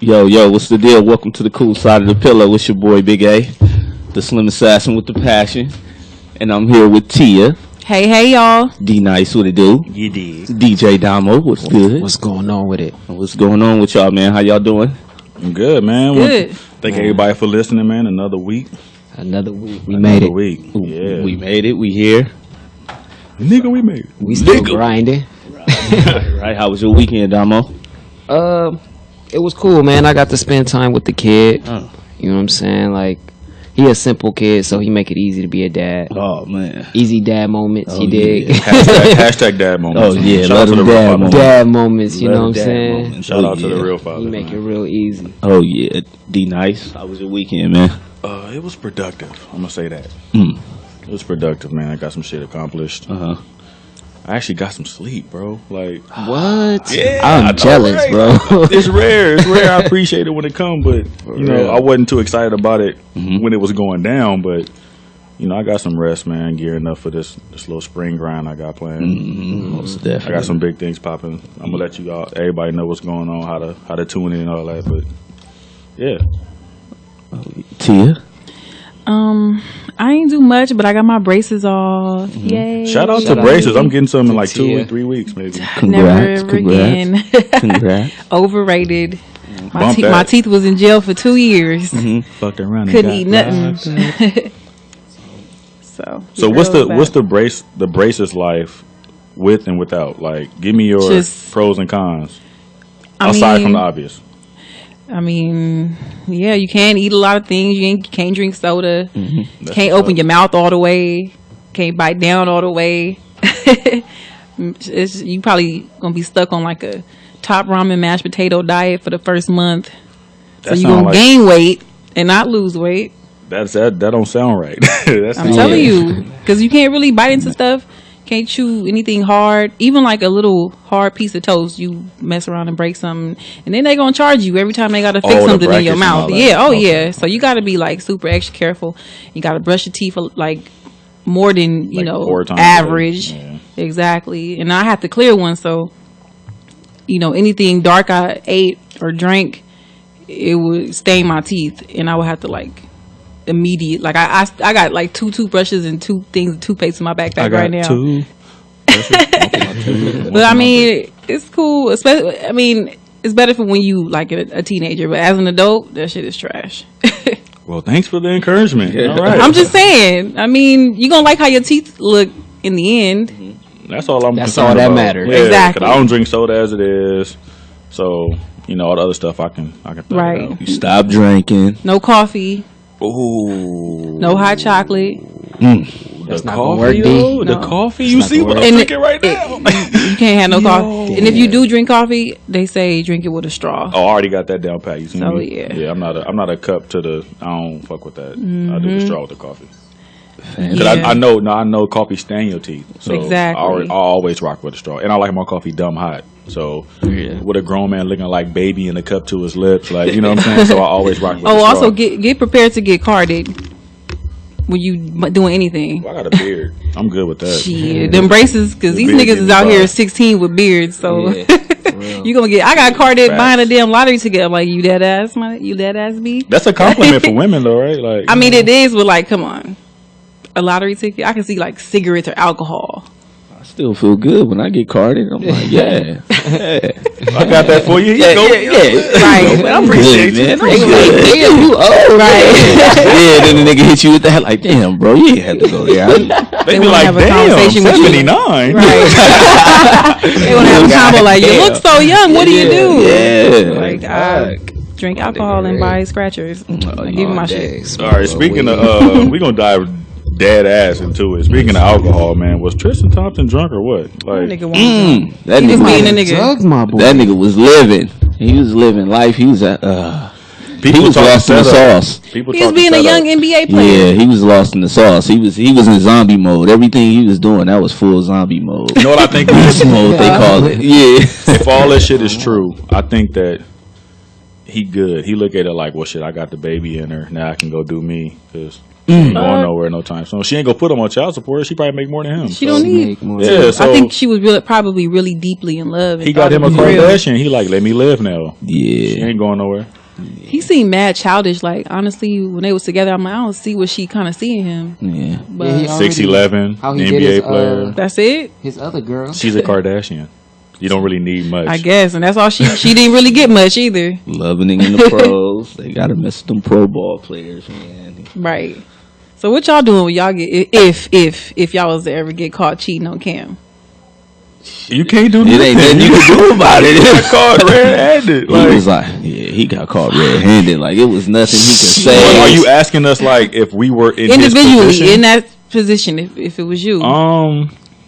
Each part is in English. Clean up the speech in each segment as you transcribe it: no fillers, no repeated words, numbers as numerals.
Yo, what's the deal? Welcome to the cool side of the pillow. It's your boy Big A, the Slim Assassin with the passion, and I'm here with Tia. Hey, y'all. D Nice, what it do? You did. DJ Damo, what's good? What's going on with it? What's going on with y'all, man? How y'all doing? I'm good, man. Good. Thank everybody for listening, man. Another week. We made it. Week. Yeah. We made it. We here. Nigga, we made it. We still grinding. Right. How was your weekend, Damo? It was cool, man. I got to spend time with the kid. Oh. You know what I'm saying? Like, he a simple kid, so he make it easy to be a dad. Oh man. Easy dad moments, you dig? Yeah. Hashtag dad moments. Oh yeah, Shout out to the real dad father. moments. Dad moments, you Let know what I'm dad saying? moments. Shout Oh, out to yeah. the real father. He make it man. real easy. Oh yeah, D Nice. How was your weekend, man? It was productive. I'm gonna say that. Mm. It was productive, man. I got some shit accomplished. Uh huh. I actually got some sleep, bro. Like, What? yeah, I I'm know, jealous, right? bro. It's rare. I appreciate it when it comes, but you know, real. I wasn't too excited about it Mhm. when it was going down. But you know, I got some rest, man. Gearing up for this little spring grind I got planned. Mm-hmm. Most definitely. I got some big things popping. I'm gonna let you all, everybody know what's going on, how to tune in and all that. But yeah, Tia. I ain't do much, but I got my braces off. Yay. shout out Shout to out braces. to I'm getting some in like Tia. 3 weeks, maybe. Congrats. Never ever Congrats. again. Congrats. Overrated. Bump that. My teeth was in jail for 2 years. Fucked around. and Couldn't got eat nothing. lives. So real what's bad. the braces life with and without? Like, give me your Just- pros and cons I aside mean, from the obvious. I mean, yeah, you can't eat a lot of things. You can't drink soda. That's Can't what's open up. your mouth all the way. Can't bite down all the way. You probably gonna be stuck on like a top ramen mashed potato diet for the first month. That So you sound gonna like- gain weight and not lose weight. That don't sound right. That's I'm telling you, because you can't really bite into stuff. Can't chew anything hard. Even like a little hard piece of toast, you mess around and break something, and then they gonna charge you every time they gotta fix Oh, the something in your brackets and mouth. all that. Yeah, oh Okay. yeah. So you gotta be like super extra careful. You gotta brush your teeth like more than you Like know 4 times a average. day. Yeah. Exactly. And I have to clear one, so you know anything dark I ate or drank, it would stain my teeth, and I would have to like immediate. Like I got like 2 toothbrushes and 2 things of toothpaste in my backpack I got right now. 2. But I mean, it's cool. Especially, I mean, it's better for when you like a teenager. But as an adult, that shit is trash. Well, thanks for the encouragement. All right, I'm just saying. I mean, you gonna like how your teeth look in the end. that's all I'm. That's concerned all that about. matters. Yeah, 'cause Exactly. I don't drink soda as it is, so you know all the other stuff I can throw Right. it out. You stop drinking. No coffee. Ooh, No hot chocolate. That's the not gonna coffee, work, D. yo, the No. coffee. It's You not see gonna what work. I'm And drinking right now? You can't have no coffee. And if you do drink coffee, they say drink it with a straw. Oh, I already got that down pat. You see So, me? yeah. Yeah, I'm not a cup to the. I don't fuck with that. I do the straw with the coffee. Cause Yeah. I know coffee stain your teeth. So Exactly. I always rock with a straw, and I like my coffee dumb hot. So with a grown man looking like baby in a cup to his lips, like you know what I'm saying. So I always rock with. a Oh, straw. also get prepared to get carded when you doing anything. Well, I got a beard. I'm good with that. Shit, them braces, because The these beard niggas getting is out here fired. 16 with beards, so Yeah, for real. you gonna get. I got carded Facts. buying a damn lottery ticket. I'm like, you dead ass, you dead ass me. That's a compliment for women, though, right? Like, I mean, it is, but like, come on, a lottery ticket. I can see like cigarettes or alcohol. I still feel good when I get carded. I'm like, yeah. I got that for you. Here you go. Right. I appreciate Good, man. you. I'm good. Damn, you old. Right. Yeah, then the nigga hit you with that. Like, damn, bro, you ain't have to go there. They be wanna like, have a damn, conversation with you. 79. Right. They want to have a combo like, you look so young. What do you do? Yeah. Like, I drink alcohol and buy scratchers. I give you my shit. All right, speaking of, we gonna dive dead ass into it. Speaking of alcohol, man, was Tristan Thompson drunk or what? That Like, nigga won't drunk. That He was nigga, being a nigga. Drugs, my boy. that nigga was living. He was living life. He was at. He was talking lost in the setup. sauce. People He was talking being a setup. young NBA player. Yeah, he was lost in the sauce. He was in zombie mode. Everything he was doing, that was full zombie mode. You know what I think? Beast mode, they call it. Yeah. If all this shit is true, I think that he good. He look at it like, well, shit, I got the baby in her. Now I can go do me. Because She ain't going nowhere no time soon. She ain't gonna put him on child support. She probably make more than him. She don't need. Yeah, so I think she was probably really deeply in love. He got him a Kardashian. He like, let me live now. Yeah, she ain't going nowhere. He seemed mad childish. Like, honestly, when they was together, I'm like, I don't see what she kind of seeing him. Yeah, but 6'11", NBA player. That's it. His other girl. She's a Kardashian. You don't really need much, I guess, and that's all she didn't really get much either. Loving in the pros. They gotta mess with them pro ball players, man. Right. So what y'all doing when y'all get if y'all was to ever get caught cheating on Cam? You can't do nothing. It ain't nothing you can do about it. He got caught red-handed. He was like, yeah, he got caught red-handed. Like, it was nothing he could say. Well, are you asking us like if we were in individually his position? in that position? If it was you,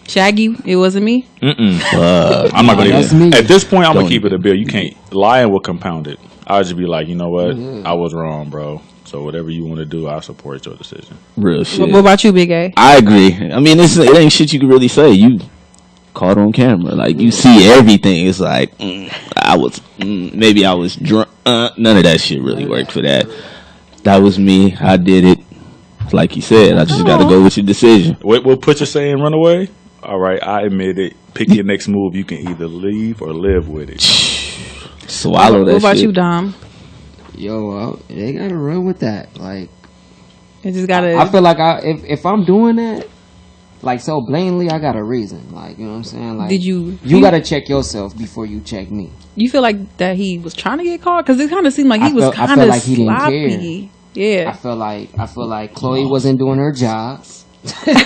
Shaggy, it wasn't me. I'm not gonna. At this point, I'm gonna keep it a bill. You can't. Lying will compound it. I'll just be like, you know what? I was wrong, bro. So whatever you want to do, I support your decision. Real shit. What about you, Big A? I agree. I mean, it ain't shit you can really say. You caught on camera, like you see everything. It's like maybe I was drunk. None of that shit really worked for that. That was me. I did it. Like you said, I just got to go with your decision. What put you saying run away? All right, I admit it. Pick your next move. You can either leave or live with it. Swallow that shit. What about you, Dom? Yo, they gotta run with that. Like, it just gotta. I feel like if I'm doing that, like so blatantly, I got a reason. Like, you know what I'm saying? Like, did you gotta check yourself before you check me. You feel like that he was trying to get caught? Because it kind of seemed like he was kind of like he didn't care. Yeah, I feel like Chloe wasn't doing her job.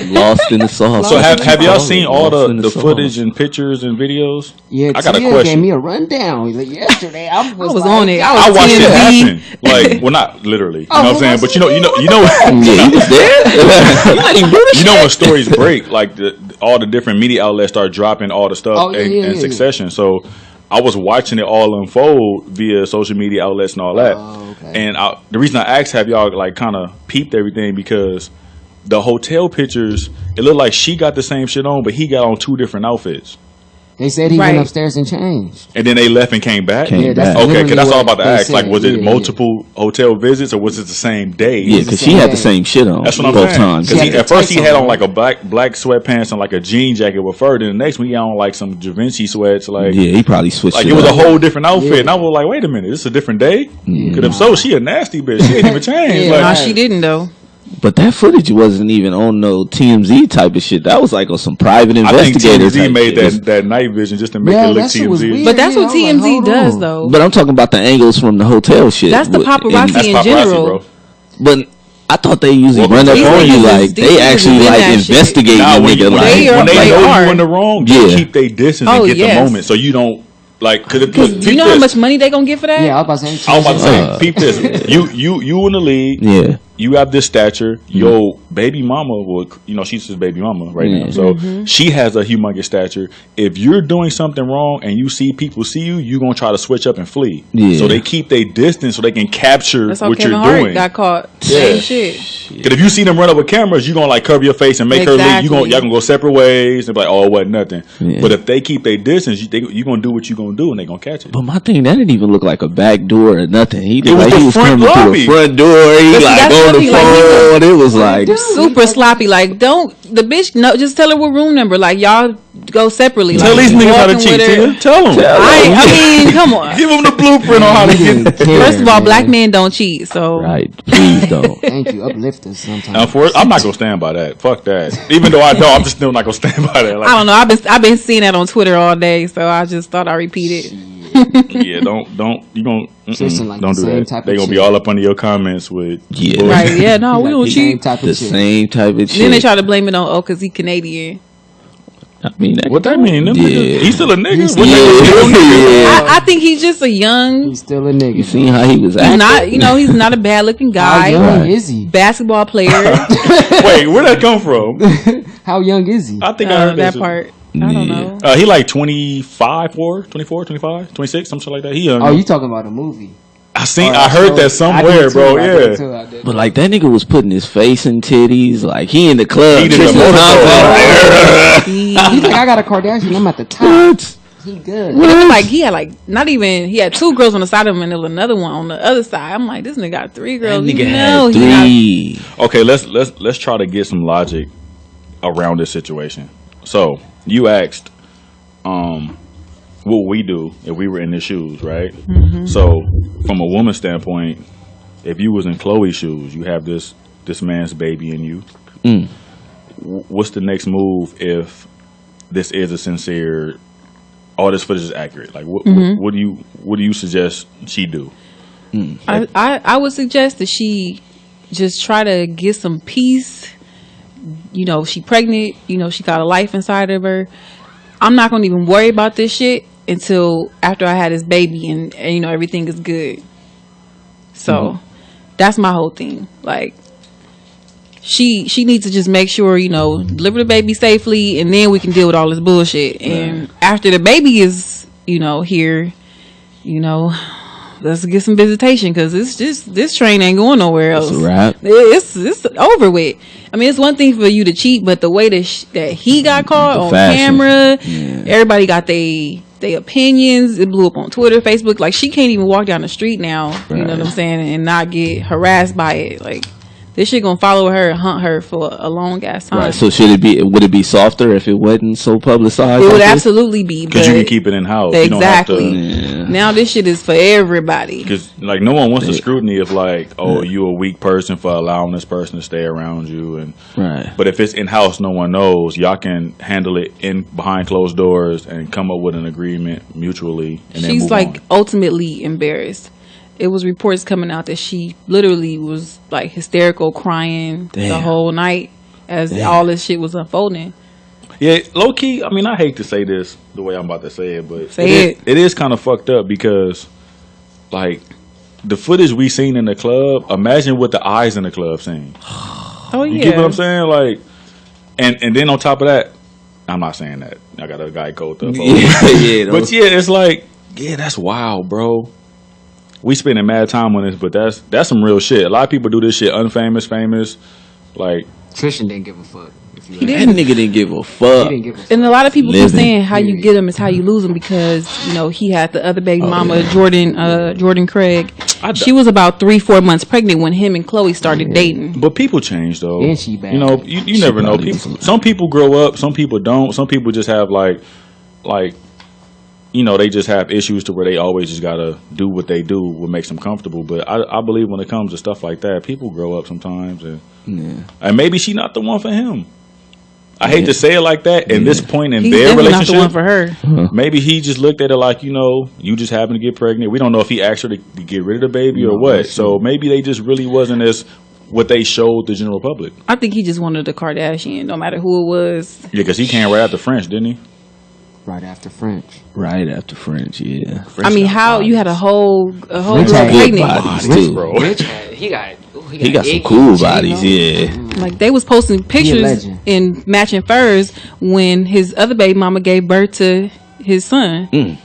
Lost in the sauce. So have y'all seen all the footage and pictures and videos? Yeah, I got a Tia question. gave me a rundown yesterday. I was on it. I watched it happen. Like, well, not literally. You know what I'm saying? But you know. Yeah, he was there. You know when stories break, like all the different media outlets start dropping all the stuff in succession. So I was watching it all unfold via social media outlets and all that. And the reason I asked, have y'all like kind of peeped everything, because the hotel pictures, it looked like she got the same shit on, but he got on two different outfits. They said he went upstairs and changed. And then they left and came back? Okay, because that's all about to ask. Like, was it multiple hotel visits or was it the same day? Yeah, because she had the same shit on. That's what I'm both saying. times. Because at first he had on like a black sweatpants and like a jean jacket with fur. Then the next one he had on like some Da Vinci sweats. Like, yeah, he probably switched. Like, it was a whole different outfit. And I was like, wait a minute, this is a different day? Because if so, she a nasty bitch. She ain't even changed. No, she didn't though. But that footage wasn't even on no TMZ type of shit. That was like on some private investigator. I think TMZ made that night vision just to make it look TMZ. But that's what TMZ does, though. But I'm talking about the angles from the hotel shit. That's the paparazzi in general. Bro. But I thought they usually run up on you like they actually like investigate you, nigga. When they know you in the wrong, they keep their distance and get the moment, so you don't. Like, cause you know how much money they gonna get for that? Yeah, I was about to say. Peep this. You in the league. Yeah. You have this stature. Your baby mama she's his baby mama right now. So she has a humongous stature. If you're doing something wrong and you see people see you, you're gonna try to switch up and flee. Yeah. So they keep their distance so they can capture what you're doing. Got caught. Same shit. Because if you see them run up with cameras, you're gonna like cover your face and make her leave. Y'all gonna go separate ways and be like, oh, it wasn't nothing. Yeah. But if they keep their distance, you're gonna do what you're gonna do and they gonna catch it. But my thing, that didn't even look like a back door or nothing. He was coming through the front door. He like on the phone. It was like super sloppy. Like, don't the bitch just tell her what room number. Like, y'all go separately. Tell these niggas how to cheat. Tell them. I mean, come on. Give them the blueprint on how to get. First of all, black men don't cheat. So please don't. Thank you. Uplift us sometimes. I'm not gonna stand by that. Fuck that. Even though I know, I'm just still not gonna stand by that. Like, I don't know. I've been seeing that on Twitter all day, so I just thought I'd repeat it. Yeah, don't you don't don't do that. They gonna be all up under your comments with right. Yeah, no, we don't cheat. Same type of shit. Then they try to blame it on because he Canadian. I mean, what that mean? He's still a nigga. I think he's just a young. He's still a nigga. You seen how he was acting? He's not a bad looking guy. How young is he? Basketball player. Wait, where'd that come from? How young is he? I think I heard that part. I don't know. He like 24, 25, 26, something like that. He young. Oh, you talking about a movie? I heard that somewhere, bro. Yeah. But like that nigga was putting his face in titties. Like he in the club. He did He's like, I got a Kardashian. I'm at the top. He good. It was like he had 2 girls on the side of him, and there was another one on the other side. I'm like, this nigga got 3 girls. That nigga had 3. Okay, let's try to get some logic around this situation. So you asked, what would we do if we were in his shoes, right? Mm-hmm. So from a woman's standpoint, if you was in Chloe's shoes, you have this man's baby in you. Mm. What's the next move if this is a sincere? All this footage is accurate. Like, what do you suggest she do? Mm. I would suggest that she just try to get some peace. You know, she pregnant. You know, she got a life inside of her. I'm not gonna even worry about this shit until after I had this baby and you know everything is good. So that's my whole thing. Like, she needs to just make sure, you know, deliver the baby safely, and then we can deal with all this bullshit. And after the baby is, you know, here, you know, let's get some visitation, because this train ain't going nowhere else. It's a wrap. It's over with. I mean, it's one thing for you to cheat, but the way that he got caught on camera, everybody got they opinions. It blew up on Twitter, Facebook. Like, she can't even walk down the street now, you know what I'm saying, and not get harassed by it. Like, this shit gonna follow her and hunt her for a long ass time. Right. So would it be softer if it wasn't so publicized? It would absolutely be, because you can keep it in house. Exactly. Now this shit is for everybody. Because like no one wants the scrutiny of like, oh, you a weak person for allowing this person to stay around you, and But if it's in house, no one knows. Y'all can handle it in behind closed doors and come up with an agreement mutually. And she's then like ultimately embarrassed. It was reports coming out that she literally was like hysterical, crying the whole night as all this shit was unfolding. Yeah, low key. I mean, I hate to say this the way I'm about to say it, but it is kind of fucked up because, like, the footage we seen in the club. Imagine what the eyes in the club seen. Oh yeah, you get what I'm saying? Like, and then on top of that, I'm not saying that. I got a guy code up. But yeah, it's like, that's wild, bro. We spending mad time on this, but that's some real shit. A lot of people do this shit unfamous, famous. Like, Tristan didn't give a fuck. That nigga didn't give a fuck. And a lot of people keep saying how you get him is how you lose him, because you know he had the other baby mama, Jordan Craig. She was about 3-4 months pregnant when him and Chloe started dating. But people change though. And she bad. You know, you never know. Some people grow up, some people don't. Some people just have like. You know, they just have issues to where they always just gotta do what they do, what makes them comfortable. But I believe when it comes to stuff like that, people grow up sometimes, and maybe she not the one for him. I hate to say it like that. In this point in their relationship, not the one for her. Maybe he just looked at it like, you know, you just happen to get pregnant. We don't know if he asked her to get rid of the baby or what. So maybe they just really wasn't as what they showed the general public. I think he just wanted a Kardashian, no matter who it was. Yeah, because he came right after French, didn't he? Right after French, yeah. French, I mean, how you had a whole Rich girl pregnant? Bodies too, bro. He got some cool bodies, Like, they was posting pictures in matching furs when his other baby mama gave birth to his son.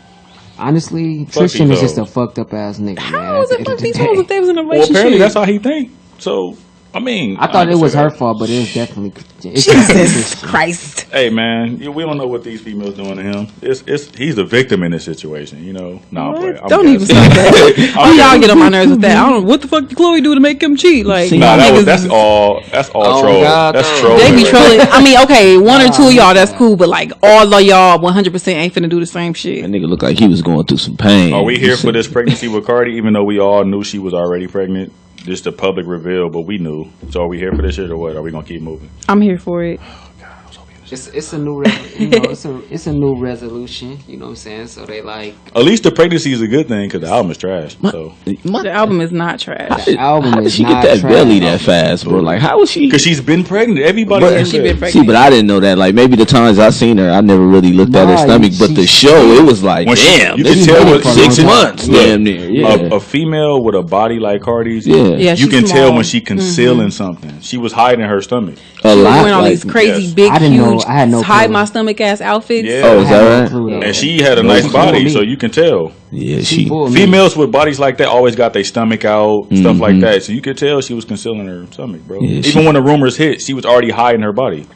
Honestly, Tristan is just a fucked up ass nigga. How was it fuck these hoes if they was in a relationship? Well, apparently that's how he think. So, I mean, I thought it was her fault, but it was definitely. Jesus Christ! Hey man, we don't know what these females doing to him. He's a victim in this situation, you know. Don't even start that. Y'all get on my nerves with that. I don't know what the fuck did Chloe do to make him cheat. Like, that's all troll. God, that's trolling. They be trolling. I mean, okay, one or two of y'all, that's cool, but like all of y'all, 100% ain't finna do the same shit. That nigga looked like he was going through some pain. Are we here for this pregnancy with Cardi, even though we all knew she was already pregnant? Just a public reveal, but we knew. So are we here for this shit or what? Are we gonna keep moving? I'm here for it. It's a new it's a new resolution. You know what I'm saying? So they like. At least the pregnancy is a good thing because the album is trash. The album is not trash. How did she get that belly that fast, bro? Like, how was she? Because she's been pregnant. Everybody she been pregnant. See, but I didn't know that. Like, maybe the times I seen her, I never really looked at her stomach. But the show, it was like, damn, you this can tell was 6 months, damn near. Yeah. A female with a body like Cardi's, yeah, you can tell when she concealing something. She was hiding her stomach. A lot. Wearing all these crazy big, huge, I had no hide my stomach ass outfits. Yeah. Oh, is that right? And she had a nice body, so you can tell. Yeah, females with bodies like that always got their stomach out, stuff like that. So you could tell she was concealing her stomach, bro. Yeah, even when the rumors hit, she was already hiding her body.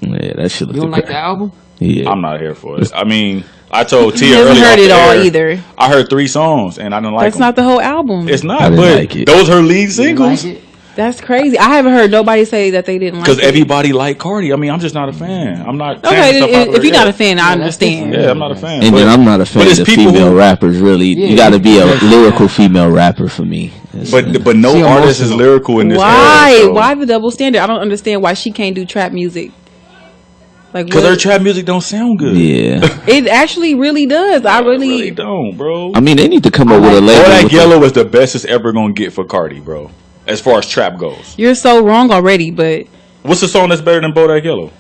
Yeah, that shit. You don't like the album? Yeah, I'm not here for it. I mean, I told Tia He hasn't earlier heard off it the all air, either. I heard 3 songs and I didn't like That's them. not the whole album. It's not, I didn't but like it. those are her lead You singles. like it? That's crazy. I haven't heard nobody say that they didn't like it. Because everybody like Cardi. I mean, I'm just not a fan. I'm not. Okay, saying it's so if you're not a popular. fan, I understand. Yeah, I'm not a fan. And but, then I'm not a fan but of it's the people female who- rappers. Really, Yeah, you got to be a yeah. lyrical female rapper for me. But no She artist is emotional. lyrical in this Why? era. Why the double standard? I don't understand why she can't do trap music. Like, Because what- her trap music don't sound good. Yeah, it actually really does. I really don't, bro. I mean they need to come up with a All label. that with yellow is the best it's ever gonna get for Cardi, bro. As far as trap goes, You're so wrong already, but what's the song that's better than Bodak Yellow?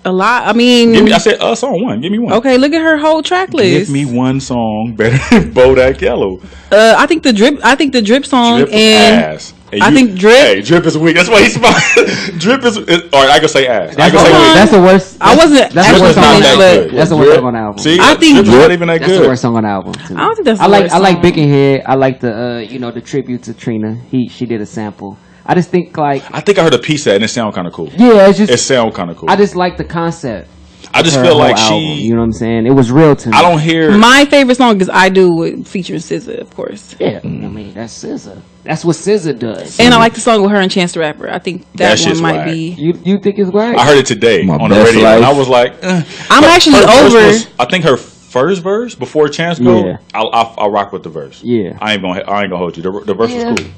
a lot. I mean, Give me. I said song one. Give me one. okay, look at her whole track list. Give me one song better than Bodak Yellow. I think the drip song Drip is and ass. And I think Drip- Hey, Drip is weak. That's why he's smiling. Drip is. All right, I can say ass. I That's, can say weak. that's the worst. I wasn't That's the Drip worst is song not on the that but- album. good. That's the worst song on the album. See, I think Drip is Drip- not even that That's the good. worst song on the album. To me. I don't think that's the I like worst I like song. Big and Head. I like the the tribute to Trina. She did a sample. I just think like I think I heard a piece of that and it sound kind of cool. yeah, it's just It sound kind of cool. I just like the concept. I just Her feel whole like album, she. you know what I'm saying? It was real to me. I don't hear. My favorite song is "I Do" with featuring SZA, of course. Yeah, I mean that's SZA. That's what SZA does. And I like the song with her and Chance the Rapper. I think That that shit's one might whack. be. You think it's great? I heard it today My on the Best radio, and I Life. was like, I'm actually her verse over. was- I think her first verse before Chance go, Yeah. I'll rock with the verse. Yeah. I ain't gonna hold you. The verse Yeah. was cool.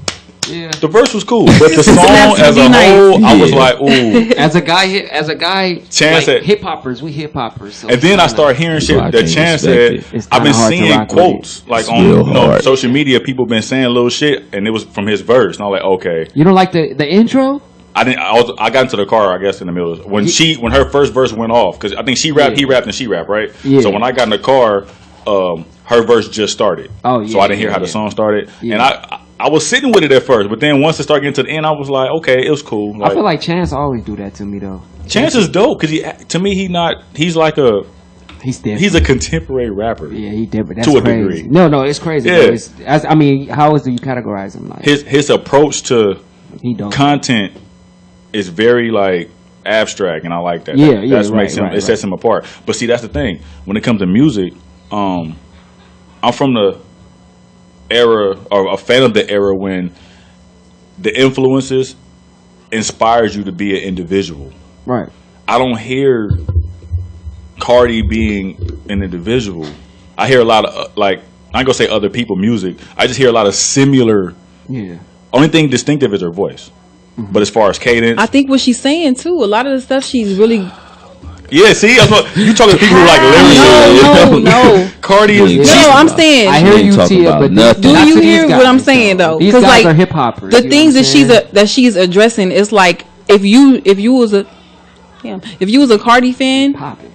Yeah. The verse was cool, but the song That's as a really nice. whole, I was Yeah. like, ooh. As a guy, Chance like, said- hip hoppers, we hip hoppers. So And then I started hearing shit Well, I that can't Chance respect said. It's I've been kinda hard to seeing rock with quotes like It's on real hard. social media. People been saying little shit, and it was from his verse. And I'm like, okay. You don't like the intro? I didn't. I got into the car, I guess, in the middle when her first verse went off because I think she rapped, he rapped, and she rapped, right? Yeah. So when I got in the car, her verse just started. Oh, yeah, So I didn't hear yeah, how the yeah. song started, Yeah. and I was sitting with it at first, but then once it started getting to the end, I was like, okay, it was cool. I feel like Chance always do that to me though. Chance is dope because to me he's like He's different. he's a contemporary rapper. Yeah, he different. That's To a crazy. degree. No, it's crazy. Yeah. Though. I mean, how do you categorize him? Like His approach to he don't. content is very like abstract, and I like that. Yeah, yeah, That's right, makes him. right, It sets him apart. But see, that's the thing. When it comes to music, I'm from the era, or a fan of the era when the influences inspires you to be an individual. Right. I don't hear Cardi being an individual. I hear a lot of like I ain't gonna say other people music. I just hear a lot of similar. Yeah. Only thing distinctive is her voice. Mm-hmm. But as far as cadence, I think what she's saying too. A lot of the stuff she's really. yeah. See, that's what you talking to people who like lyrics. No. Cardi is. Yeah. No, I'm saying. I hear ain't you, talking Tia, about but nothing. Do not you to these hear what guys, I'm saying though? These 'Cause, guys like, are hip hoppers. The you know things what I'm saying? that she's addressing is like if you was a Cardi fan, Popping.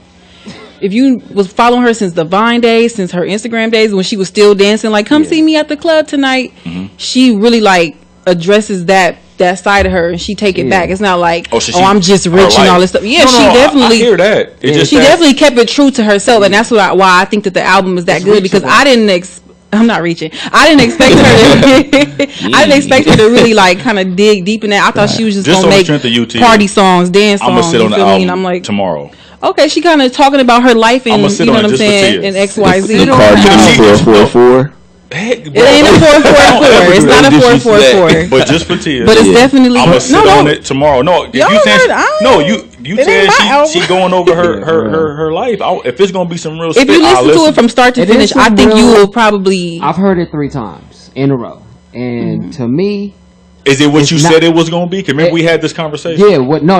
if you was following her since the Vine days, since her Instagram days when she was still dancing, like come see me at the club tonight, she really like addresses that side of her and she take it Yeah. back. It's not like Oh, so oh I'm just her rich and life. all this stuff. Yeah, No, she no, definitely I hear that. It's just she that- definitely kept it true to herself, and that's why I think that the album is that It's good because reachable. I didn't. I'm not reaching. I didn't expect her. I didn't expect her to really like kind of dig deep in that. I thought she was just Just gonna on the make strength of UT, party songs, dance I'm songs. gonna sit on the you feel me? album And I'm like, tomorrow. okay, she kind of talking about her life and I'ma you sit know on what it I'm just for saying tears. and X Y Z. The It Cardi She- 444. Hey, ain't a 444. It's not a 444. But just for tears. But it's definitely I'm gonna sit no. on it tomorrow. No, if Y'all you saying heard, I no, ain't- you it said ain't my album. she going over her life. If it's gonna be some real, If you listen to it from start to It is finish, I some think you real- will probably. I've heard it 3 times in a row, and to me, is it what it's you not- said it was gonna be? 'Cause remember we had this conversation. yeah. What? No.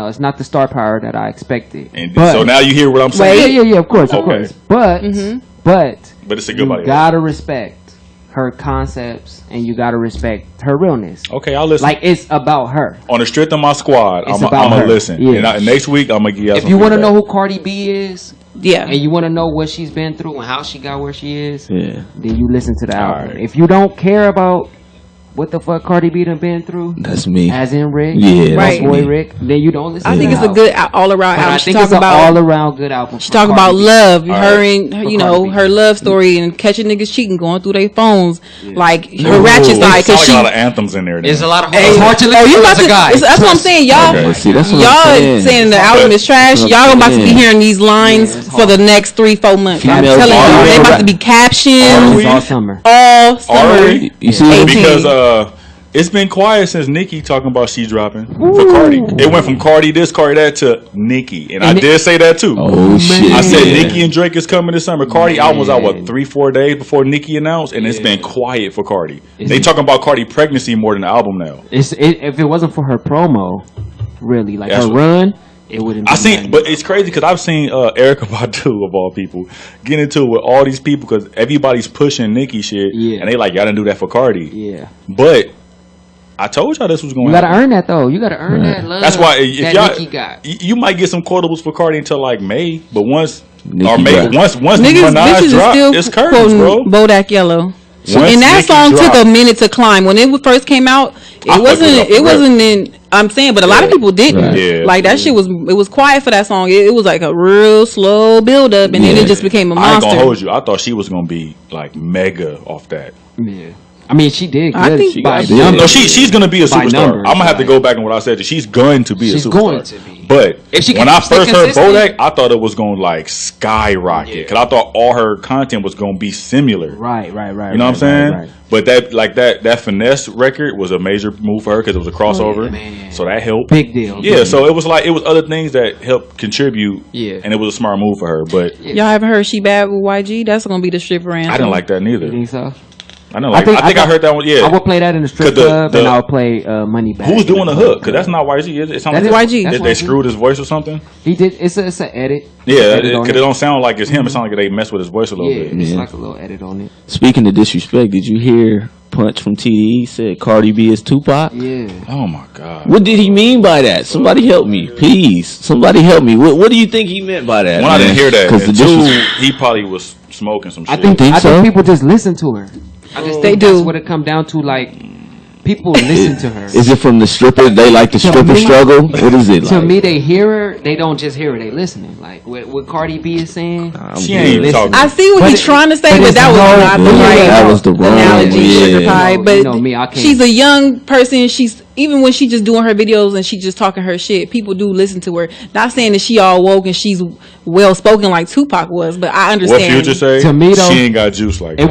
It's not the star power that I expected. And but, so now you hear what I'm yeah, saying. yeah. Of course, of Okay. course. But But it's a good you body. gotta respect her concepts, and you gotta respect her realness. Okay, I'll listen. Like it's about her. On the strength of my squad, It's I'm about gonna her. listen. Yeah. And next week I'm gonna give you. If you want to know who Cardi B is, Yeah. and you want to know what she's been through and how she got where she is, Yeah. then you listen to the album. right. If you don't care about what the fuck Cardi B done been through. That's me. As in Rick. Yeah. Right. Boy Rick. Then you don't listen I think it's a good all-around album. I think it's an all-around good album. She talk about love, her right. and, you know, her love story and catching niggas cheating, going through their phones. Like, her ratchet side. There's a lot of anthems in there. There's a lot of Hey, hard to listen to as a guy. That's what I'm saying. Y'all, Okay, see, that's what y'all I'm saying the album is trash. Y'all about to be hearing these lines for the next 3-4 months. I'm Females telling are you, they about to be captions All summer. all summer. You see, because it's been quiet since Nicki talking about she dropping for Cardi. It went from Cardi this, Cardi that to Nicki, and I did say that too. Oh shit! I said Nicki and Drake is coming this summer. Cardi album was out 3-4 days before Nicki announced, and it's been quiet for Cardi. They talking about Cardi pregnancy more than the album now. If it wasn't for her promo, really, like That's her run, it wouldn't. I seen, but it's crazy because I've seen Erykah Badu of all people get into it with all these people because everybody's pushing Nicki shit, and they like y'all didn't do that for Cardi. Yeah, but I told y'all this was going. You gotta earn that though. You gotta earn that love. That's why if that y'all, Nicki got. you might get some quotables for Cardi until like May, but once Niggas, Minaj bitches is drop, still it's curtains, bro. Bodak Yellow. Once And that Nicki song drop, took a minute to climb. When it first came out, it wasn't in. I'm saying, but a lot of people didn't. Right. Yeah. Like that shit was quiet for that song. It was like a real slow build up, and then it just became a monster. I ain't gonna hold you. I thought she was gonna be like mega off that. Yeah. I mean, she did good. I think she got No, she's gonna be a superstar. numbers, I'm gonna have to go back on what I said. She's going to be a superstar. She's going to be. But If she when can I stay first heard consistent. Bodak, I thought it was gonna like skyrocket because I thought all her content was gonna be similar. Right. You know what I'm saying? Right. But that finesse record was a major move for her because it was a crossover, so that helped. Big deal. Yeah, so it was other things that helped contribute. Yeah. And it was a smart move for her. But Y'all haven't heard "She Bad" with YG? That's gonna be the stripper anthem. I didn't like that neither. You think so? I know. I think I heard that one. Yeah, I would play that in the strip club, and I would play Money Back. Who's doing the hook? Because that's not YG. It sounds That's like YG. They screwed his voice or something. He did. It's an edit. Yeah, because it don't sound like it's him. It sounds like they messed with his voice a little Yeah, bit. it's like a little edit on it. Speaking of disrespect, did you hear Punch from TDE said Cardi B is Tupac? Yeah. Oh my god. What did he mean by that? Somebody help me, please. Somebody help me. What do you think he meant by that? One, I didn't hear that. Because And two, he probably was smoking some shit. I think so? people just listen to her. I just think They do. that's what it come down to. Like, people listen to her. Is it from the stripper? They like the stripper me- struggle? What is it? To Like? me, they hear her. They don't just hear her. They listening. Like what Cardi B is saying. She ain't Listen. talking. I see what But he's it- trying to say, but but it's that was no- not the yeah, right that was the wrong analogy. one, Sugar yeah. pie. But You know me, I can't. she's a young person. She's even when she's just doing her videos and she's just talking her shit. People do listen to her. Not saying that she all woke and she's well spoken like Tupac was, but I What understand. Future say? To me, though, she ain't got juice like It that.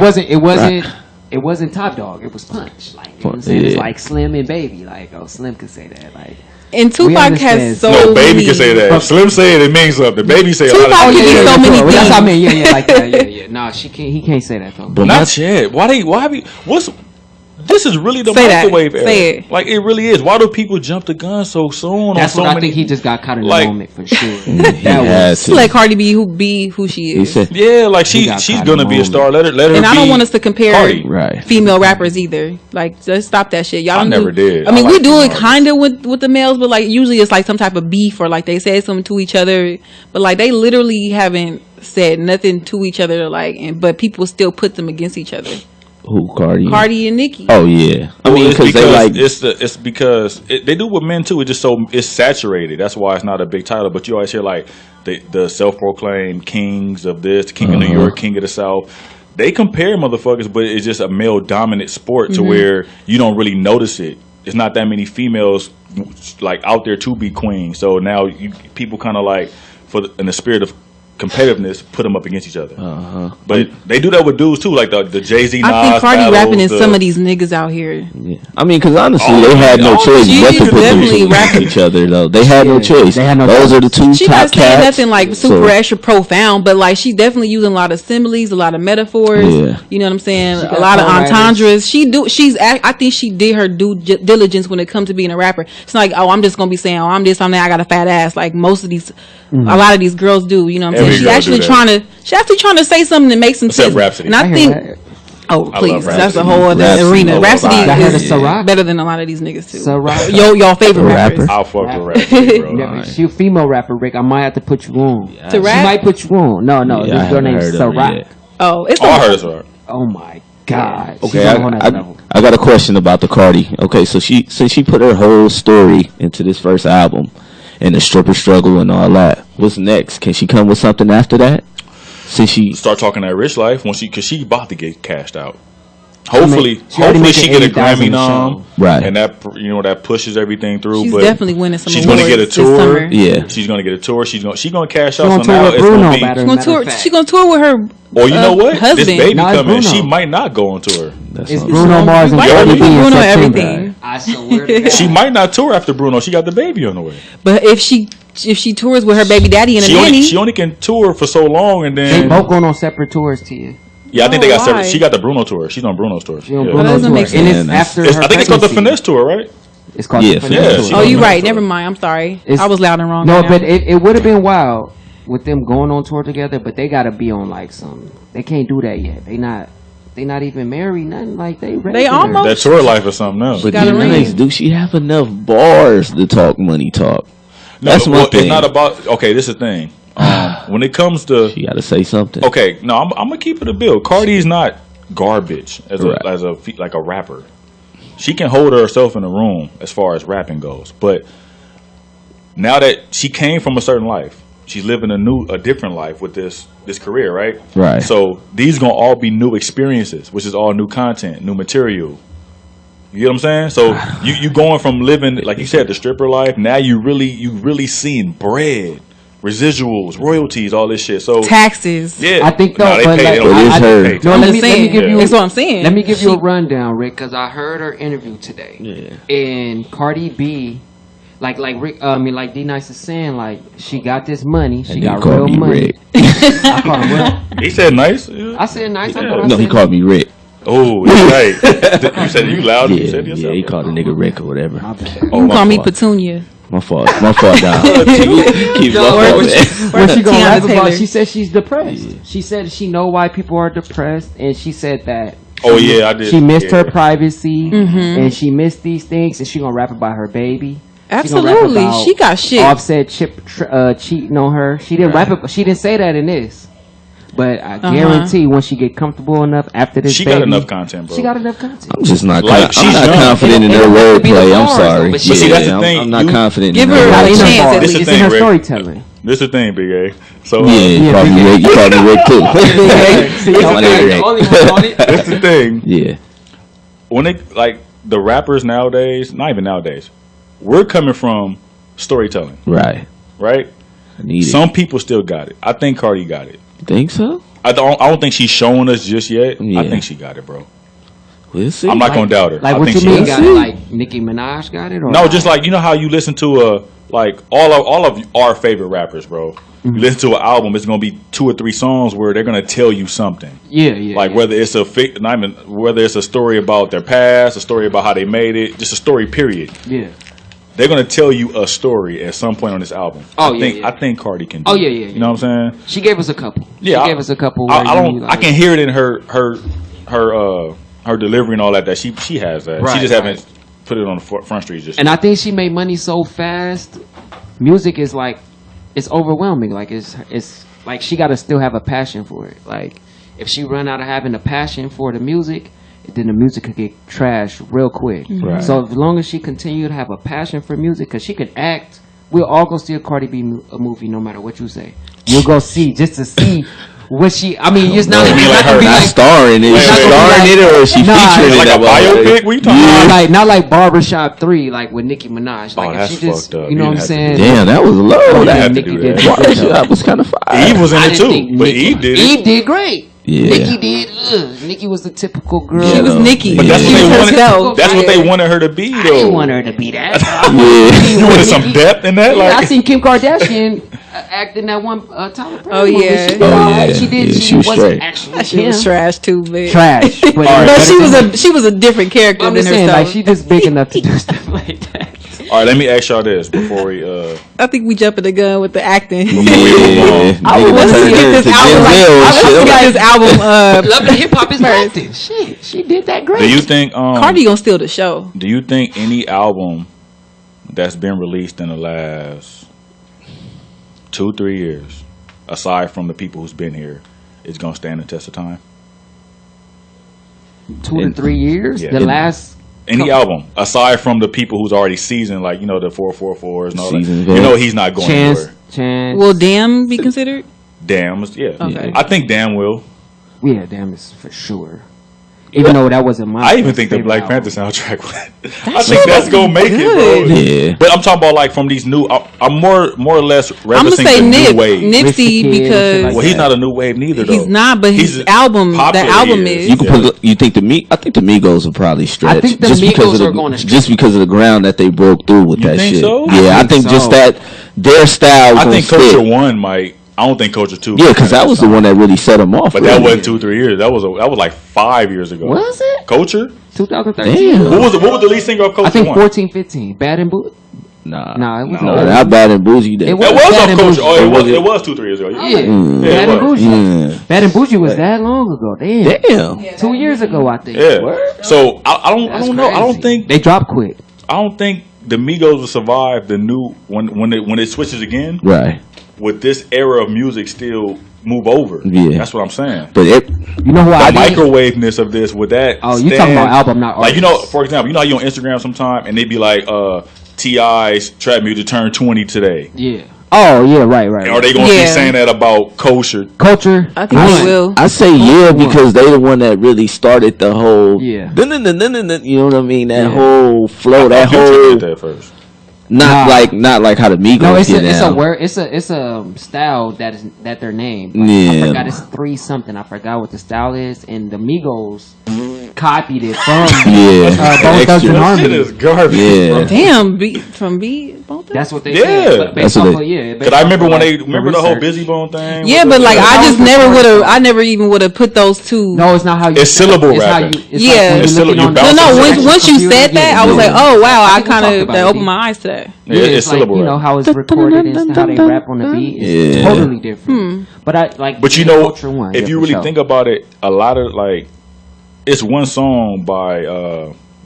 wasn't Top Dog. It was Punch. Like, you know what I'm saying? It's Yeah. like Slim and Baby. Like, oh, Slim could say that. Like, And Tupac understand. has so No, Baby many. can say that. If Slim say it, it means something. Baby say Tupac a lot of can shit. do so many Well, that's what I things. mean. Yeah, like that. Yeah. Nah, she can't. He can't say that though. But Not yet. This is really the Say that. microwave era. Say it. Like, it really is. Why do people jump the gun so soon? That's on so what I many? think. He just got caught in the like- moment for sure. He That has was to. Let Cardi B who she He is. said, Yeah, like He she's got caught gonna in be the a star. Let her And be. I don't want us to compare Cardi. right. female rappers either. Like, just stop that shit. Y'all I don't never did. I mean, I we like do female it kind of with the males, but like usually it's like some type of beef or like they said something to each other. But like they literally haven't said nothing to each other. Like, but people still put them against each other. Who, Cardi? Cardi and Nicki. Oh, yeah. I Well, mean, it's because they like... it's because they do with men too. It's just it's saturated. That's why it's not a big title. But you always hear like the self-proclaimed kings of this, king of New York, king of the South. They compare motherfuckers, but it's just a male dominant sport to where you don't really notice it. It's not that many females like out there to be queen. So now people kind of like in the spirit of competitiveness, put them up against each other. But they do that with dudes too, like the Jay-Z, Nas I think Cardi battles, rapping in some of these niggas out here. Yeah. I mean, because honestly, Oh, they had no oh, choice she but to put them definitely against rapping. each other, though. They had no choice. They had no Those choice. are the two She top not saying cats. nothing like super extra profound, but like she's definitely using a lot of similes, a lot of metaphors. Yeah. You know what I'm saying? She A got lot of co-writers. entendres. I think she did her due diligence when it comes to being a rapper. It's not like, oh, I'm just gonna be saying, oh, I'm this, I'm that, I got a fat ass. Like most of these, a lot of these girls do. You know what I'm Every saying? girl She's actually trying to say something that makes some Except sense. Rhapsody. And I hear think. that. Oh I please, love that's a Rhapsody. whole other Rhapsody. arena. Oh, Rhapsody I heard is of Ciroc. better than a lot of these niggas too. Ciroc. Your favorite Rapper. rappers. I'll fuck with Rhapsody, bro. Yeah, she a female rapper, Rick. I might have to put you on. To She rap? might put you on. No, Yeah, I this girl haven't named heard of it Ciroc. yet. Oh, it's Oh, I heard it's alright. Oh my God. Okay, I got a question about the Cardi. Okay, so since she put her whole story into this first album and the stripper struggle and all that, what's next? Can she come with something after that? Since she start talking that rich life, because she about to get cashed out. Hopefully she get a Grammy nom, right? And that pushes everything through. She's but definitely winning some. She's going to get a tour. Yeah, she's going to get a tour. She's going to cash out. So now it's going to be. She's going to tour with her. Or you know what? Husband. This baby coming. She might not go on tour. It's Bruno Mars and Cardi B Bruno everything. I swear to God. She might not tour after Bruno. She got the baby on the way. But if she tours with her baby daddy and a nanny, she only can tour for so long, and then they both going on separate tours to you. Yeah, I think they got separate. She got the Bruno tour. She's on Bruno's tour. She on Bruno's tour. Make sense. And it's after I think it's called the Finesse tour, right? It's called the Finesse tour. Oh, you're right. Never mind. I'm sorry. I was loud and wrong. No, but it would have been wild with them going on tour together, but they got to be on like some. They can't do that yet. They not even married. Nothing like they. They almost. That tour life is something else. But do she have enough bars to talk money talk? No, that's one thing. It's not about. Okay, this is the thing. When it comes to, she got to say something. Okay, no, I'm gonna keep it a bill. Cardi's not garbage as a rapper. She can hold herself in a room as far as rapping goes, but now that she came from a certain life, she's living a different life with this career, right? Right. So these gonna all be new experiences, which is all new content, new material. You get what I'm saying? So you going from living, like you said, the stripper life. Now you really seeing bread, residuals, royalties, all this shit. So taxes. Yeah, I think though. Let me give you. That's what I'm saying. Let me give you a rundown, Rick, because I heard her interview today. Yeah. And Cardi B, like D Nice is saying, like she got this money. She got real money. Rick. I called him Rick. He said nice. I said nice. No, he called me Rick. Oh, right. You said you loud. Yeah, you said yourself? he called a nigga Rick or whatever. You call me Petunia. My fault. Down. Keep What she gonna rap about? She said she's depressed. Yeah. She said she know why people are depressed, and she said that. Oh yeah, I did. She missed her privacy, and she missed these things, and she gonna rap about her baby. Absolutely, she got shit. Offset cheating on her. She didn't rap it. She didn't say that in this. But I guarantee when she get comfortable enough after this, she got enough content, bro. She got enough content. I'm just not. I'm not confident in her wordplay. I'm sorry. But see, that's the thing. I'm not confident. Give her a chance. This is the thing, her Rick. Storytelling. This is the thing, Big A. So you call me Rick. You call me Rick too. This is the thing. Yeah. When they the rappers nowadays, not even nowadays, we're coming from storytelling. Right. Some people still got it. I think Cardi got it. Think so? I don't think she's showing us just yet. Yeah. I think she got it, bro. We'll see. I'm not gonna doubt her. Like, what you mean got it? Like Nicki Minaj got it? Or no, just like, you know how you listen to all of our favorite rappers, bro. You listen to an album, it's gonna be 2 or 3 songs where they're gonna tell you something. Yeah. Like whether it's whether it's a story about their past, a story about how they made it, just a story. Period. Yeah. They're gonna tell you a story at some point on this album. I think Cardi can do it. You know what I'm saying? She gave us a couple. Yeah, she gave us a couple. I can hear it in her delivery and all that she has that. Right, she just haven't put it on the front street just. And I think she made money so fast. Music is like, it's overwhelming. Like it's like she got to still have a passion for it. Like if she run out of having a passion for the music, then the music could get trashed real quick. Right. So as long as she continue to have a passion for music, because she can act, we'll all go see a Cardi B movie no matter what you say. You'll go see just to see what she. I mean, it's not like starring in it. She's starring in it, or is she featuring like a biopic? We talking about not like Barbershop 3, like with Nicki Minaj. Like that's she just, fucked up. You know what I'm saying? Damn, that was low. That Barbershop was kind of fire. Eve was in it too, but Eve did it. Eve did great. Yeah. Nikki did. Nikki was the typical girl. She was Nikki. But that's what they wanted her to be, though. I didn't want her to be that. You wanted some depth in that. I seen Kim Kardashian act in that one Tyler Perry Oh yeah. movie. She did. She wasn't actually. She was trash too, man. Trash. But she was a different character than herself. Like she just big enough to do stuff like that. All right, let me ask y'all this before we. I think we jumping the gun with the acting. I would want to get this album. Love and Hip Hop is acting. Shit, she did that great. Do you think Cardi gonna steal the show? Do you think any album that's been released in the last 2-3 years, aside from the people who's been here, is gonna stand the test of time? 2 to 3 years. Yeah. The last any album aside from the people who's already seasoned, like the 444s and all that. Seasoned He's not going Chance. anywhere. Will Damn be considered? Damn, yeah. Okay. I think Damn will. Yeah, Damn is for sure. Even though that wasn't my. I even think the favorite Black album. Panther soundtrack. I think that's gonna make it, bro. Yeah. But I'm talking about like from these new. I'm more or less I'm gonna referencing say the new wave. Nipsey Risky Kid, because like Well, he's not a new wave neither, though. he's not, but He's his album, popular, the album he is. You can put. You think I think the Migos will probably stretch. I think the just because Migos of the, are going to stretch. just because of the ground that they broke through with You that think shit. so? Yeah, I think so. just that their style. I gonna think Culture fit. 1 might. I don't think Culture 2. Yeah, because that was the one that really set them off. But really. that wasn't 2-3 years. That was like 5 years ago. Was it? Culture? 2013. Damn. What was the lead singer of Culture I think 1? 14, 15. Bad and Boot. Nah, Nah, it was No. no, not Bad and Bougie. It That was was Bad off and Culture. Bougie. Oh, it was 2-3 years ago. Yeah, Yeah, Bad it and was. Bougie. Yeah. Bad and Bougie was that long ago. Damn. Damn. 2 years ago, I think. Yeah. So I don't That's know. I don't crazy. think they dropped quick. the Migos will survive the new when it switches again. Right. With this era of music still move over. Yeah. That's what I'm saying. But You know who I The think? microwaveness of this with that. Oh, you talking about album, not like artist. for example, how you on Instagram sometime and they be like, T.I.'s trap music turned 20 today. Yeah. Oh, yeah, right. Are they going to Yeah. be saying that about Culture? Culture? I think they will. I say yeah because they the one that really started the whole. Yeah. You know what I mean? That Yeah. whole flow. That Future whole. did that first. Not like how the Migos No, it's get a down. word. It's a style that they're named. Yeah. I forgot it's 3 something. I forgot what the style is, and the Migos copied it from Yeah. Bone Thugs and That Harmony. shit is garbage. Yeah. bro. Damn, from B. Both of That's what they Yeah. said. But That's based what off they- of, yeah. Cause I remember when they remember the whole Busy Bone thing. Yeah, but like I just never would have. I never even would have put those two. No, it's not how you. It's syllable it's how rapping. you- it's Yeah. like when It's you're looking syllable- on you the- bounce No, on once you computer, said that, yeah. I was like, oh wow, I think we kind talked of about that it. opened my eyes to that. Yeah, Yeah, it's it's like, syllable you know rap. how it's recorded and how they rap on the beat. It's Yeah. totally different. But I like. But you know, Culture One, if yeah, you for really sure. think about it, a lot of like, it's one song by,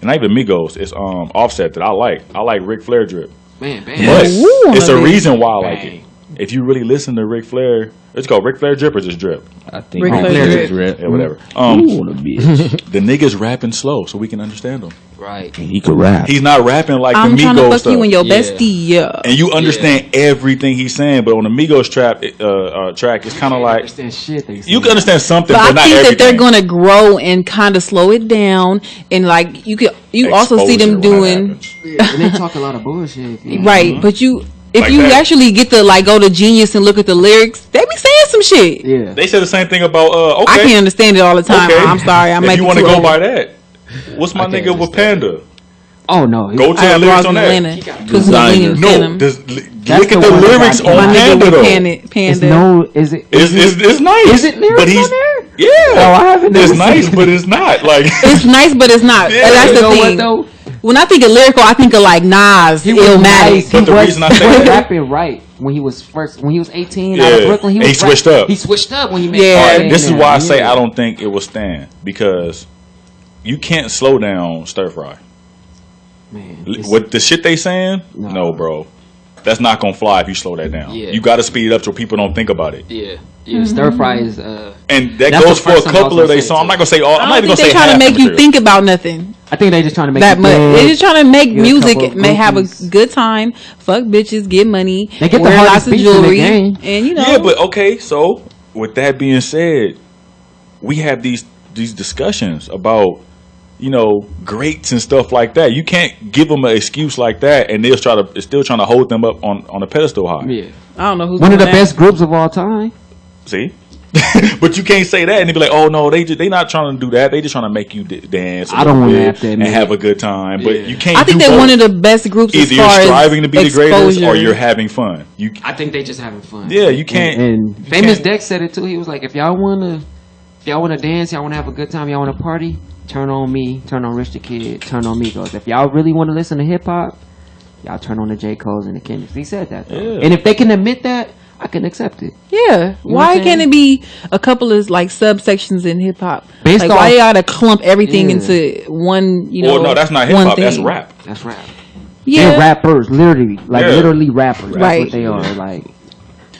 not even Migos, it's Offset that I like. I like Ric Flair Drip. Man, But Ooh, it's a love it. reason why I like Bang. it. If you really listen to Ric Flair, it's called Ric Flair Drip or just Drip? I think Ric Flair Drip. Yeah, whatever. Ooh, the bitch. The niggas rapping slow so we can understand him. Right. He could rap. He's not rapping like I'm the trying to Migos fuck stuff. you and your Yeah. bestie. Yeah. And you understand everything he's saying, but on the Migos track, it's kind of like Understand shit they say. you can understand something, But but, I not think everything. that they're gonna grow and kind of slow it down, and like you also see them Exposure when that doing happens. And they talk a lot of bullshit. you know? right. But if Like you that. actually get to like go to Genius and look at the lyrics, they be saying some shit. Yeah. They said the same thing about okay. I can't understand it all the time. Okay. I'm sorry. I if might you be want to too go old. by that, what's my I can't nigga with understand Panda? Oh no. Go to I the got lyrics bras on in that. Atlanta. Put some Designer. in No, Phantom. look at the the one lyrics that on My nigga Panda with though. Panda. It's no. Is it? It's nice. Is it lyrics but he's, on there? Yeah. Oh, I haven't It's never nice, seen but it's not. Like It's nice, but it's not. Yeah. That's You the know what thing. though? When I think of lyrical, I think of like Nas, He was Illmatic. nice. But He the was, reason I he say was that- rapping right when he was 18 out of Yeah. Brooklyn. And he was switched up. He switched up when he made. Yeah. All Fire right, this is Man. why I say Yeah. I don't think it will stand because you can't slow down Stir Fry. Man, it's- With the shit they saying, No. no, bro, that's not gonna fly if you slow that down. Yeah. You got to speed it up so people don't think about it. Yeah, yeah. Stir fry is. And that That's goes the for a first time I was couple gonna of their say songs. it, I'm not gonna say all. I'm I not don't even think gonna they're say trying half to make the you material. think about nothing I think they just trying to make that you much. think. They're just trying to make Get a music, couple of have a groupies. good time, fuck bitches, get money, They get the wear hardest lots of beats in the jewelry, game. and you know. Yeah, but okay. So with that being said, we have these discussions about greats and stuff like that. You can't give them an excuse like that, and they'll still trying to hold them up on a pedestal high. Yeah, I don't know who's one of the doing that. best groups of all time. See. But you can't say that and they be like, oh no, they not trying to do that. They just trying to make you dance. I don't want wanna have to and admit have it. a good time. But Yeah. you can't. I think do they're both. one of the best groups Either as you're far striving as to be the greatest, or exposure. you're having fun. You I think they just having fun. Yeah, you can't- And you Famous can't- Dex said it too. He was like, if y'all wanna dance, y'all wanna have a good time, y'all wanna party, turn on me, turn on Rich the Kid, turn on Migos. If y'all really wanna listen to hip hop, y'all turn on the J. Cole's and the Kendricks. He said that though. Yeah. And if they can admit that, I can accept it. Yeah, what why I'm can't saying? it be a couple of like subsections in hip hop? Based Like off- why you gotta clump everything Yeah. into one? Well, no, that's not hip one hop. That's thing. rap. That's rap. Yeah, They're rappers, literally, Yeah. literally rappers. That's Right. what they are. Like, I feel like-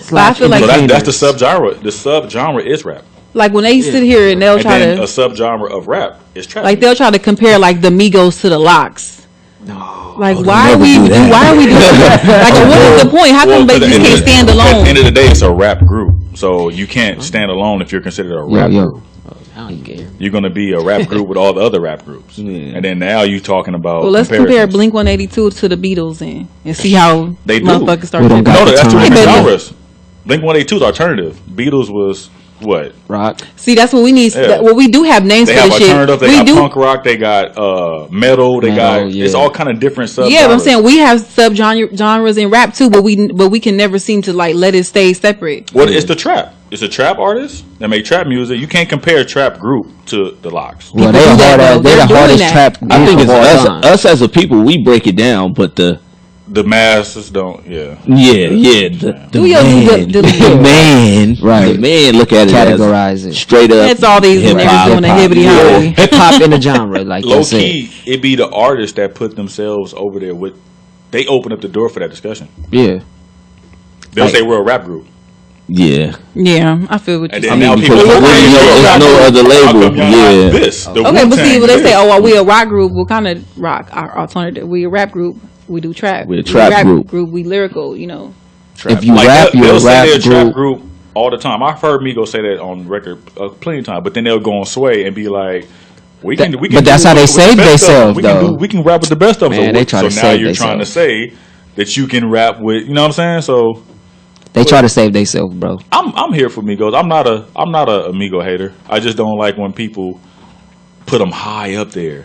So that's the entertainers. subgenre. The subgenre is rap. Like when they sit here and they'll try then to a subgenre of rap is trap. like they'll try to compare like the Migos to the Locks. No. Like why are we doing that? Like what is the point? How come they just can't stand alone? At the end of the day, it's a rap group, so you can't stand alone if you're considered a rap group. I don't care. You're gonna be a rap group with all the other rap groups, and then now you talking about. Well, let's compare Blink 182 to the Beatles and see how they do. Motherfuckers start. No, that's two different genres. Blink 182 is alternative. Beatles was what? Rock. See, that's what we need. Yeah. Well, we do have names they for have this shit. Alternative. They got punk rock. They got metal. They got it's all kind of different subgenres. Yeah, but I'm saying we have subgenres in rap too, but we can never seem to like let it stay separate. Well, it's the trap. It's a trap artist that make trap music. You can't compare a trap group to the Locks. Well, they're the hardest trap group. I think it's us as a people. We break it down, but the masses don't. Yeah. The man, right? The man look at it categorize it straight up. It's all these niggas doing a hibbity hobbity. Hip hop in the genre, like low key. It be the artists that put themselves over there with. They open up the door for that discussion. Yeah. They'll say we're a rap group. Yeah, I feel what you're saying. Now people there's no other label. Yeah. Okay, but see, when they say, "Oh, well, we a rock group," what kind of rock? Our alternative. We a rap group. We do trap. We're a trap group. We lyrical. You know. If you rap, you're a rap trap group all the time. I've heard Migos say that on record plenty of times, but then they'll go on Sway and be like. We can. But that's how they save themselves, though. We can rap with the best of them. Man, they try to so now save you're trying to say that you can rap with. You know what I'm saying? So. They try to save themselves, bro. I'm here for Migos. I'm not a Amigo hater. I just don't like when people put them high up there.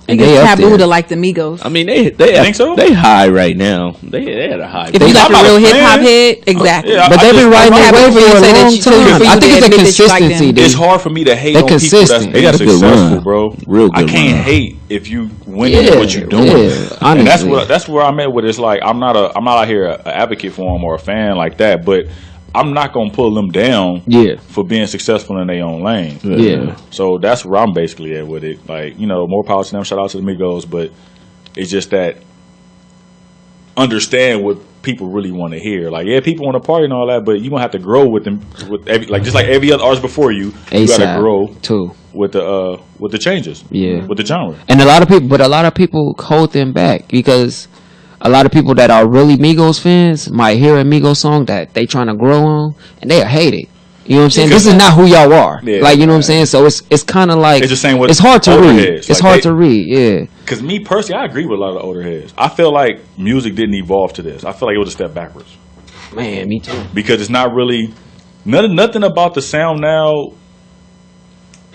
And they taboo to like the Migos. I mean, they think so? They high right now. They at a high. If you like a real hip hop head, exactly. Yeah, but they've been riding that wave for a long time. I think it's a consistency. It's hard for me to hate on people that's being successful, bro. Real good. I can't hate if you winning at what you're doing. And that's where I'm at with. It's like I'm not out here an advocate for them or a fan like that, but. I'm not gonna pull them down for being successful in their own lane. Yeah. So that's where I'm basically at with it. Like, more power to them. Shout out to the Migos, but it's just that understand what people really want to hear. Like, people want to party and all that, but you gonna have to grow with them. Just like every other artist before you, you gotta grow too with the changes. Yeah. With the genre. And a lot of people hold them back because. A lot of people that are really Migos fans might hear a Migos song that they trying to grow on, and they'll hate it. You know what I'm saying? This is not who y'all are. Yeah, like, you know what I'm saying? So it's kind of like... It's the same with it's hard to read. Heads. It's hard to read, yeah. Because me, personally, I agree with a lot of the older heads. I feel like music didn't evolve to this. I feel like it was a step backwards. Man, me too. Because it's not really... Nothing about the sound now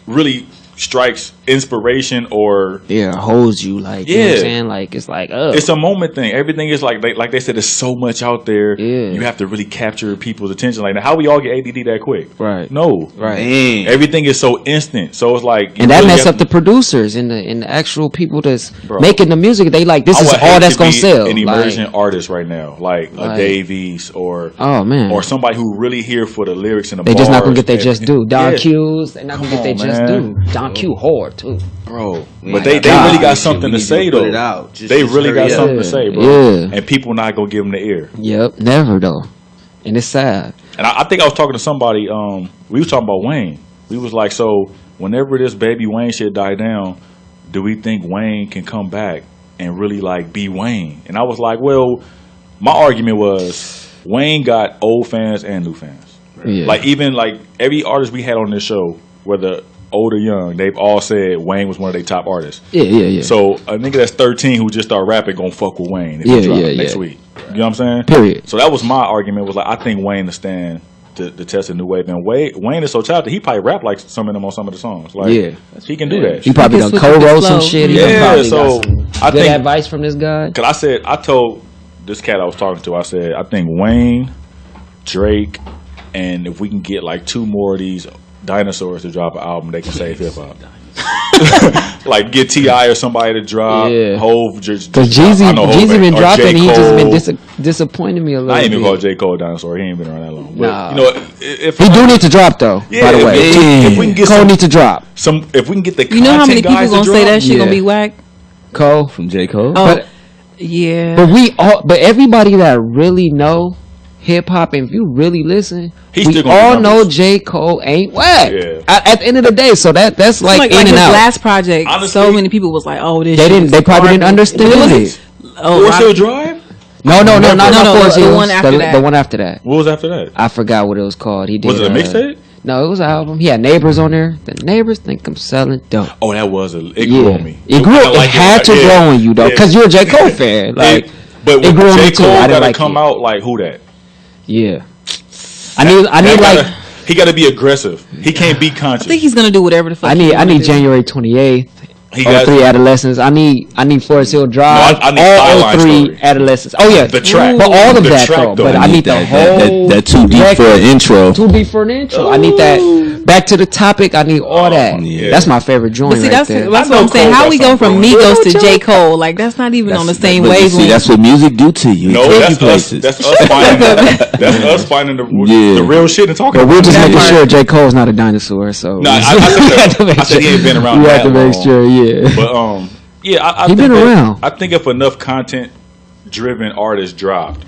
really strikes inspiration or holds you like you know what I'm saying, like it's like it's a moment thing. Everything is like they said, there's so much out there. You have to really capture people's attention. Like, how we all get ADD that quick? Right. No. Right. Dang. Everything is so instant. So it's like, and that really mess up the producers and the actual people that's making the music. They like, this is all that's gonna sell. An emerging artist right now, like a Davies or or somebody who really here for the lyrics and the they bars. Just not gonna get their just due. Don Q's, they're not gonna get their just due. Don Q hard too, bro. But they really got something to say though. They really got something to say, bro. Yeah. And people not gonna give them the ear. Yep, never though. And it's sad. And I think I was talking to somebody. We was talking about Wayne. We was like, so whenever this baby Wayne shit die down, do we think Wayne can come back and really like be Wayne? And I was like, well, my argument was Wayne got old fans and new fans. Yeah. Like, even like every artist we had on this show, whether old or young, they've all said Wayne was one of their top artists. Yeah. So a nigga that's 13 who just started rapping gonna fuck with Wayne if he drop next week. You know what I'm saying? Period. So that was my argument. Was like, I think Wayne to stand the test of new wave. And Wayne is so talented. He probably rap like some of them on some of the songs. Like, he can do that. He probably done co-wrote some shit. Yeah. So I think advice from this guy. Cause I told this cat I was talking to, I said, I think Wayne, Drake, and if we can get like two more of these dinosaurs to drop an album, they can save hip hop. Like, get T.I. or somebody to drop. Hove just because Jeezy been dropping. He just been disappointing me a little. I ain't even call J. Cole a dinosaur. He ain't been around that long. But, if he do need to drop though. By the way, if we can get Cole need to drop. If we can get the you know how many people gonna say that shit gonna be whack? Cole from J. Cole. Oh, yeah. But everybody that really know hip hop, and if you really listen, He's we still gonna all do know numbers. J. Cole ain't whack. Yeah. At the end of the day, so that's like in his and out. last project. Honestly, so many people was like, "Oh, this." They shit didn't. is They probably didn't garbage. understand it. Oh, Forest Hill I- Drive? No, not Forest the Hills. one after that. The one after that. What was after that? I forgot what it was called. He did. Was it a mixtape? No, it was an album. He had Neighbors on there. The Neighbors think I'm selling dope. Oh, that was it grew on me. It grew. I It like had to Yeah. grow on you though, Yeah. because you're a J. Cole fan. Like, but it grew on J. me too. Cole I didn't gotta like come it. out like who that? Yeah. I need like. He got to be aggressive. He can't be conscious. I think he's gonna do whatever the fuck. I he wanna need do. January 28th. He All got 3 adolescents. I need Forest Hill Drive. I need all Skyline 3 Story. adolescents. Oh yeah, The track. but all of The that track, though. though. But I need the whole that too deep for an intro. Too deep for an intro. I need that. Back to the topic. I need all that. yeah. That's my favorite joint But see, right that's there. what I know I'm saying. Cole How got we go from something Migos going to on. J. Cole? Like that's not even on the same But you wavelength. see, that's what music do to you. No, Take you that's us. places. That's us finding. That's us finding the real shit and talking. But we're about just it. making part. sure J. Cole's not a dinosaur. So No, I said he ain't been around You have that to make long. sure. Yeah. But yeah, I He think been that- around. I think if enough content-driven artists dropped,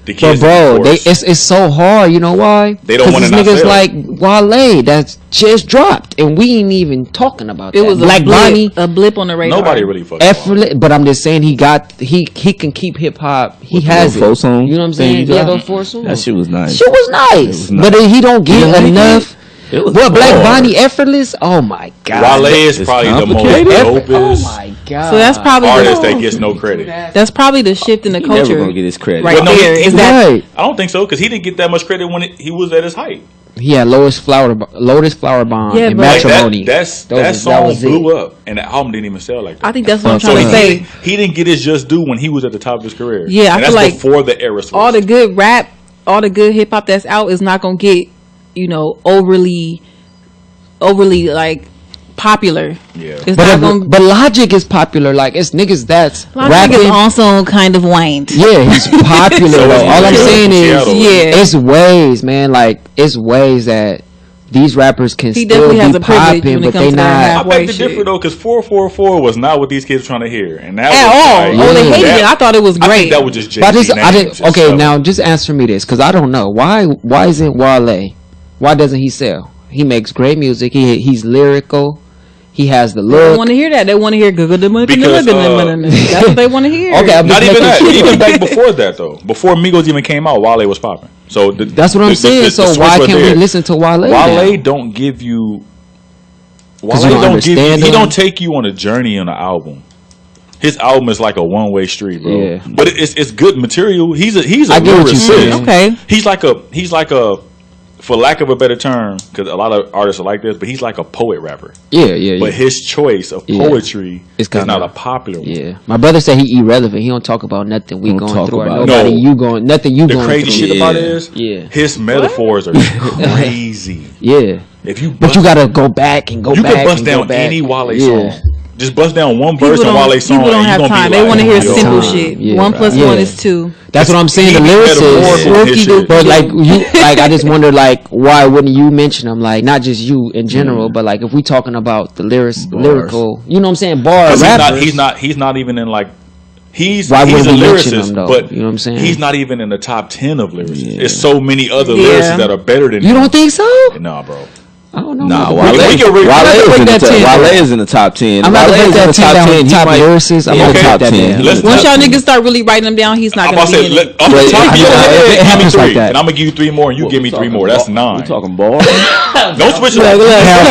the But kids. bro, would be forced. it's so hard. You know why? They don't 'Cause wanna these not niggas sell. like Wale that just dropped, and we ain't even talking about it that. was Black Bonnie, a blip on the radar. Nobody really fucking. effortless. But I'm just saying he can keep hip hop. He With the has little it. folk song You know what I'm thing saying? you Yeah, got? those 4 songs. That shit was nice. Shit was nice, was nice. but he don't get You like enough. It was Well, Black hard. Bonnie, effortless. Oh my god, Wale is It's probably the most complicated. Oh dopest my god. So that's probably artist the, that gets no credit. that's probably the shift in the He never culture. gonna get his credit. Right But no, there he- is that. right. I don't think so because he didn't get that much credit when he was at his height. He had Lotus Flower Bomb Yeah, and but- Like Matrimony. that That song was blew it. up, and the album didn't even sell like that. I think that's what I'm So trying to say. he didn't get his just due when he was at the top of his career. Yeah, I and feel that's like before the era switched. All the good rap, all the good hip hop that's out is not gonna get, overly like popular. Yeah. It's not gonna. But Logic is popular. Like it's niggas that's Logic is rapping. also kind of waned. Yeah, he's popular. So though. is All I'm Lil saying is, Seattle. Yeah. it's ways, man. Like it's ways that these rappers can He still definitely has be a privilege popping, when it but comes they to that I not. halfway beg to differ shit. though, because 444 was not what these kids were trying to hear, and that At was all. like, Oh, they hated that- it. I thought it was I great. think that was just Jay-Z But I names didn't. Okay, itself. now just answer me this, because I don't know why. Why isn't Wale? Why doesn't he sell? He makes great music. He's lyrical. He has the They don't look. want to hear that. They want to hear Because, that's what they want to hear. Okay, I'm Not just even making that. sure. Even back before that though, before Migos even came out, Wale was popping. So That's what I'm saying. So why can't we listen to Wale? Wale now? don't give you. 'Cause Wale you don't don't give you. understand He him? don't take you on a journey on an album. His album is like a one-way street, bro. Yeah. But it's good material. He's a I get what you're lyricist. saying. Okay. He's like a, for lack of a better term, because a lot of artists are like this, but he's like a poet rapper. Yeah. But his choice of Yeah. poetry It's is kinda- not a popular one. Yeah, my brother said he irrelevant. He don't talk about nothing we Don't going talk through or about it. nobody No. you going nothing you The going crazy through. shit about it Yeah. is, Yeah. his metaphors are crazy. Yeah, If you but you gotta go back and go you back can bust and down go back. any Wale Yeah. song. Just bust down one verse People on Wale's song. don't and you have gonna be time. They like, want to hear yo. simple Time. shit. Yeah. 1 + Yeah. 1 is 2. That's what I'm saying. The He be metaphorical lyricist, in his shit. but like you, like I just wonder, like why wouldn't you mention them? Like not just you in general, but like if we talking about the lyrical, you know what I'm saying? Bar 'Cause rappers. he's not even in like he's Why he's a wouldn't we mention lyricist, him, though? but You know what I'm saying? he's not even in the top 10 of lyricists. Yeah. There's so many other Yeah. lyricists that are better than You him. don't think so? Nah, bro. I don't know. Nah, man. Wale, we can Wale, break is in the that 10 top, down. Wale is in the top 10. I'm not Wale gonna is break in that the 10 down top with 10. the top lyricists. I'm in gonna the take top that 10. down. Let's Once not- y'all niggas start really writing them down, he's not I'm gonna about to be say, in let, it. I'm Wait, top it you happens give me like three, that. and I'm gonna give you 3 more, and you give me 3 more. That's 9. We talking bars? Don't switch it. Pound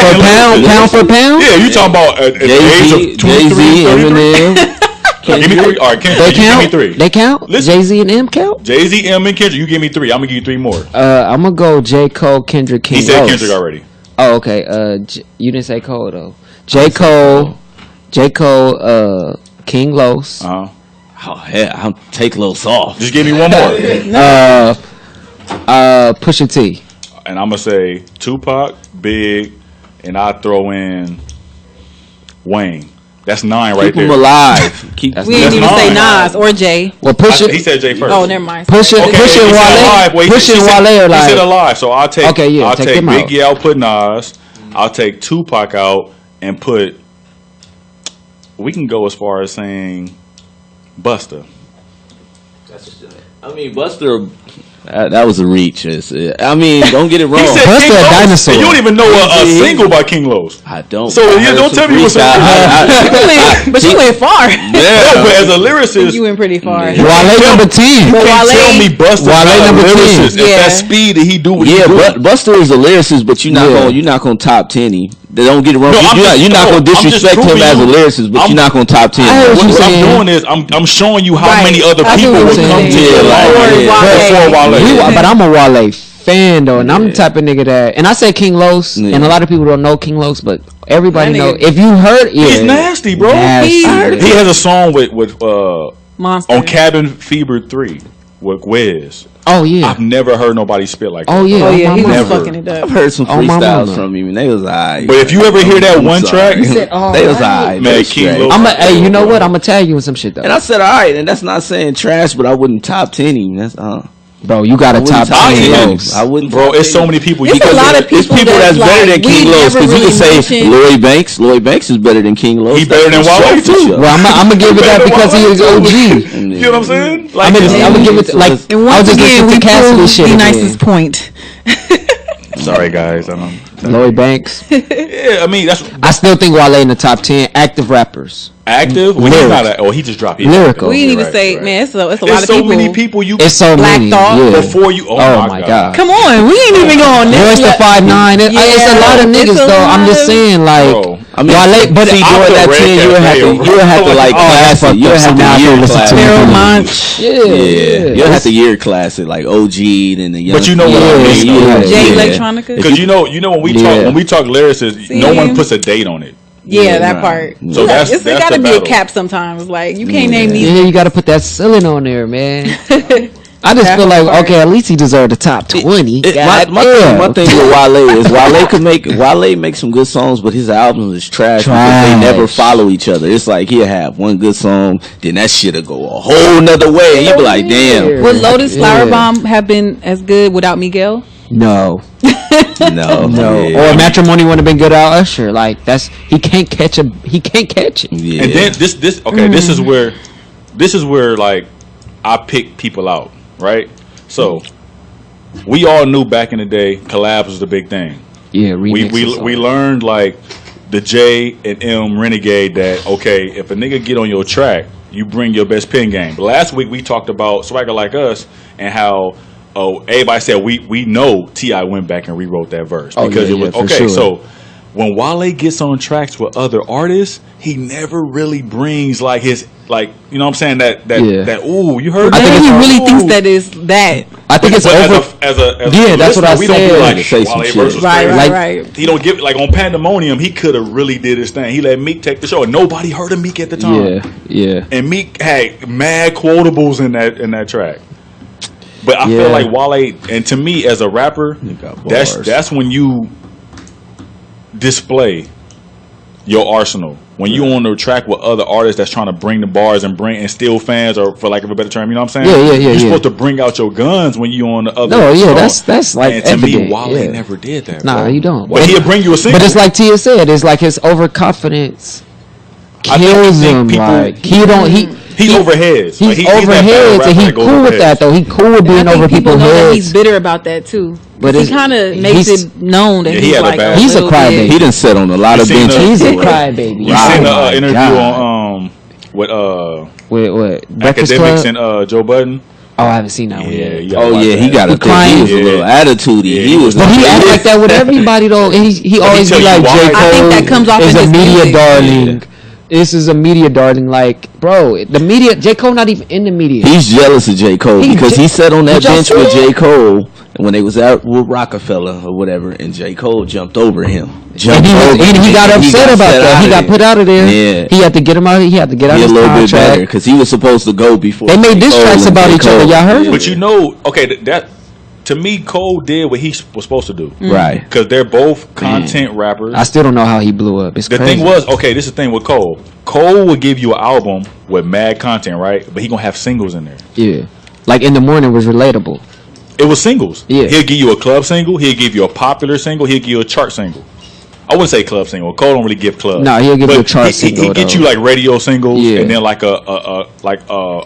for pound, pound for pound. Yeah, you talking about at the age Jay-Z, of 23, 33? Eminem. Give me 3. All right, Kendrick, They you give me count. 3. They count. Listen. Jay-Z and M count. Jay-Z, M, and Kendrick, you give me 3. I'm gonna give you 3 more. I'm gonna go J. Cole, Kendrick, King. He said Los. Kendrick already. Oh, okay. You didn't say Cole though. J. Cole, King Los. Uh-huh. Oh, hell, I'll take Los off. Just give me one more. Pusha T. And I'm gonna say Tupac, Big, and I throw in Wayne. That's 9 right Keep them there. alive. Keep We ain't That's even say mine. Nas or Jay. Well, He Pusha, said Jay first. Oh, never mind. Pusha, Okay, Pusha he and said alive. Wale. Wait, Pusha and Wale are He said like. alive, so I'll take. Okay, yeah, I'll take take them out. Biggie out, put Nas. I'll take Tupac out and put. We can go as far as saying Busta. I mean, Buster. That was a reach. I mean, don't get it wrong. He said Busta King a Los, dinosaur. and you don't even know a single by King Los. I don't. So you don't tell me what's But you went far. No, but as a lyricist, You went pretty far. Yeah. Wale number 10. But can't Wale- tell me Busta's Wale not a number 10. lyricist. At Yeah. that speed that he do what he Yeah, do. Buster is a lyricist, but you're not gonna top 10 him. They don't get it wrong. No, You're not gonna disrespect him as a lyricist, but you're not gonna top 10 I heard him. you What I'm saying. doing is I'm showing you how Right. many other I people see what would you're come to saying. your life Wale. before Wale. But I'm a Wale fan though, and I'm the type of nigga that. And I say King Los, Yeah. and a lot of people don't know King Los, but everybody That know. nigga- If you heard, yeah, He's nasty, bro. nasty. He has a song with Monster. on Cabin Fever 3 with Wiz. Oh yeah. I've never heard nobody spit like that. Oh yeah. Oh yeah, he was Never. fucking it I've up. heard some Oh, my freestyles mama. from him, and they was alright. But if you ever hear that one track, You said, they was alright. alright. Man, they King straight. Lo- Hey, you know what? I'm gonna tag you in some shit though. And I said alright, and that's not saying trash, but I wouldn't top 10 him. That's Bro, you got a I wouldn't top top 10 10. Los. I wouldn't. bro, top it's 10 so him. many people. It's You a can lot of There's people people that's better than like, we King Los, never because you really can say mentioned- Lloyd Banks. Lloyd Banks is better than King Los. He better than That's Wale, for too. sure. Well, I'm gonna give it that because he is OG. You know what I'm saying? Like, I'm gonna give it So like it's- And I was once just again, listening we to Cassidy proved shit. the again. nicest point. sorry guys, I don't. Lloyd Banks. Yeah, I mean that's I still think Wale in the top 10 active rappers. active. Well, he's Lyrics. not. He just dropped. Lyrical. We didn't even Right, say, right. man, it's a lot There's of so people. many people you. It's so Black many. Thought. Yeah. before you. Oh my god. Come on, we ain't even going there. Royce the 5'9". It's a lot of it's niggas a though. I'm lot just of- saying like Bro, I mean, Wale, but see, I during feel that Red 10, you would Cafe, have to like Oh, class it. You would have now I to can year listen class to it. it. Pharaoh Monch, yeah. You have to year class it like OG and the young. But you know what I mean, though. Jay Electronica. Because you know when we talk lyricists, no one puts a date on it. Yeah, that right. part. So that's it that's got to the be a battle. cap sometimes. Like you can't name these. Yeah, you got to put that ceiling on there, man. I just That feel like part. okay, at least he deserved the top 20. My thing with Wale is Wale make some good songs, but his albums is trash because they never follow each other. It's like he'll have one good song, then that shit'll go a whole nother way, and you be like, damn, Would Lotus Yeah. Flower Bomb have been as good without Miguel? No, no. or Matrimony would have been good out Usher. Like he can't catch it. Yeah. And then this this is where like I pick people out, right? So we all knew back in the day collabs was the big thing. Yeah, We learned like the J and M Renegade that okay, if a nigga get on your track, you bring your best pen game. But last week we talked about Swagger Like Us and how everybody said we know T.I. went back and rewrote that verse because it was for okay. sure. So when Wale gets on tracks with other artists, he never really brings like his like you know what I'm saying that ooh you heard I that? think He it's- really Ooh. thinks that is that. I think it's But over. as a Yeah, that's what I listener, we don't be said. like Say some Wale shit. verse was Right, crazy. right, Like- right. He don't give like on Pandemonium. He could have really did his thing. He let Meek take the show, and nobody heard of Meek at the time. Yeah. And Meek had mad quotables in that track. But I Yeah. feel like Wale, and to me as a rapper, got bars. that's when you display your arsenal. When you on the track with other artists that's trying to bring the bars and steal fans, or for lack of a better term, you know what I'm saying? Yeah. You're supposed to bring out your guns when you on the other. No, yeah, song. that's like and to evident. me, Wale yeah. never did that. Nah, bro. you don't. But he'll bring you a single. But it's like Tia said, it's like his overconfidence kills think him. people- Like he don't he's over heads. Like, He's that over battle heads, rapper and he that goes cool over with that heads. though. He cool with being I think over people people's know that he's heads. bitter about that too. But But he it's- kind of makes he's- it known that Yeah, he he's had a like bad- He's a little crybaby. bit- He done sat on a lot of You seen benches. the- He's a bro. crybaby. You seen the Oh my interview God. on with What Breakfast Academics Club? and Joe Budden? Oh, I haven't seen that one yet. you gotta Oh watch yeah, that. he got a crying. thing. He was a little attitude. Yeah, He was. But he act like that with everybody though. And he always tell be you like, why. J. Cole I think that comes off is in a his media music. darling. This is a media darling. Like, bro, the media. J. Cole not even in the media. He's jealous of J. Cole because he sat on that Did y'all bench see with it? J. Cole when they was out with Rockefeller or whatever, and J. Cole jumped over him. And he got upset about that. He got put out of there. Yeah. He had to get him out. He had to get out He a of his little bit better contract. because he was supposed to go before. They made diss J. Cole tracks and about J. each other. Cole. Y'all heard it? But you know, okay, that to me, Cole did what he was supposed to do. Right. Because they're both content rappers. I still don't know how he blew up. It's The crazy. thing was, okay, this is the thing with Cole. Cole will give you an album with mad content, right? But he gonna have singles in there. Yeah, like In the Morning was relatable. It was singles. Yeah. He'll give you a club single. He'll give you a popular single. He'll give you a chart single. I wouldn't say club single. Cole don't really give club. No, he'll give you a chart single. He get you like radio singles, Yeah. and then like a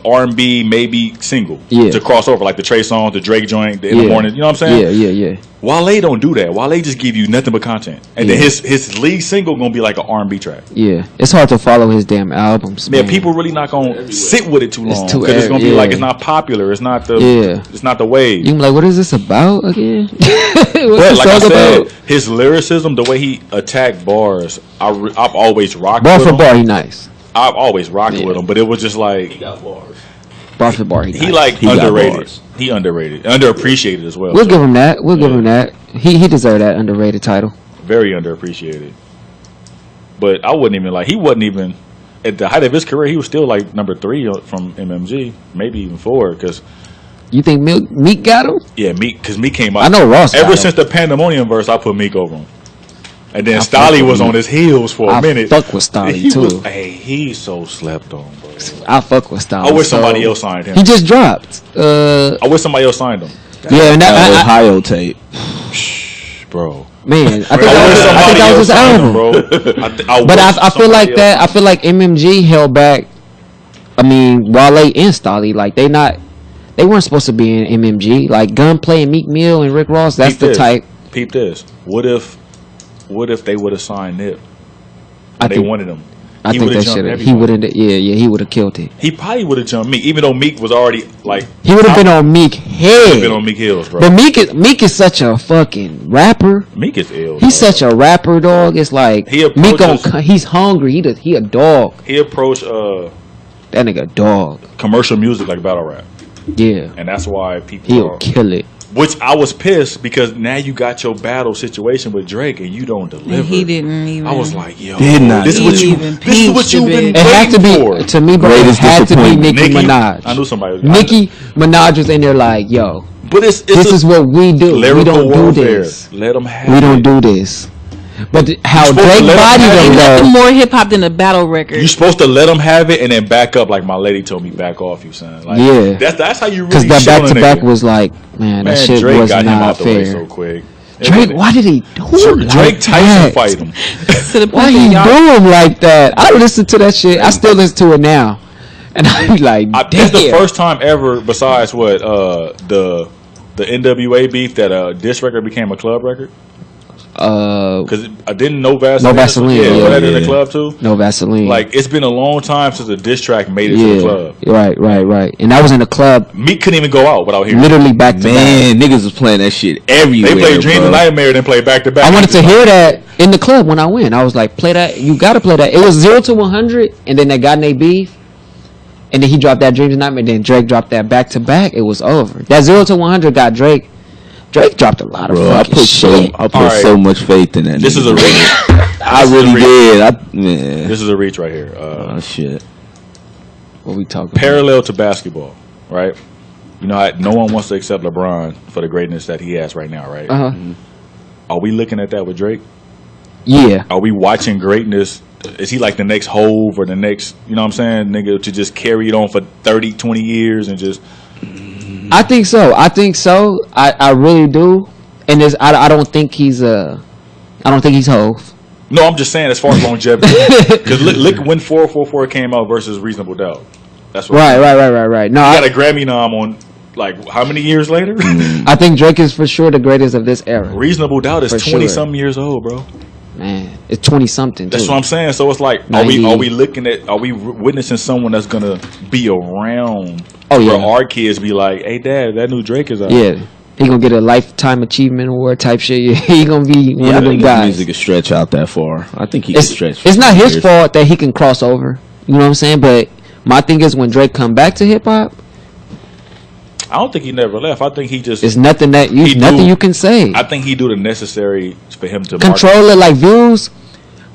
R&B maybe single to cross over, like the Trey song, the Drake joint, the In the Morning. You know what I'm saying? Yeah. Wale don't do that. Wale just give you nothing but content, and then his lead single gonna be like an R&B track. Yeah, it's hard to follow his damn albums. Man, people really not gonna sit with it too long because it's gonna be like it's not popular. It's not the it's not the wave. You can be like, what is this about again? But like I said, his lyricism, the way he attacked bars, I've always rocked bar with for him. bar, he nice. I've always rocked with him, but it was just like he got bars. Bar for bar, he like he underrated. He underrated, underappreciated as well. We'll give him that. We'll give him that. He deserved that underrated title. Very underappreciated. But I wouldn't even he wasn't even at the height of his career. He was still like number 3 from MMG, maybe even 4. Because you think Meek got him? Yeah, Meek, because Meek came out. I know Ross. Ever since the Pandemonium verse, I put Meek over him. And then Stolly was on his heels for a minute. I fuck with Stolly too. He's so slept on, bro. I fuck with Stolly. I wish somebody else signed him. He just dropped. I wish somebody else signed him. Yeah, and that Ohio tape, bro. Man, I think that was his album, bro. But I feel like that. I feel like MMG held back. I mean, Wale and Stolly, like they weren't supposed to be in MMG. Like Gunplay and Meek Mill and Rick Ross. That's the type. Peep this. What if they would have signed Nip? They wanted him. I think that should have. He would have. Yeah. He would have killed it. He probably would have jumped Meek, even though Meek was already like. He would have been on Meek head. Been on Meek heels, bro. But Meek is such a fucking rapper. Meek is ill. He's such a rapper, dog. It's like Meek he's hungry. He a dog. He approached that nigga a dog. Commercial music like battle rap. Yeah. And that's why people he'll kill it. Which I was pissed because now you got your battle situation with Drake and you don't deliver. And he didn't even. I was like, yo, this is what you've been It had to be to me, bro. It had to be Nicki Minaj. I knew somebody was Nicki Minaj was in there like, yo, but this is what we do. We don't do this. Let them have We don't do this. But how Drake bodied him, though. Nothing more hip hop than a battle record. You're supposed to let them have it and then back up, like my lady told me, back off, you son. Like, yeah, that's how you really. Because that back to back was like, man, that shit Drake was got not him out the fair. way so quick. Drake, why did he do him Drake like Tyson that? fight him. Why he do him like that? I listen to that shit. I still listen to it now, and I be like, damn. That's the first time ever, besides what the NWA beef, that diss record became a club record. Because I didn't know Vaseline. No Vaseline. Yeah, in the club too. No Vaseline. Like it's been a long time since a diss track made it to the club. Right. And that was in the club. Meek couldn't even go out without hearing. Literally back to back. Man, niggas was playing that shit everywhere. They played Dreams and Nightmare, then played back to back. I wanted to hear that in the club when I went. I was like, play that. You gotta play that. It was 0 to 100, and then they got in they beef. And then he dropped that Dreams and Nightmare. Then Drake dropped that back to back. It was over. That 0 to 100 got Drake. Drake dropped a lot of fucking shit. I put so much faith in that. This is a reach. I really did. Man. This is a reach right here. Oh shit. What we talking? Parallel to basketball, right? You know, no one wants to accept LeBron for the greatness that he has right now, right? Are we looking at that with Drake? Yeah. Are we watching greatness? Is he like the next Hove or the next, you know what I'm saying, nigga, to just carry it on for 30, 20 years and just... I think so. I really do. And I don't think he's Hove. No, I'm just saying as far as longevity. Because look when 444 came out versus Reasonable Doubt. That's what Right. No, he got a Grammy nom on, like, how many years later? I think Drake is for sure the greatest of this era. Reasonable Doubt is 20-something years old, bro. Man, it's 20-something. That's what I'm saying. So it's like, are we witnessing someone that's gonna be around? Where our kids be like, "Hey, Dad, that new Drake is out." Yeah, he gonna get a lifetime achievement award type shit. Yeah, he gonna be one of them guys. Music can stretch out that far. I think he can stretch. It's not his fault that he can cross over. You know what I'm saying? But my thing is when Drake come back to hip hop, I don't think he never left. I think he just. It's nothing you can say. I think he do the necessary for him to control it. Like views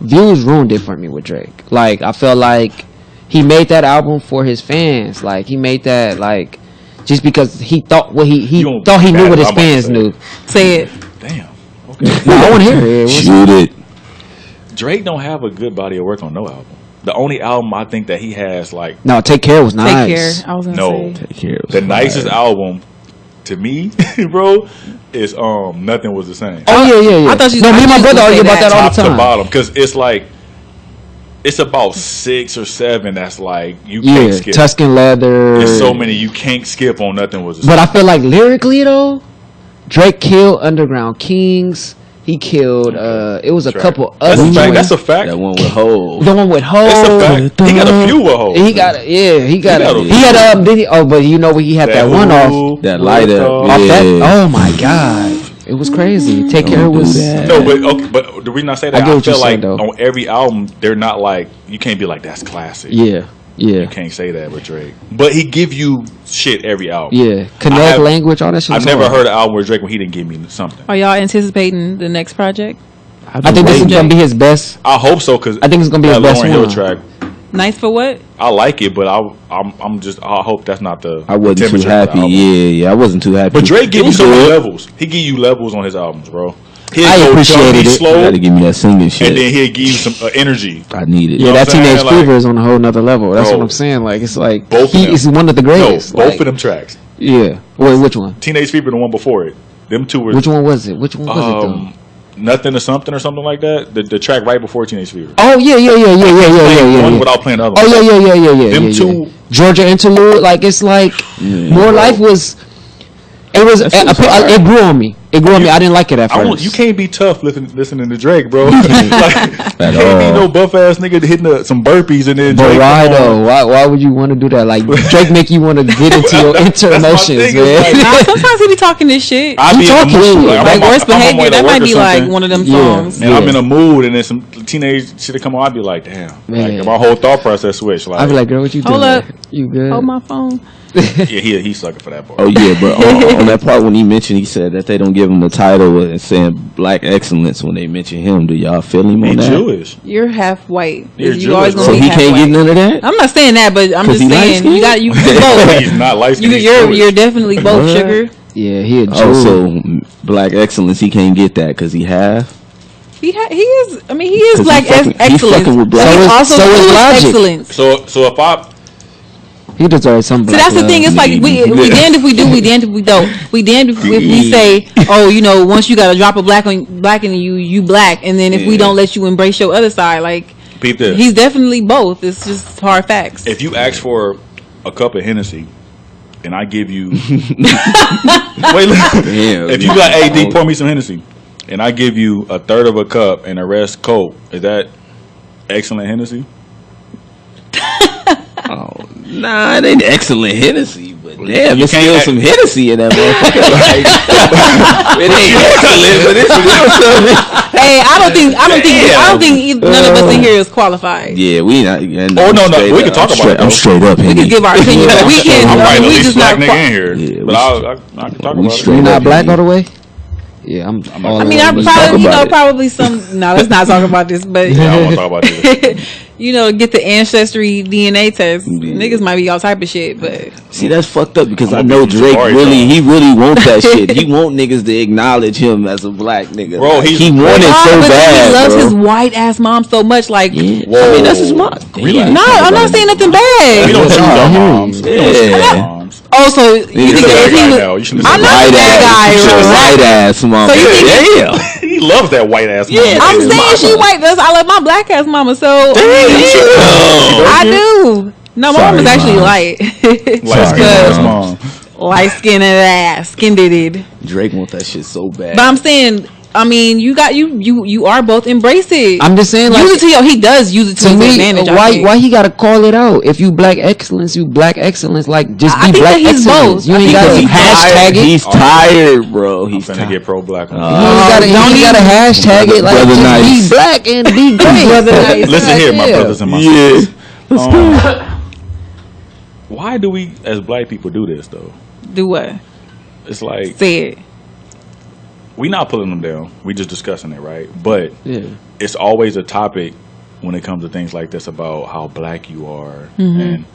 ruined it for me with Drake. Like I felt like he made that album for his fans. Like he made that like just because he thought what he thought he knew what his fans knew. Say it. Damn. Okay. No, I want to hear it. Shoot it. Drake don't have a good body of work on no album. The only album I think that he has, like... No, Take Care was nice. Take Care. I was going to say. Take Care. The nicest album, to me, bro, is Nothing Was the Same. Oh yeah. I thought you. No, me and my brother argue about that all Top the time. to bottom, because it's like it's about 6 or 7 that's like you can't skip. Tuscan Leather. There's so many you can't skip on Nothing Was the Same. But I feel like lyrically though, Drake killed Underground Kings. He killed. It was a couple other. That's a fact. That one with Hov. The one with Hov. That's a fact. He got a few with Hov. He got it. Yeah, he got it. He had but you know he had that one off. That lighter. Off that. Oh my god. It was crazy. Take Care was no, but the reason I say that, I feel like on every album they're not like you can't be like that's classic. Yeah. You can't say that with Drake, but he give you shit every album. Yeah, connect language, all that shit. I've never heard an album where Drake when he didn't give me something. Are y'all anticipating the next project? I think this is gonna be his best. I hope so because I think it's gonna be his best Lauryn one. Hill track. Nice for what? I like it, but I hope that's not the. I wasn't too happy. Yeah, I wasn't too happy. But Drake give you so many levels. He give you levels on his albums, bro. I appreciated it. Slow, you gotta give me that singing shit, and then he'll give you some energy. I need it. Yeah, that Teenage Fever is on a whole nother level. That's what I'm saying. Like it's like he is one of the greatest. No, both of them tracks. Yeah. Wait, which one? Teenage Fever, the one before it. Them two were. Which one was it? Which one was it though? Nothing or something or something like that. The track right before Teenage Fever. Oh yeah. One without playing the other. Oh yeah. Them two. Georgia Interlude, like it's like More Life was. It was. It grew on me. It grew on me. I didn't like it at first. You can't be tough listening to Drake, bro. Like, you can't be no buff ass nigga hitting some burpees and then. But Drake why though? Why would you want to do that? Like Drake make you want to get into your inner emotions, man. Nah, sometimes he be talking this shit. I be talking in the mood. shit. Like worst behavior. That might be like one of them songs. And I'm in a mood, and then some teenage shit to come on. I'd be like, damn. Like, my whole thought process switched. Like, I'd be like, girl, what you doing? Hold up. You good? Hold my phone. Yeah, he's sucking for that part. Oh yeah, but on that part when he mentioned, he said that they don't give him the title and saying black excellence when they mention him. Do y'all feel him on that? He's Jewish. You're half white. You're you Jewish, always bro. So he can't get none of that. I'm not saying that, but I'm just saying you got you both. He's not light skinned. You're definitely both sugar. Yeah, he a Jew. Oh, so black excellence, he can't get that because he half. He is. I mean, he is black excellence. With black. He's also so is Logic. excellence. So if I. He deserves some. So that's the thing. It's like we damned if we do, we damned if we don't. We damned if we say, oh, you know, once you got to drop a black in you black, and then if we don't let you embrace your other side, like he's definitely both. It's just hard facts. If you ask for a cup of Hennessy, and I give you, wait, if you got AD, pour me some Hennessy, and I give you a third of a cup and the rest Coke, is that excellent Hennessy? Oh, nah, it ain't excellent Hennessy, but damn, there's still some Hennessy in that motherfucker. Like, it ain't excellent, but it's Hey, I don't think none of us in here is qualified. Yeah, we not. No, we can talk about it. I'm straight up. We can give our opinion, but we can. I'm probably the We least just black not. nigga in here, Yeah, but I can talk about it. You not black all the way? Yeah, I'm all I mean, over. I probably, probably some. No, let's not talk about this. But Yeah, I want to talk about this. get the ancestry DNA test. Niggas might be all type of shit, but See, that's fucked up because I I'm know gonna be Drake sorry, he really want that shit. He want niggas to acknowledge him as a black nigga. Bro, like, he's he want it so but bad, he loves bro. his white ass mom so much. Like, Yeah. Whoa. I mean, that's his mom. Relax. no, I'm not saying nothing We bad. don't choose our moms. We don't choose our Yeah. moms. Oh, so you think if he was? I'm not White a bad guy. white ass mom. So you think Damn. He loves that white ass. Yeah. I'm His saying she mama. white. I love my black ass mama. So Damn. I do. No, my mom is actually Mom. light. Light ass mom. Light skinned ass, skinned it. Drake want that shit so bad. But I'm saying, I mean, you are both embrace it. I'm just saying, like, use it to he does use it to his me, advantage. why he gotta call it out? If you black excellence, you black excellence. Like, just I be think black that he's excellence. both. You I ain't think gotta he's hashtag it. He's tired, bro. He's I'm finna tired. get pro black. You ain't gotta hashtag it. Like, Brother just nice. be black and be great. Listen here, my brothers and my sisters. Yeah. Why do we, as black people, do this though? Do what? It's like Say it. we not pulling them down. We just discussing it, right? But Yeah. it's always a topic when it comes to things like this about how black you are, and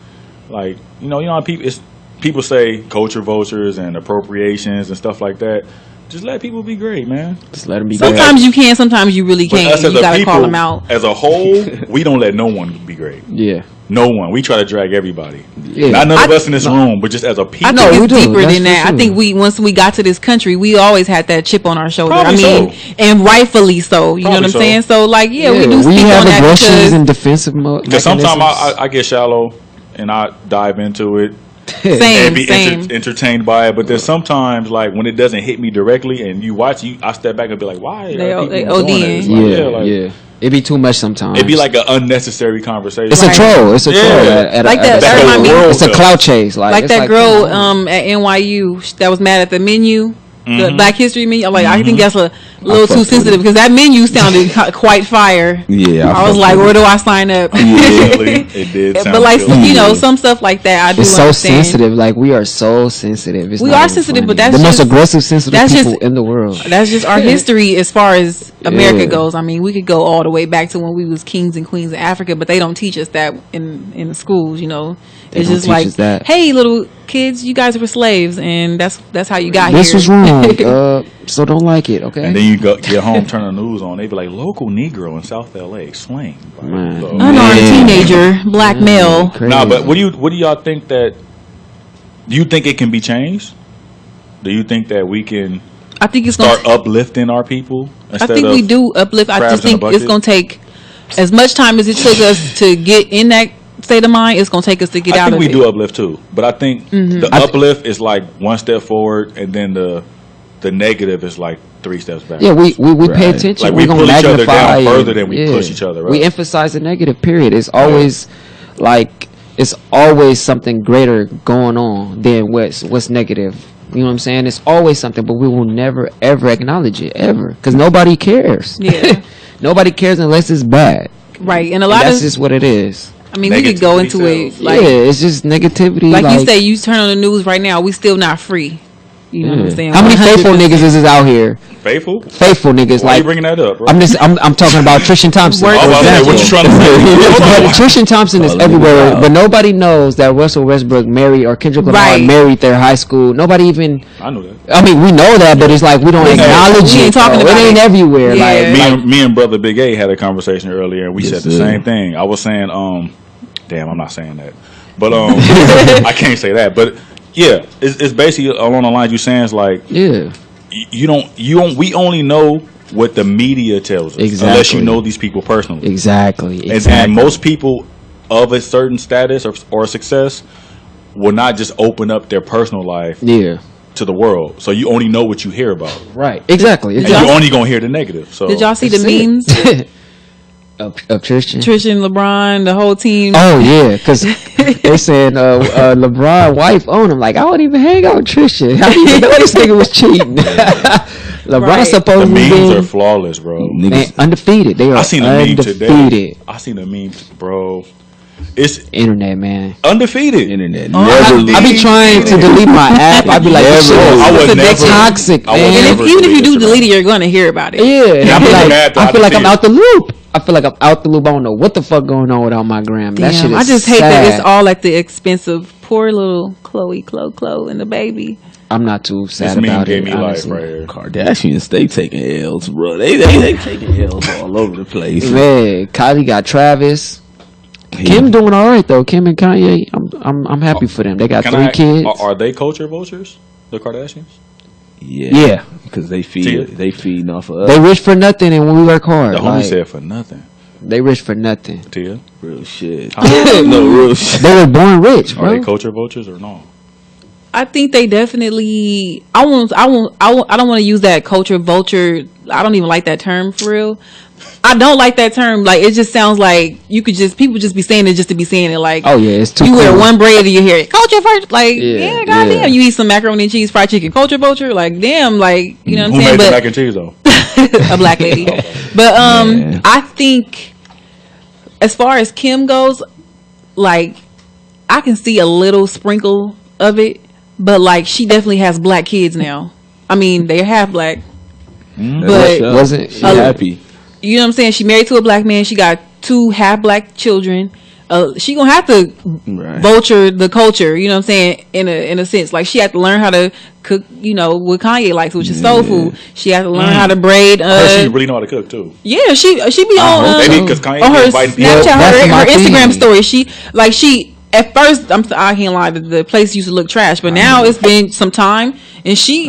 like you know how people say culture vultures and appropriations and stuff like that. Just let people be great, man. Just let him be great. Sometimes you can, sometimes you really But can't. us as You a gotta people, call them out. as a whole, we don't let no one be great. Yeah. No one. We try to drag everybody. Yeah. Not none of us in this room, but just as a people. I think we it's do. deeper That's than that. for I think once we got to this country, we always had that chip on our shoulder. Probably I mean, so. and rightfully so. You know what I'm Probably saying? So like, yeah, we do we speak have on that aggressions because and defensive mode. Because sometimes I get shallow and I dive into it and be entertained by it. But there's sometimes like when it doesn't hit me directly and you watch, I step back and be like, why are people doing that? Yeah. It'd be too much sometimes. It'd be like an unnecessary conversation. It's a troll. It's a troll. Like that. It's a clout chase. Like that girl at NYU that was mad at the menu. The Black History menu. Like I think that's a little too sensitive because that menu sounded quite fire. Yeah, I was like, where do I sign up? It did. But like some stuff like that, I do. It's so understand. sensitive. Like we are so sensitive. We are sensitive, but that's the most just, aggressive, sensitive people in the world. That's just our history as far as America goes. I mean, we could go all the way back to when we was kings and queens of Africa, but they don't teach us that in the schools. You know, it's just like, hey, little kids, you guys were slaves, and that's how you got here. This was wrong, so don't like it, okay? And then you get home, turn the news on, they be like, local Negro in South LA slain. Unarmed teenager, black male. Nah, but what do y'all think that? Do you think it can be changed? Do you think that we can? I think it's start uplifting our people. I think we do uplift. I just think it's going to take as much time as it took us to get in that state of mind. It's going to take us to get out of it. I think we do uplift too, but I think the uplift is like one step forward, and then the negative is like 3 steps back. Yeah, we pay attention. Like we pull each other down further than we push each other up. We emphasize the negative. Period. It's always like it's always something greater going on than what's negative. You know what I'm saying? It's always something, but we will never ever acknowledge it ever because nobody cares. Yeah, nobody cares unless it's bad. Right, and that's just what it is. I mean, we could go into it. Like, it's just negativity. Like you say, you turn on the news right now, we still not free. You know what I'm saying? How many faithful niggas is out here? Faithful niggas. Why are you bringing that up, bro? I'm talking about Trishan Thompson. What you trying to say? But Trishan Thompson is everywhere, but nobody knows that Russell Westbrook married or Kendrick Lamar married their high school. Nobody even. I know that. I mean, we know that, but it's like we don't acknowledge it. It ain't everywhere. Yeah. Like me and brother Big A had a conversation earlier, and we said the same thing. I was saying, damn, I'm not saying that, but I can't say that, but. Yeah, it's basically along the lines you saying is like we only know what the media tells us unless you know these people personally. Exactly. And most people of a certain status or success will not just open up their personal life to the world. So you only know what you hear about. Right. Exactly. And you're only gonna hear the negative. So did y'all see the memes? Of Tristan, LeBron, the whole team. Oh yeah, because they saying LeBron wife owned him. Like I wouldn't even hang out with Tristan. How do you know this nigga was cheating? LeBron supposed to be. The memes are flawless, bro. Man, undefeated. They are. I seen a meme today. I seen a meme, bro. It's internet, man. Undefeated. Internet. I be trying to delete my app. I be like, I would never. Toxic, man. And even if you do delete it, you're gonna hear about it. Yeah, and I feel like I'm out the loop. I feel like I'm out the loop. I don't know what the fuck going on without my gram. That shit is I just hate sad. that it's all at the expense of poor little Chloe and the baby. I'm not too sad about it. Me life right here. Kardashians, they taking L's, bro. They taking L's all over the place. Man, Kylie got Travis. Kim doing all right though. Kim and Kanye, I'm happy for them. They got 3 kids. Are they culture vultures? The Kardashians? Yeah, because they feed off of us. They rich for nothing, and when we work hard, the homie said for nothing. They rich for nothing. Tia, real shit. No real shit. They were born rich. Bro. Are they culture vultures or no? I think they definitely. I don't want to use that culture vulture. I don't even like that term for real. I don't like that term. Like it just sounds like people just be saying it just to be saying it. Like it's too. You cool. wear one braid and you hear it. Culture vulture. Like goddamn. You eat some macaroni and cheese, fried chicken. Culture vulture. Like damn. Like you know what I'm saying. Who made the mac and cheese though? A black lady. But I think as far as Kim goes, like I can see a little sprinkle of it, but like she definitely has black kids now. I mean, they're half black, but wasn't she happy? You know what I'm saying? She married to a black man. She got 2 half black children. she gonna have to vulture the culture. You know what I'm saying? In a sense, like she had to learn how to cook. You know what Kanye likes, which is soul food. She had to learn how to braid. She really know how to cook too. Yeah, she be on because Kanye on her Snapchat, her Instagram story. She at first, I can't lie, the place used to look trash, but now it's been some time, and she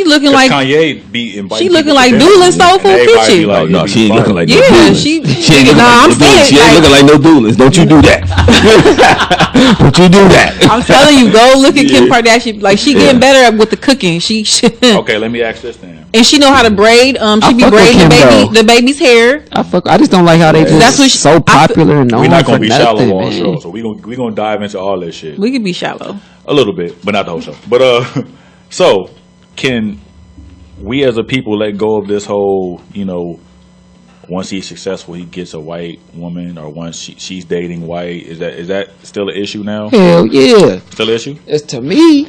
looking like Kanye be inviting. She looking like Doolin Soul Food Kitchen. Like, no, she ain't looking like she ain't looking like no Doolins. Don't you do that? Don't you do that? I'm telling you, go look at Kim Kardashian. Like she getting better with the cooking. Okay, let me ask this then. And she know how to braid. She be braiding the baby's hair. I just don't like how they just that's what so popular and known. We're not gonna be nothing, shallow on man. the show, so we gonna dive into all that shit. We could be shallow a little bit, but not the whole show. But so can we as a people let go of this whole, once he's successful, he gets a white woman, or once she's dating white? Is that still an issue now? Hell yeah, still an issue. It's to me.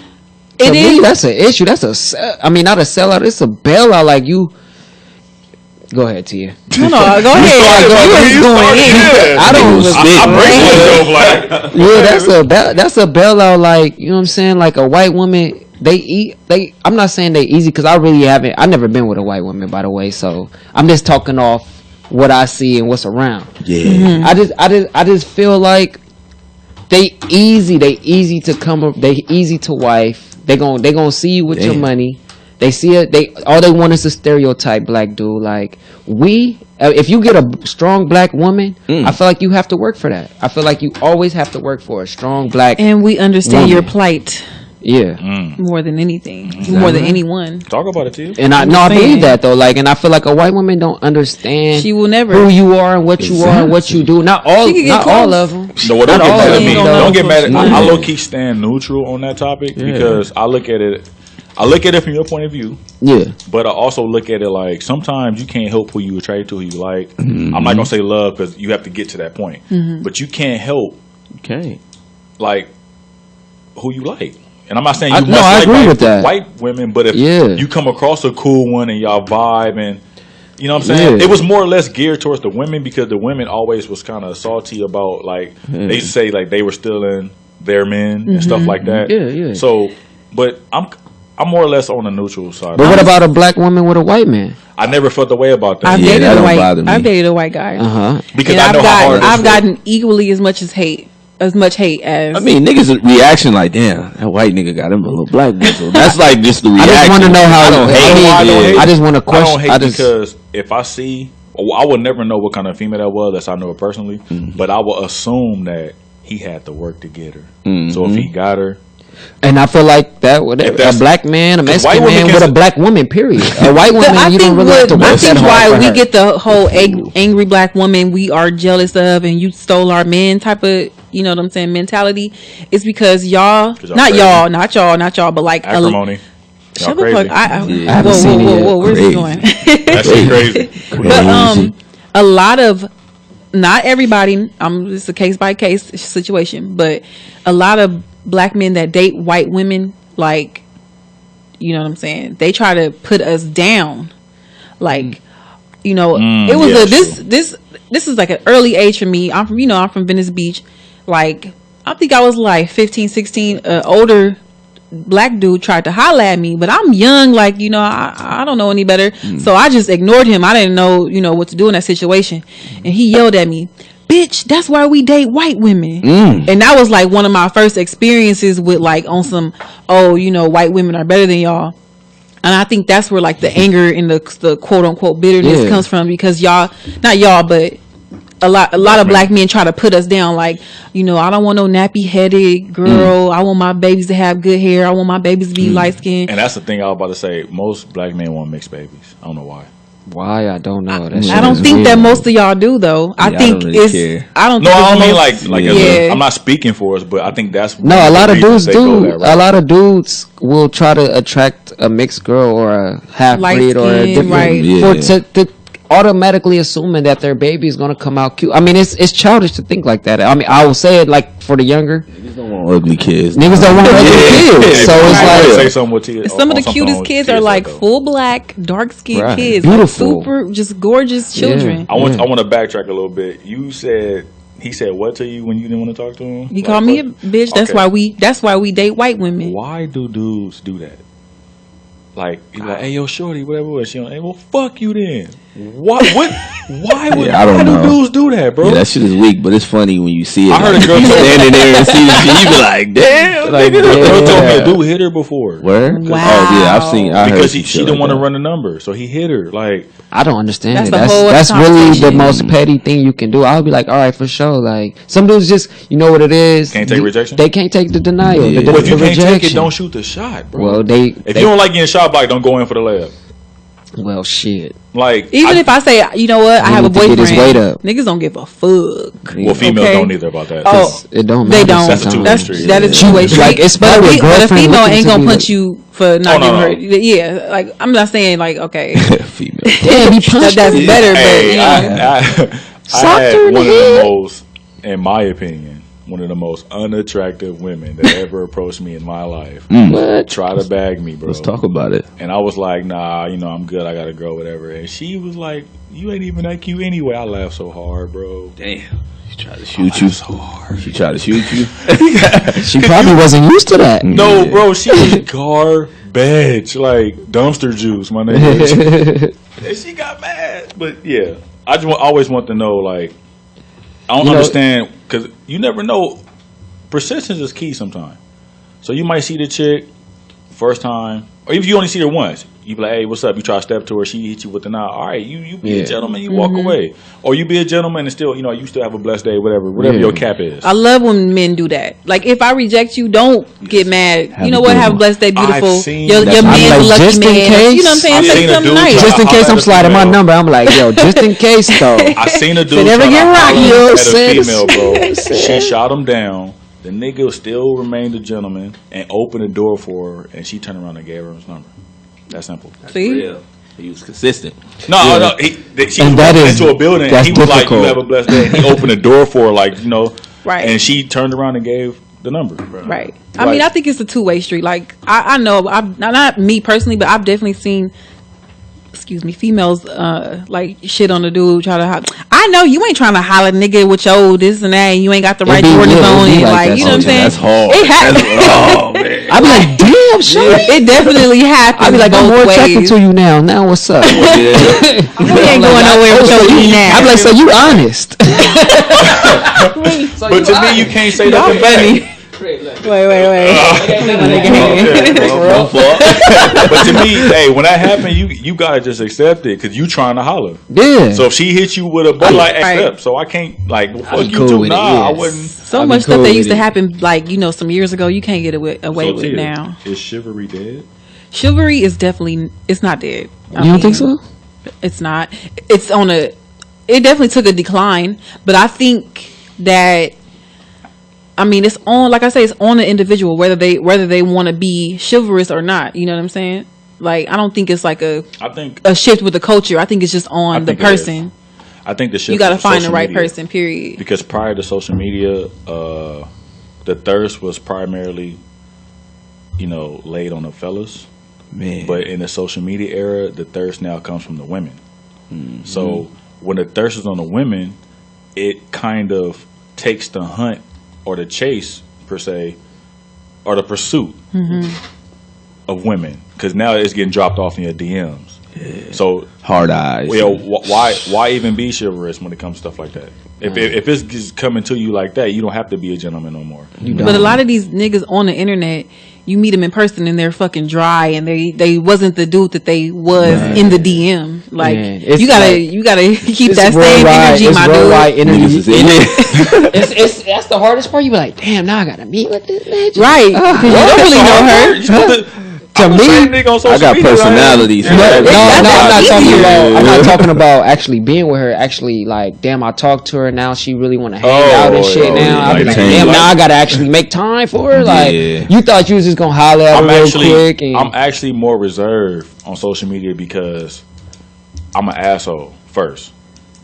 To me, that's an issue. That's not a sellout. It's a bailout. Like you. Go ahead, Tia. No, go ahead. You was going in. I don't. That's a bailout. Like, you know what I'm saying? Like a white woman, I'm not saying they easy, because I really haven't. I've never been with a white woman, by the way. So I'm just talking off what I see and what's around. Yeah. Mm-hmm. I just feel like they easy to come up. They easy to wife. They gonna see you with your money. They see it. All they want is a stereotype black dude. Like if you get a strong black woman, I feel like you have to work for that. I feel like you always have to work for a strong black. And we understand woman. your plight. Yeah, more than anything, more than anyone. Talk about it too. And I believe that though. Like, and I feel like a white woman don't understand. She will never who you are and what you are and what you do. Not all of them. No, don't get mad at me. Don't get mad at me. I low key stand neutral on that topic because I look at it from your point of view. Yeah. But I also look at it like sometimes you can't help who you attract to, who you like. I'm not gonna say love because you have to get to that point. But you can't help. Like who you like. And I'm not saying you must like white women, but if you come across a cool one and y'all vibe, and you know what I'm saying, it was more or less geared towards the women, because the women always was kind of salty about, like, they used to say like they were stealing their men and stuff like that. Yeah. So, but I'm more or less on the neutral side. But what about a black woman with a white man? I never felt the way about that. I've dated a white guy. Because I know how hard I've gotten equally as much hate as. I mean, niggas' reaction like, damn, that white nigga got him a little black bitch. That's like just the reaction. I just want to know how. I just want to question. I don't hate because if I see, I would never know what kind of female that was, unless I know her personally. But I will assume that he had to work to get her. So if he got her. And I feel like that a black man, a Mexican man with a black woman, period. A white woman, you don't really have to work that hard. I think why we get the whole angry black woman we are jealous of, and you stole our men type of, you know what I'm saying, mentality, is because y'all, not y'all, but like acrimony. Shut the fuck. I haven't seen it. Whoa, where's this going? That's crazy. But a lot of, not everybody, it's a case by case situation, but a lot of black men that date white women, like, you know what I'm saying, they try to put us down, like, you know, it was this is like an early age for me. I'm from Venice Beach. Like, I think I was like 15, 16. Older black dude tried to holler at me, but I'm young, like, you know, I don't know any better, so I just ignored him. I didn't know, you know, what to do in that situation, and he yelled at me, bitch, that's why we date white women. And that was like one of my first experiences with, like, on some, you know, white women are better than y'all. And I think that's where, like, the anger and the quote unquote bitterness comes from, because y'all, not y'all, but a lot of black men try to put us down, like, you know, I don't want no nappy headed girl. I want my babies to have good hair. I want my babies to be light skinned. And that's the thing I was about to say. Most black men want mixed babies. I don't know why. Why? I don't know. I don't think that most of y'all do, though. I think it's. I don't. No, I don't mean like I'm not speaking for us, but I think that's no. A lot of dudes do. A lot of dudes will try to attract a mixed girl or a half breed or a different to automatically assuming that their baby is gonna come out cute. I mean, it's childish to think like that. I mean, I will say it like for the younger. Niggas don't want ugly kids. Niggas don't want ugly kids. So it's like say something with you. Some of the cutest kids are like full black, dark skinned kids, beautiful, like super, just gorgeous children. I want to backtrack a little bit. You said He said what to you when you didn't want to talk to him? He called me a bitch. That's why we date white women. Why do dudes do that? Like, he's like, hey, yo, shorty, whatever. She don't, hey, well, fuck you then. Why would I don't know. dudes do that, bro? Yeah, that shit is weak, but it's funny when you see it. I heard a girl standing there and see the shit. You be like, damn. Like, a girl told me a dude hit her before. Where? Wow. Oh, yeah, I've seen. I because heard she didn't want to run the number, so he hit her. Like, I don't understand That's it. the whole That's really the conversation. most petty thing you can do. I'll be like, all right, for sure. Like, some dudes just, you know what it is. Can't take rejection? They can't take the denial. Yeah. The well, if you can't rejection. take it, don't shoot the shot, bro. Well, if you don't like getting shot, like, don't go in for the layup. Well, shit. Like, Even if I say, you know what, I have a need to get his weight boyfriend, up. niggas don't give a fuck. well, females Okay. don't either about that. Oh, It don't they matter don't. That's a two-way That's street. that is Yeah. two-way street. Like, it's but, probably a but a girlfriend female looking ain't to gonna be punch like- you for not Oh, no, giving her. Yeah, like I'm not saying like okay, Female. Damn, he punched that's her. better, but Hey, you know. I Socked her had in the one of head. the most, in my opinion, one of the most unattractive women that ever approached me in my life. What? Try to bag me, bro. Let's talk about it. And I was like, nah, you know, I'm good. I got a girl, whatever. And she was like, you ain't even that cute anyway. I laughed so hard, bro. Damn. She tried to shoot you. So hard. She tried to shoot you. She probably wasn't used to that. No, Yeah. bro, she was garbage. Like dumpster juice, my nigga. And she got mad. But yeah, I just always want to know, like, I don't understand, because you never know. Persistence is key sometimes. So you might see the chick first time, or even if you only see her once, you be like, hey, what's up? You try to step to her, she hit you with the nod. All right, you be Yeah. a gentleman, you walk away. Or you be a gentleman and still, you know, you still have a blessed day, whatever your cap is. I love when men do that. Like if I reject you, don't get mad. Have You know a what? good Have a one. blessed day, beautiful. I've seen Your that. man's I'm a like, lucky just in man. case. You know what I'm saying? I've Say seen a something dude nice. try Just in to case holler I'm at a sliding my female. number, I'm like, yo, just in case though. I seen a dude never try get to rocked, holler you know what at I'm a saying? female, bro. She shot him down. The nigga still remained a gentleman and opened the door for her, and she turned around and gave her his number. That simple. See? Real. He was consistent. No, she And was that walking is- into a building, and that's he was like, difficult. "You have a blessed day." And he opened the door for her, like, you know, Right. And she turned around and gave the number. Right. I mean, I think it's a two-way street. Like I know, I've not me personally, but I've definitely seen, females like shit on the dude try to. I know you ain't trying to holler nigga with your this and that, and you ain't got the right be- Jordans yeah, on, it be and like like that you know what I'm saying. That's hard. It Oh man. I'd be like, damn, shorty. It definitely happens. I'd be like, I'm more both attracted ways. to you now. Now what's up? We ain't going nowhere with your E now. I'd be like, so you honest? But to me, you can't say Y'all nothing funny. back. Wait. But to me, hey, when that happened, you gotta just accept it because you trying to holler. Yeah. So if she hits you with a butt, like Right. accept. So I can't like fuck be you cool too. with it, Nah, I yes. wouldn't. So I'd be much stuff cool that with used to it. happen, like some years ago, you can't get away So, with Tia, now. is chivalry dead? Chivalry is definitely it's not dead. I You don't mean, think so? It's not. It's on a. It definitely took a decline, but I think that. I mean, it's on. Like I say, it's on the individual whether they want to be chivalrous or not. You know what I'm saying? Like I don't think it's like I think a shift with the culture. I think it's just on the think it is. person. I think the shift You got to was find the social right media. person. Period. Because prior to social media, the thirst was primarily, laid on the fellas. Man. But in the social media era, the thirst now comes from the women. So when the thirst is on the women, it kind of takes the hunt or the chase, per se, or the pursuit of women. Because now it's getting dropped off in your DMs. Yeah. So, Hard eyes. why even be chivalrous when it comes to stuff like that? If it's just coming to you like that, you don't have to be a gentleman no more. But a lot of these niggas on the internet, you meet them in person and they're fucking dry, and they wasn't the dude that they was in the DM. Like Man, it's you gotta keep that same energy, my dude. Niggas is in it. It's that's the hardest part. You be like, damn, now I gotta meet with this bitch. Right? Because you don't really know her. To me, I got personalities. No, I'm not talking easier. about. I'm not talking about actually being with her. Actually, like, damn, I talked to her now. She really want to hang out and shit. Now I be like, damn, now I gotta actually make time for her. Like, you thought you was just gonna holler at her real quick. And I'm actually more reserved on social media because I'm an asshole first.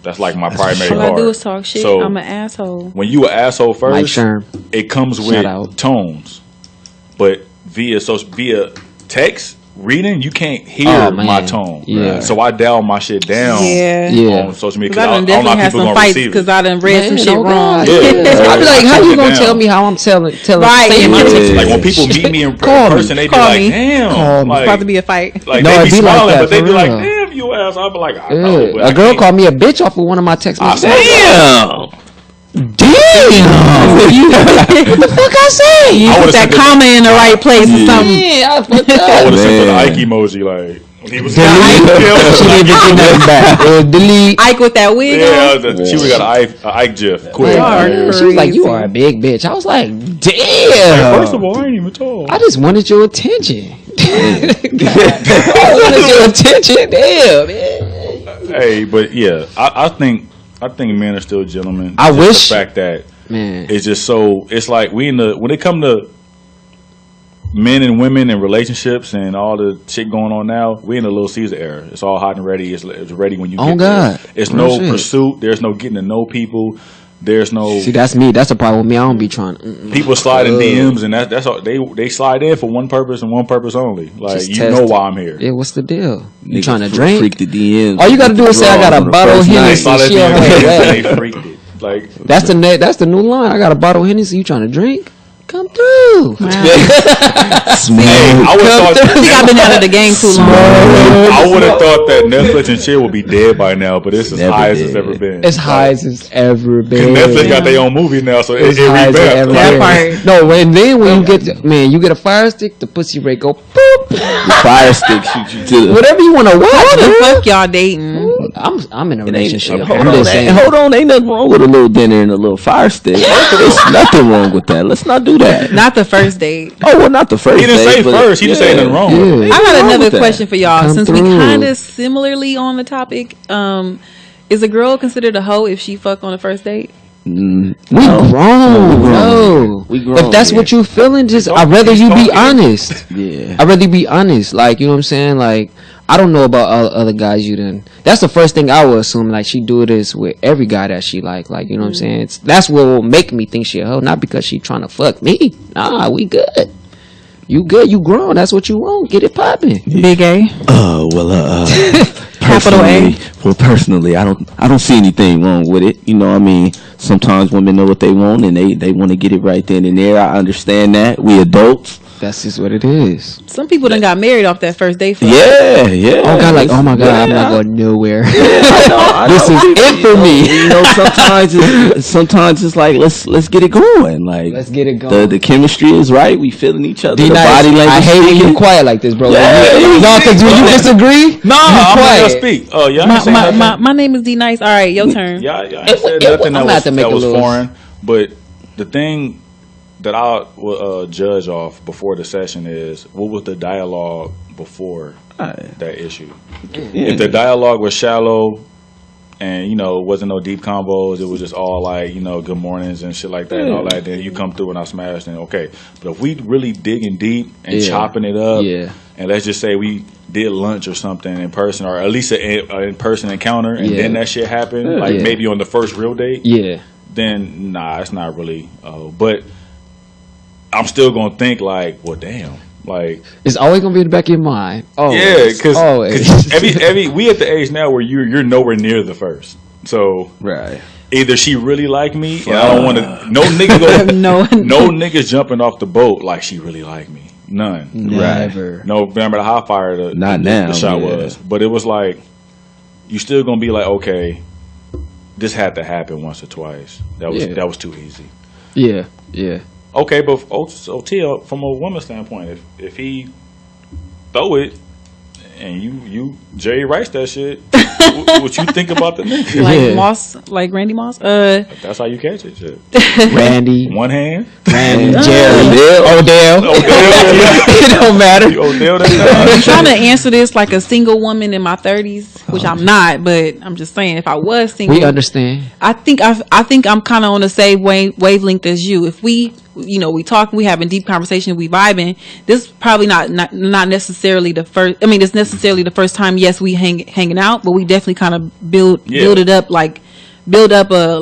That's like my primary All I part. do is talk shit. So I'm an asshole. when you an asshole Mike first, Sherm. it comes Shout with out. tones. But via text, reading, you can't hear my tone. Yeah. So I dial my shit down on social media because I don't know definitely how had people some gonna fights receive because it. I done read some shit wrong. Yeah. So I'd be like, how you gonna tell me how I'm telling Right. saying my text? Like when people meet me in person, they be like, damn. It's about to be a fight. Like No, they it be be like smiling, that, but they for be like, real. damn, you ass. I be like, I know. But A girl called me a bitch off of one of my text messages. Damn. What the fuck I say? You put that comma in the right place or something. Yeah, I fucked I would up. have sent the Ike emoji like he was She didn't even get nothing back. Delete. Ike with that wig on. she would got an Ike gif quick. She was like, "You are a big bitch." I was like, "Damn." First of all, I ain't even tall. I just wanted your attention. I wanted your attention. Damn, man. Hey, but yeah, I think men are still gentlemen. I Just wish the fact that man, it's just so. It's like when it come to men and women and relationships and all the shit going on now, we in the Little Caesar era. It's all hot and ready. It's ready when you get there. It's no pursuit. There's no getting to know people. There's no. See, that's me. That's the problem with me. I don't be trying. People slide in DMs and that's all they slide in for one purpose and one purpose only. Like Just you test know it. why I'm here. Yeah, what's the deal? You Niggas trying to drink? Freak the DMs. All you gotta do is say I got a bottle of They Hennessy. slide in She on her DMs way. and they freaked it. Like That's the new line. I got a bottle of Hennessy. You trying to drink? Come through. Smoke. I would have thought. I think I've been out of the game too long. I would have thought that Netflix and chill would be dead by now, but it's as Never high as did. it's ever been. As high as it's ever been. Netflix got their own movie now, so it As high as it ever revamped. been. No, and then when you get you get a fire stick, the pussy rate go boop. Firestick shoot you to the. Whatever you want to watch. What the man. fuck y'all dating? I'm in a It ain't- relationship. Hold I'm on, just saying. hold on. Ain't nothing wrong with a little dinner and a little fire stick. There's nothing wrong with that. Let's not do that. Not the first date. Oh well, not the first. He didn't date, say but- first. He didn't say nothing wrong with it. Yeah. I got wrong another with that? question for y'all. Come Since we through. kind of similarly on the topic, is a girl considered a hoe if she fuck on the first date? We grown. No. We grown, If that's yeah. what you feeling, just I'd rather you be honest. Yeah. I'd rather be honest. Like, you know what I'm saying? Like, I don't know about other guys you done. That's the first thing I would assume. Like, she do this with every guy that she like. Like, you know what I'm saying? That's what will make me think she a hoe. Not because she trying to fuck me. Nah, we good. You good. You grown. That's what you want. Get it popping. Big A. Capital A. Personally, I don't see anything wrong with it. You know what I mean? Sometimes women know what they want and they want to get it right then and there. I understand that. We adults. That's just what it is. Some people done got married off that first date. Yeah. Oh God! Like, oh my God! I'm not going nowhere. I This know. is it for me. You know, sometimes it's like let's get it going. Like Let's get it going. The chemistry is right. We feeling each other. The D-Nice, body language. I hate when you speaking. quiet like this, bro. Yeah, No, because when you disagree, No, you I'm quiet. gonna speak. Oh, y'all ain't saying nothing. My name is D Nice. All right, your turn. Y'all ain't said nothing I'm gonna have to make that a was little- foreign. But the thing that I will judge off before the session is what was the dialogue before that issue. If the dialogue was shallow and wasn't no deep combos, it was just all like good mornings and shit like that and all that, then you come through and I smashed and okay. But if we really digging deep and chopping it up, and let's just say we did lunch or something in person, or at least an in-person encounter, and then that shit happened, like maybe on the first real date, then nah, it's not really. But I'm still gonna think like, well, damn, like it's always gonna be in the back of your mind. Oh, yeah, because always. every we at the age now where you're nowhere near the first, so Right. either she really like me, and I don't want to. No nigga no niggas jumping off the boat like she really like me. None. Never. No, remember the hot fire the shot was, but it was like you still gonna be like, okay, this had to happen once or twice. That was too easy. Yeah. Okay, but Tia, from a woman's standpoint, if he throw it and you Jerry writes that shit, what you think about the nigga? Like Moss, like Randy Moss. That's how you catch it. Shit. Randy, One hand. Jerry, Odell. It don't matter. Odell. I'm trying to answer this like a single woman in my 30s, which I'm not, but I'm just saying if I was single, We understand. I think I'm kind of on the same wavelength as you. If we talking, we having deep conversation, we vibing. This is probably not necessarily the first. I mean, it's necessarily the first time. Yes, we hanging out, but we definitely kind of build it up like build up a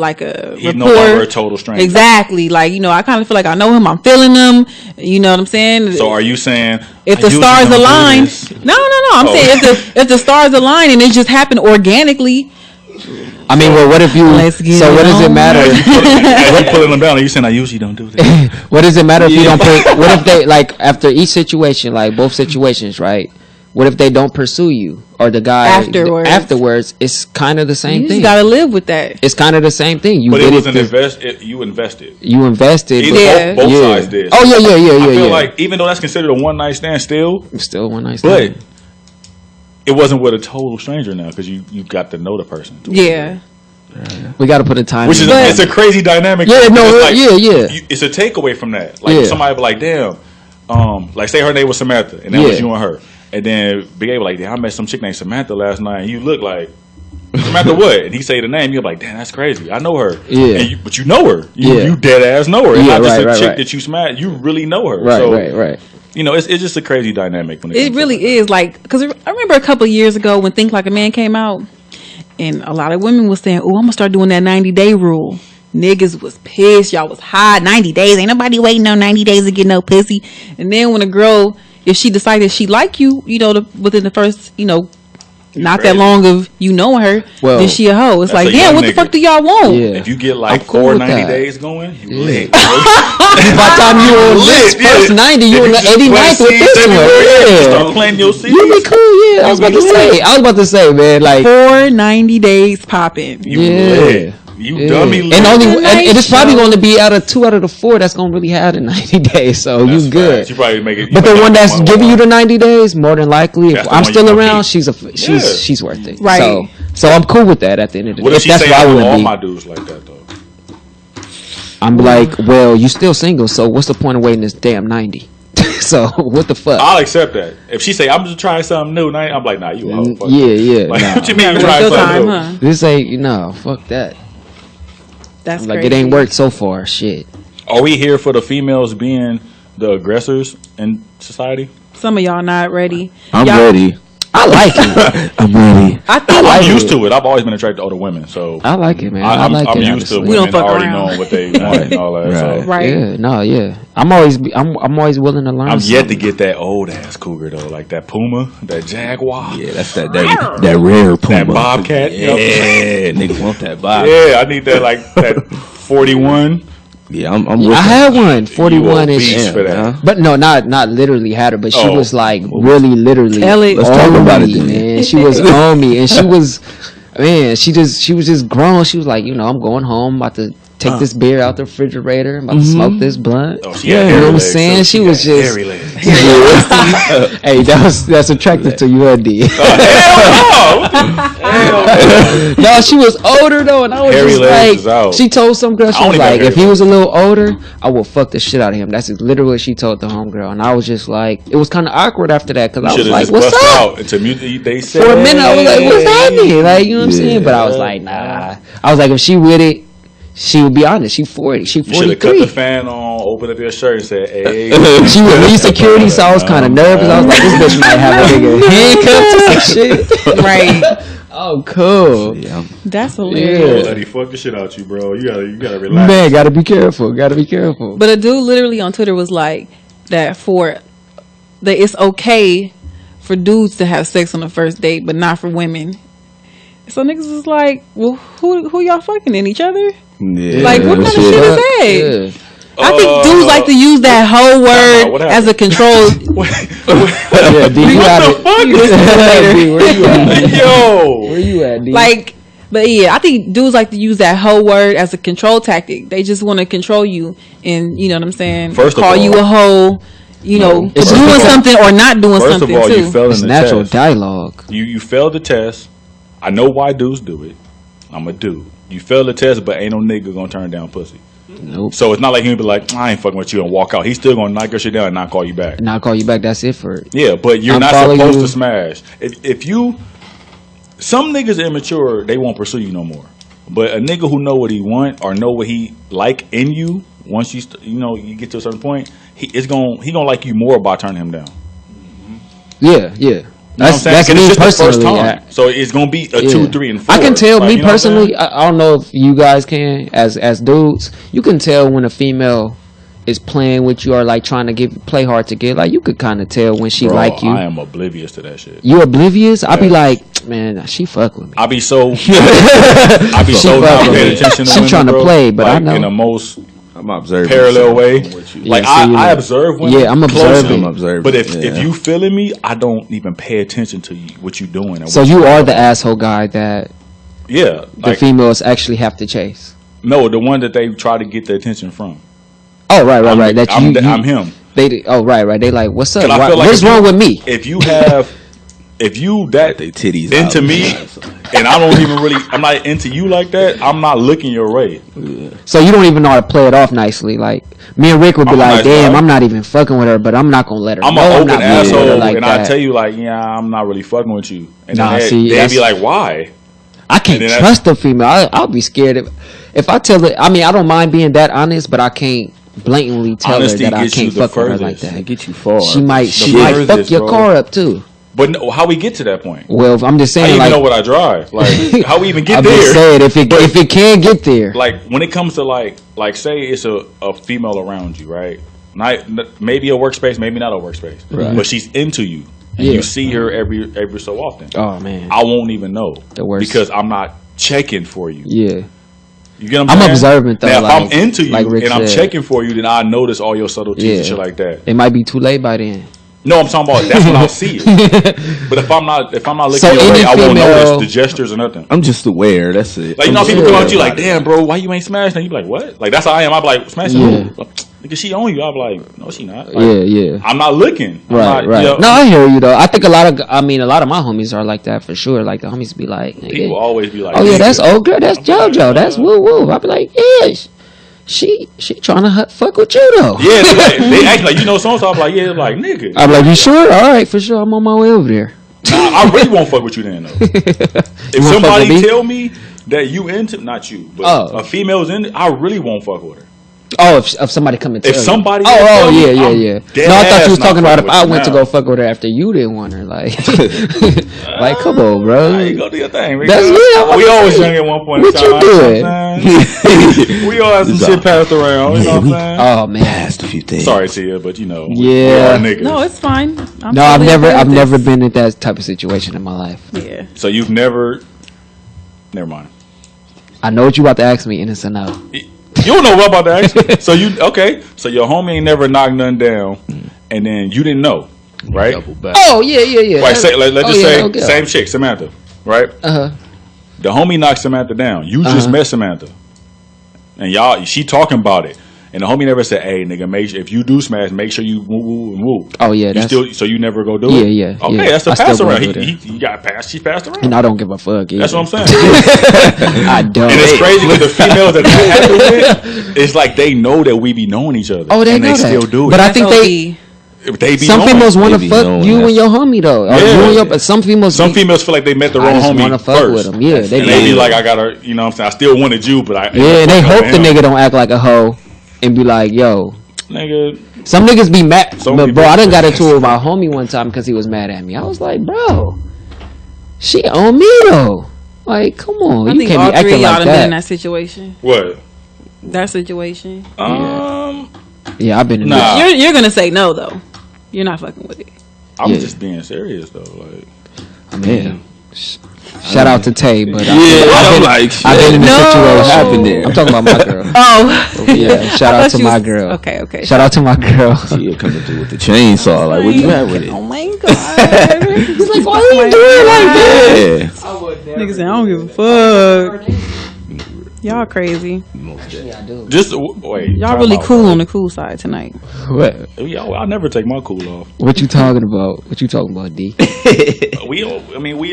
He's rapport. no longer a total stranger. Exactly. Like, I kind of feel like I know him. I'm feeling him. You know what I'm saying? So are you saying if the stars align? No. I'm saying if the stars align and it just happened organically. I mean, well, what if you? So what does it matter? What pulling them down? Are you saying I usually don't do that? What does it matter if you don't? What if they like after each situation, like both situations, right? What if they don't pursue you or the guy afterwards? It's kind of the same thing. You got to live with that. It's kind of the same thing. But it was an you invested. You invested. Both sides did. Oh yeah. I feel like even though that's considered a one night stand, still one night stand. But it wasn't with a total stranger now because you got to know the person. Yeah. We got to put a time. Which is it's a crazy dynamic. Yeah, It's a takeaway from that. Like somebody be like, damn, like say her name was Samantha and that was you and her. And then Big A was like, damn, I met some chick named Samantha last night and you look like Samantha what? And he say the name, you're like, damn, that's crazy. I know her. Yeah. But you know her. You dead ass know her. It's not just a chick that you smash. You really know her. Right. It's just a crazy dynamic. When it really is. Like, because I remember a couple of years ago when Think Like a Man came out and a lot of women was saying, oh, I'm going to start doing that 90-day rule. Niggas was pissed. Y'all was hot. 90 days. Ain't nobody waiting on 90 days to get no pussy. And then when a girl, if she decided she like you, within the first, not that long of you knowing her, then she a hoe. It's like, damn, what the fuck do y'all want? Yeah. If you get like cool 90 days going, you lit. By the time you on this first 90, you on the 89th with this one. Yeah. Start planting your seeds. You be cool, yeah. I was about to say, man, like 490 days popping. You lit. You dummy lit. And it's probably going to be out of 2 out of the 4 that's going to really have the 90 days. So that's you good. You probably make it. But the one that's giving you the 90 days, more than likely, if I'm still around, she's worth it. Right. So I'm cool with that at the end of the day. What if she say I want all my dudes like that though? I'm like, well, you still single, so what's the point of waiting this damn 90? So what the fuck? I'll accept that. If she say I'm just trying something new, I'm like, nah, you out. Yeah. Like, what you mean you trying something new? Huh? This ain't fuck that. That's like crazy. It ain't worked so far. Shit. Are we here for the females being the aggressors in society? Some of y'all not ready. I'm ready. I like it. I'm ready. I'm used to it. I've always been attracted to older women, so I like it, man. I'm honestly. used to women already knowing what they want and all that. Right. Yeah. I'm always willing to learn. I'm yet to get that old ass cougar though, like that Puma, that Jaguar. Yeah, that's that rare Puma. That Bobcat. Yeah, niggas want that Bobcat. Yeah, I need that that 41. Yeah, I'm I had one 41 inch for that. But no, not literally had her, but she was like really literally. Let's talk about it, man. She was on me, and she was just grown. She was like, I'm going home, about to take this beer out the refrigerator, I'm about to smoke this blunt. Oh, you know what I'm saying? She was just hairy legs. Hey, that's attractive to you, D. No, she was older though, and I was hairy just like, she told some girl, she was like, if he was a little older, I will fuck the shit out of him. That's literally what she told the homegirl, and I was just like, it was kind of awkward after that because I was like, what's up? They said, for a minute, I was like, what's happening? Like, you know what I'm saying? But I was like, nah. I was like, if she with it, she would be honest. She 40. She 43. You should have cut the fan on, opened up your shirt, and said, "Hey." She would leave security, so I was kind of nervous. I was like, "This bitch might have a nigga handcuffed to some shit." Right. Oh, cool. Yeah. That's hilarious. Let me fuck the shit out you, bro. You gotta relax. Man, gotta be careful. Gotta be careful. But a dude literally on Twitter was like that it's okay for dudes to have sex on the first date, but not for women. So niggas is like, well, who y'all fucking in each other? Yeah. Like, what kind of shit is that? Yeah. I think dudes like to use that whole word as a control. Yeah, D, you got it. Where you at? Yo, where you at, D? Like, but yeah, I think dudes like to use that whole word as a control tactic. They just want to control you, and you know what I'm saying. First of call all, you a hoe. You know, it's doing something or not doing first something of all, too. you failed It's in the natural test. dialogue. You failed the test. I know why dudes do it. I'm a dude. You failed the test, but ain't no nigga gonna turn down pussy. Nope. So it's not like he'll be like, I ain't fucking with you and walk out. He's still gonna knock your shit down and not call you back. And I'll call you back. That's it for it. Yeah, but you're I'm not following supposed you. to smash. If you, some niggas immature, they won't pursue you no more. But a nigga who know what he want or know what he like in you, once you you get to a certain point, he gonna like you more by turning him down. Yeah. That's me just personally. the first time. So it's gonna be a 2, 3, and 4. I can tell like, me personally. I don't know if you guys can, as dudes, you can tell when a female is playing with you or like trying to play hard to get. Like you could kind of tell when she like you. I am oblivious to that shit. You oblivious? I be like, man, she fuck with me. I be so not paying attention to women, trying to play, but like, I know in the most I'm observing parallel way. Like I observe women. Yeah, I'm observing. But if you feeling me, I don't even pay attention to what you doing. So you are the asshole guy that the females actually have to chase. No, the one that they try to get the attention from. Oh right. I'm him. They right. They like, what's up? What's wrong with me? If you that they titties into out. me, and I don't even I'm not into you like that. I'm not looking your way. Yeah. So you don't even know how to play it off nicely. Like me and Rick would be like, damn, I'm not even fucking with her, but I'm not gonna let her. I'm an open asshole, like and that. I tell you like, yeah, I'm not really fucking with you. And they'd be like, why? I can't trust a female. I'll be scared if I tell her. I mean, I don't mind being that honest, but I can't blatantly tell Honesty her that I can't fuck with her like It that. get you far. She might fuck your car up too. But no, how we get to that point? Well, I'm just saying. I even know what I drive. Like how we even get I'm there? just saying if it can get there. Like when it comes to like say it's a female around you, right? Not maybe a workspace, maybe not a workspace, right. But she's into you, and you see her every so often. Oh man, I won't even know the worst because I'm not checking for you. Yeah. You get what I'm observant though. Now, like, if I'm into you and I'm checking for you, then I notice all your subtleties and shit like that. It might be too late by then. No, I'm talking about that's when I'll see it. But if I'm not looking your way, I won't notice the gestures or nothing. I'm just aware. That's it. Like people come up to you like, damn, bro, why you ain't smashing? And you be like, what? Like that's how I am. I be like, smashing who? Because she on you. I be like, no, she not. Like, yeah. I'm not looking. Right. You know, no, I hear you though. I think a lot of my homies are like that for sure. Like the homies be like, people always be like, oh yeah, that's old girl, that's JoJo, that's woo woo. I be like, yeah. She trying to fuck with you though. Yeah, they act like so. I'm like, yeah, like nigga. I'm like, you sure? All right, for sure. I'm on my way over there. Nah, I really won't fuck with you then though. If somebody tell me that you into not you, but a female's in it, I really won't fuck with her. Oh, if somebody come and tell if somebody, yeah. No, I thought you was talking about if I went to go fuck with her after you didn't want her, like, like come on, bro. You go do your thing. We always young at one point. What you doing? We all have some shit passed around. You know what I'm saying? Oh man, passed a few things. Sorry, Tia, but we are niggas. No, it's fine. I've never been in that type of situation in my life. Yeah. So you've never mind. I know what you about to ask me, and it's a no. You don't know what about that. So So your homie ain't never knocked nothing down, and then you didn't know, right? Oh yeah. Like let's just say same chick, Samantha, right? The homie knocked Samantha down. You just met Samantha, and she talking about it. And the homie never said, "Hey, nigga, make sure if you do smash, make sure you woo." Oh yeah, so you never go do it. Yeah. Okay, that's the pass around. He got passed. She passed around. And I don't give a fuck. Either. That's what I'm saying. I don't. And it's crazy with the females that I happen with. It's like they know that we be knowing each other. Oh, they and know they still do it. But I think they be some females want to fuck you and your homie though. Yeah. Some females feel like they met the wrong homie want to fuck first. with them. Yeah, they be like, I gotta, you know what I'm saying? I still wanted you, but and they hope the nigga don't act like a hoe. And be like, yo, nigga. Some niggas be mad, but bro, I done got into it with my homie one time because he was mad at me. I was like, bro, she on me though. Like, come on, I you think can't all be acting three of y'all like been that. in that situation. What? That situation. Yeah, I've been in nah. that. You're gonna say no though. You're not fucking with it. I'm just being serious though. Like, I mean, shout out to Tay, but I've been in the situation. Happened there. I'm talking about my girl. Yeah, shout out to my girl. Okay. Shout out to my girl. She coming through with the chainsaw. Like, what you at with it? Oh my god. He's like, why are you doing like that? Yeah. Niggas say, I don't give a fuck. Y'all crazy. Just wait. Y'all really cool on the cool side tonight. What? I'll never take my cool off. What you talking about? What you talking about, D? We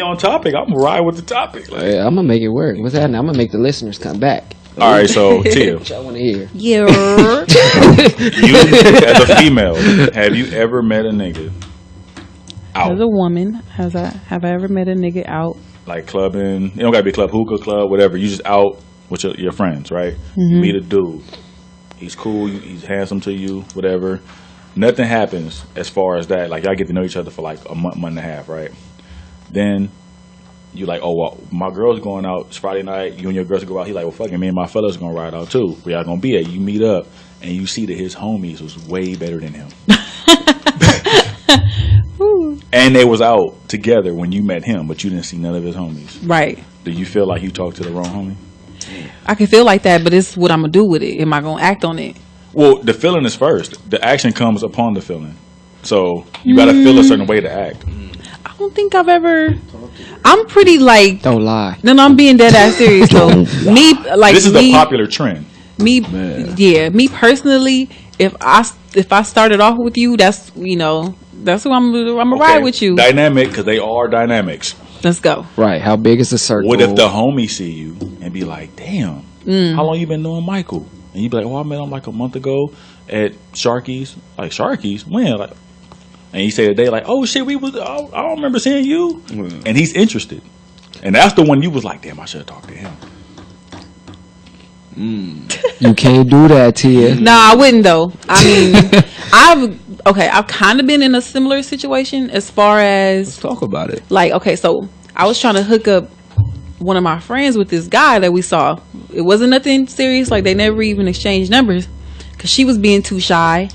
on topic. I'm gonna ride with the topic. Like, I'm gonna make it work. What's happening? I'm gonna make the listeners come back. All right, so Tia, What y'all want to hear? Yeah. you as a female, have you ever met a nigga out? As a woman, have I ever met a nigga out? Like clubbing. You don't gotta be club, hookah club, whatever. You just out with your friends, right? You meet a dude. He's cool. He's handsome to you, whatever. Nothing happens as far as that. Like y'all get to know each other for like a month and a half, right? Then you like, oh, well, my girl's going out. It's Friday night. You and your girls go out. He like, well, fuck it, me and my fellas gonna ride out too. Where y'all gonna be at? You meet up, and you see that his homies was way better than him. And they was out together when you met him, but you didn't see none of his homies. Right. Do you feel like you talked to the wrong homie? I can feel like that, but it's what I'm gonna do with it. Am I gonna act on it? Well, the feeling is first. The action comes upon the feeling. So you gotta feel a certain way to act. I don't think I've ever. I'm pretty like. Don't lie. No, I'm being dead ass serious though. Me, like this is a popular trend. Me, yeah. Me personally, if I started off with you, that's that's who I'm gonna ride with you. Dynamic, because they are dynamics. Let's go. Right. How big is the circle? What if the homie see you and be like, damn, how long you been knowing Michael? And you be like, oh, I met him like a month ago at Sharky's. Like, Sharky's? When? Like, and you say today, like, oh shit, I don't remember seeing you. And he's interested. And that's the one you was like, damn, I should have talked to him. You can't do that, Tia. Nah, I wouldn't though. I mean, I've kind of been in a similar situation as far as. Let's talk about it. Like, okay, so I was trying to hook up one of my friends with this guy that we saw. It wasn't nothing serious. Like, they never even exchanged numbers because she was being too shy.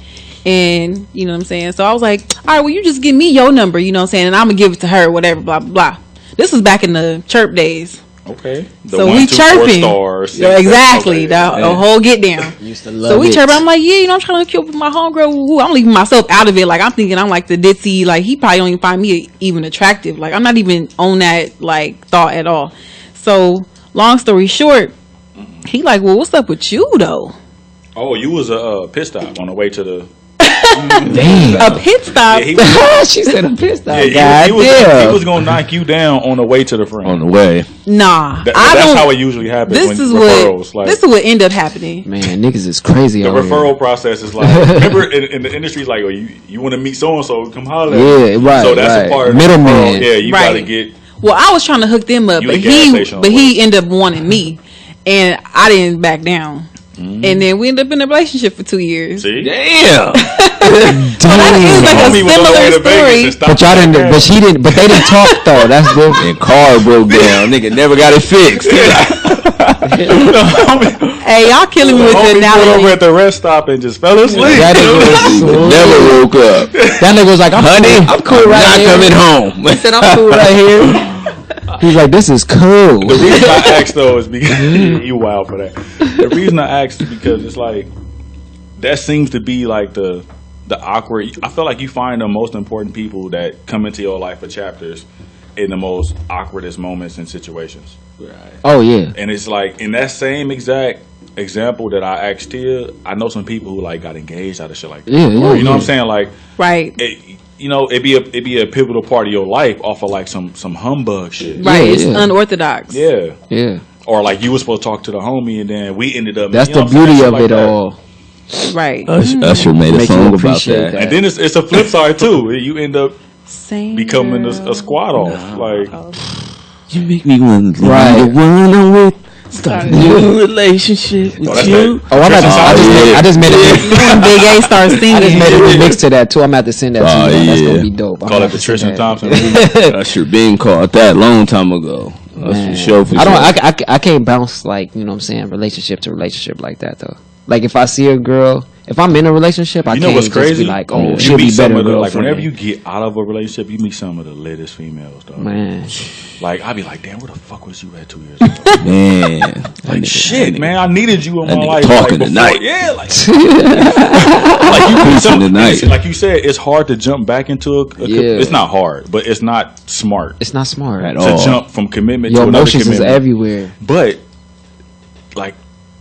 And, you know what I'm saying? So I was like, all right, well, you just give me your number, you know what I'm saying? And I'm going to give it to her, whatever, blah, blah, blah. This was back in the chirp days. Okay. So we chirping. Yeah, exactly. Okay. The whole get down. Used to love so we it. chirping. I'm like, yeah, I'm trying to hook you up with my homegirl. I'm leaving myself out of it. Like, I'm thinking I'm like the ditzy. Like, he probably don't even find me even attractive. Like, I'm not even on that, like, thought at all. So, long story short, he like, well, what's up with you, though? Oh, you was a pit stop on the way to the... Damn. A pit stop? Yeah, she said a pit stop. Yeah, he was going to knock you down on the way to the friend. On the way. Nah. That's how it usually happens. This is what ended up happening. Man, niggas is crazy. The referral process is like, remember in the industry, like, oh, you want to meet so-and-so, come holler. Yeah, right. So that's a part of middleman. Yeah, you got to get... Well, I was trying to hook them up, but he ended up wanting me. And I didn't back down. And then we ended up in a relationship for 2 years. See? Damn. That is like a similar story. But y'all didn't. But she didn't. But they didn't talk though. That's different. And car broke down. Nigga never got it fixed. Hey, y'all killing me with the analogy. Over at the rest stop and just fell asleep. That nigga never woke up. That nigga was like, I'm cool right here. Not coming home. He said, I'm cool right here. He's like, this is cool. The reason I asked though is because you wild for that. The reason I asked is because it's like that seems to be like the awkward. I feel like you find the most important people that come into your life for chapters in the most awkwardest moments and situations. Right. Oh yeah. And it's like in that same exact example that I asked Tia, I know some people who like got engaged out of shit like that. Yeah, or, you know what I'm saying? Like, right. It'd be a pivotal part of your life off of like some humbug shit. Right. It's unorthodox. Yeah. Yeah. Or like you were supposed to talk to the homie and then we ended up. That's the beauty of it all. Right. Usher made a song about that. And then it's a flip side too. You end up becoming a squad off. Like you make me want to the one I'm with. Start a new relationship with you. I just made it. Big A starts singing. I just made a remix to that too. I'm about to send that to you. That's gonna be dope. Call it the Tristan Thompson. Usher been called that long time ago. That's for sure. I can't bounce like, you know what I'm saying, relationship to relationship like that though. Like if I see a girl, if I'm in a relationship, I can't what's crazy? Just be like, oh, you she'll be better. Like whenever you get out of a relationship, you meet some of the latest females, though. Man, like I'd be like, damn, where the fuck was you at 2 years ago? Man, like shit, man, I needed you in my life. Talking tonight, yeah, like you tonight. Like you said, it's hard to jump back into it's not hard, but it's not smart. It's not smart at all to jump from commitment to another emotions commitment. Is everywhere, but like.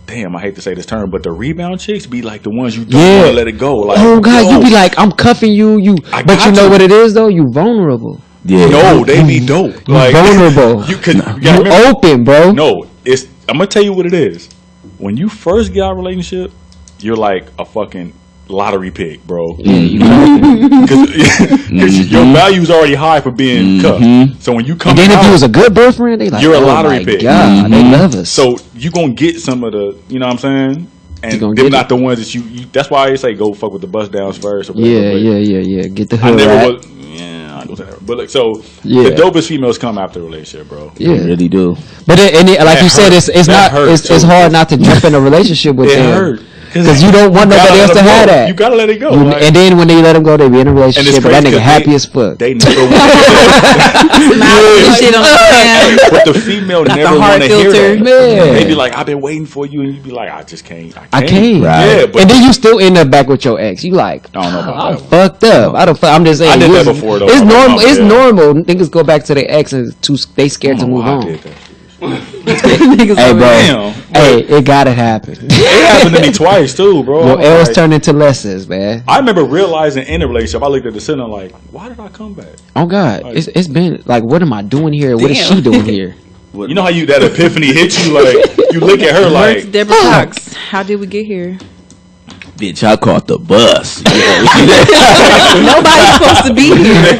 Damn, I hate to say this term, but the rebound chicks be like the ones you don't want to let it go. Like, oh God, you be like, I'm cuffing you, but you know what it is though? You vulnerable. Yeah, no, they be dope. You like, vulnerable. You open, bro. No, I'm gonna tell you what it is. When you first get out of a relationship, you're like a fucking lottery pick, bro. Because your value's already high for being cuffed. So when you come and then out, if you was a good boyfriend, they like, you're a lottery pick. God, they love us. So you gonna get some of the, you know what I'm saying? And they're not the ones that you. That's why I say go fuck with the bust downs first. Or whatever, yeah. Get the I hood. never was. Yeah, whatever. But like, so the dopest females come after a relationship, bro. Yeah, they really do. But like you said, it's hard not to jump in a relationship with them. Because you don't want nobody else to have that. You gotta let it go. And then when they let them go, they be in a relationship. But that nigga happy as fuck. They never want shit on the but the female never want to hear that. Man. They be like, I've been waiting for you. And you be like, I just can't. I can't. Right. Yeah, but and then you still end up back with your ex. You like, I don't know about I'm that. fucked up. I'm just saying. I did that before, though. It's normal. It's normal. Niggas go back to their ex and they scared to move on. Hey, bro. Damn. Hey, it gotta happen. It happened to me twice too, bro. Your L's turned into lessons, man. I remember realizing in a relationship, I looked at the ceiling like, why did I come back? Oh God, Like, it's been like, what am I doing here? What is she doing here? You know how that epiphany hits you, like you look at her like, Deborah Cox. How did we get here? Bitch, I caught the bus. Nobody's supposed to be here.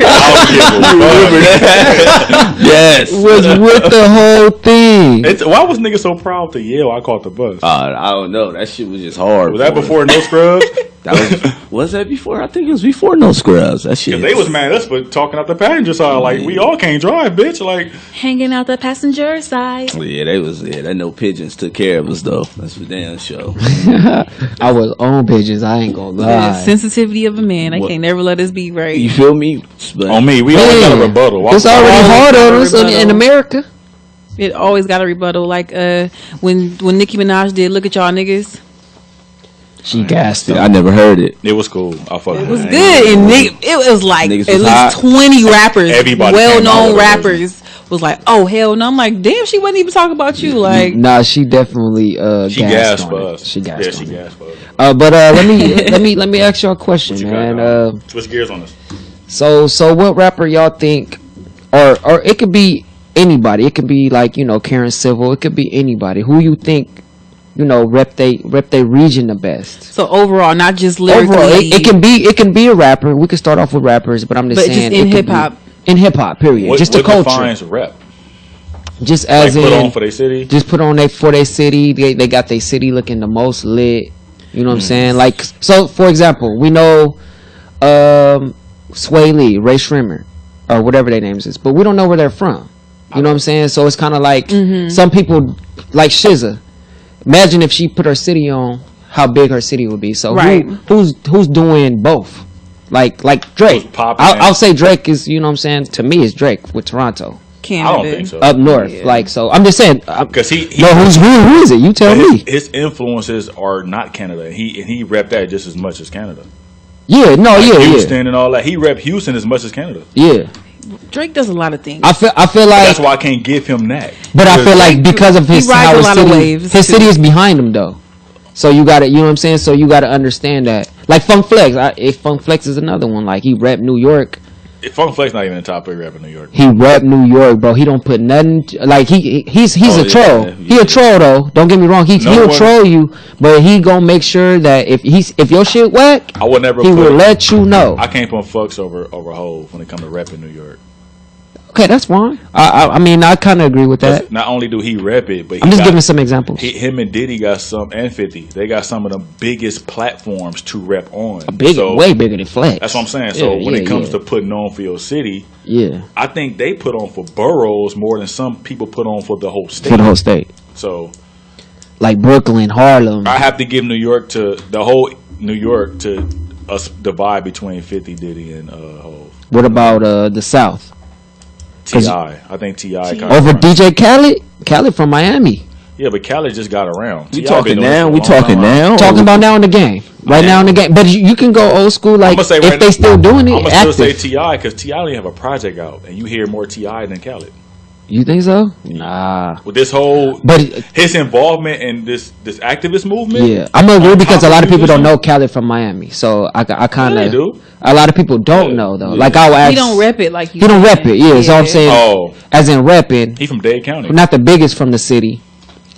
Yes. Was with the whole thing. Why was nigga so proud to yell? I caught the bus. I don't know. That shit was just hard. Was that before No Scrubs? Was that before? I think it was before No Scrubs. That shit. Because they was mad at us for talking out the passenger side. Like, we all can't drive, bitch. Like, Hanging out the passenger side. Yeah, they was. Yeah, that No Pigeons took care of us though. That's for damn sure. I was on Pigeons. I ain't gonna lie. The sensitivity of a man. I can't never let us be right. You feel me? But on me, we always got a rebuttal. It's already hard on us in America. It always got a rebuttal. Like when Nicki Minaj did "Look at Y'all Niggas." She gassed it. I never heard it. It was cool. I fuck. It was good, and it was like Niggas at was least hot. 20 rappers, Everybody well-known rappers, was like, "Oh hell no!" I'm like, "Damn, she wasn't even talking about you." Like, Nah, she definitely She gassed gassed for on us. it. She gassed. Yeah, on she it. gassed for us. But let me ask y'all a question, What you man. got, switch gears on us. So what rapper y'all think, or it could be anybody. It could be like, Karen Civil. It could be anybody. Who you think, rep they region the best. so overall, not just lyrically. Overall, it can be a rapper. We could start off with rappers, but I'm just saying just in it could hip hop. be- In hip hop, period. Just the what culture. defines rep? Just Like as put in on for their city. just put on for their city. They got their city looking the most lit. You know what I'm saying? Like, so for example, we know Sway Lee, Ray Shrimmer, or whatever their names is, but we don't know where they're from. You know what I'm saying? So it's kind of like some people, like SZA. Imagine if she put her city on, how big her city would be. So Right. who's doing both? Like Drake. Who's popping I'll say Drake is, you know what I'm saying? To me, it's Drake with Toronto. Canada. I don't think so. Up north. Yeah. Like, so I'm just saying. Because he No, who is it? You tell me. his influences are not Canada. He repped that just as much as Canada. Yeah, no, Like yeah. Houston and all that. He repped Houston as much as Canada. Yeah. Drake does a lot of things. I feel like, That's why I can't give him that. but I feel like because of his He rides how a his lot of city, waves, his too. city is behind him though. So you got to, you know what I'm saying? So you got to understand that. Like Funk Flex, if Funk Flex is another one, like he rep New York. Funk Flex not even in the top 3 rap in New York. He rep New York, bro. He don't put nothing. Like he's Oh, a troll. yeah. He a troll though. Don't get me wrong. He'll one- troll you, but he gonna make sure that if your shit whack, I would never he put. will let you know. I can't put Fucks over Hove when it comes to rap in New York. Okay, that's fine. I mean, I kind of agree with that. Not only do he rep it, but I'm just giving some examples. Him and Diddy got some, and 50. They got some of the biggest platforms to rep on. Way bigger than Flex. That's what I'm saying. So Yeah, when it comes yeah. to putting on for your city, Yeah, I think they put on for boroughs more than some people put on for the whole state. for the whole state, So like Brooklyn, Harlem. I have to give New York to the whole New York to us divide between 50, Diddy, and Hove. What about the South? T.I. I think T.I. kinda Over runs. DJ Khaled? Khaled from Miami. Yeah, but Khaled just got around. We T.I. talking been doing now? this We for a long talking time. now? Talking about now in the game. Right now in the game. But you can go old school, like, I'ma say if right they now- still doing it, I'm gonna still say active. T.I. because T.I. only have a project out, and you hear more T.I. than Khaled. You think so? Nah. With this whole, But, his involvement in this activist movement. yeah. I'm going to agree on because top a lot of people don't musician, know Khaled from Miami. So I kind Yeah, they of... do. A lot of people don't Yeah. know, though. Yeah. Like, I'll ask... He don't rep it like you. He don't rep it, yeah. So I'm saying, Oh, as in repping, he from Dade County. not the biggest from the city,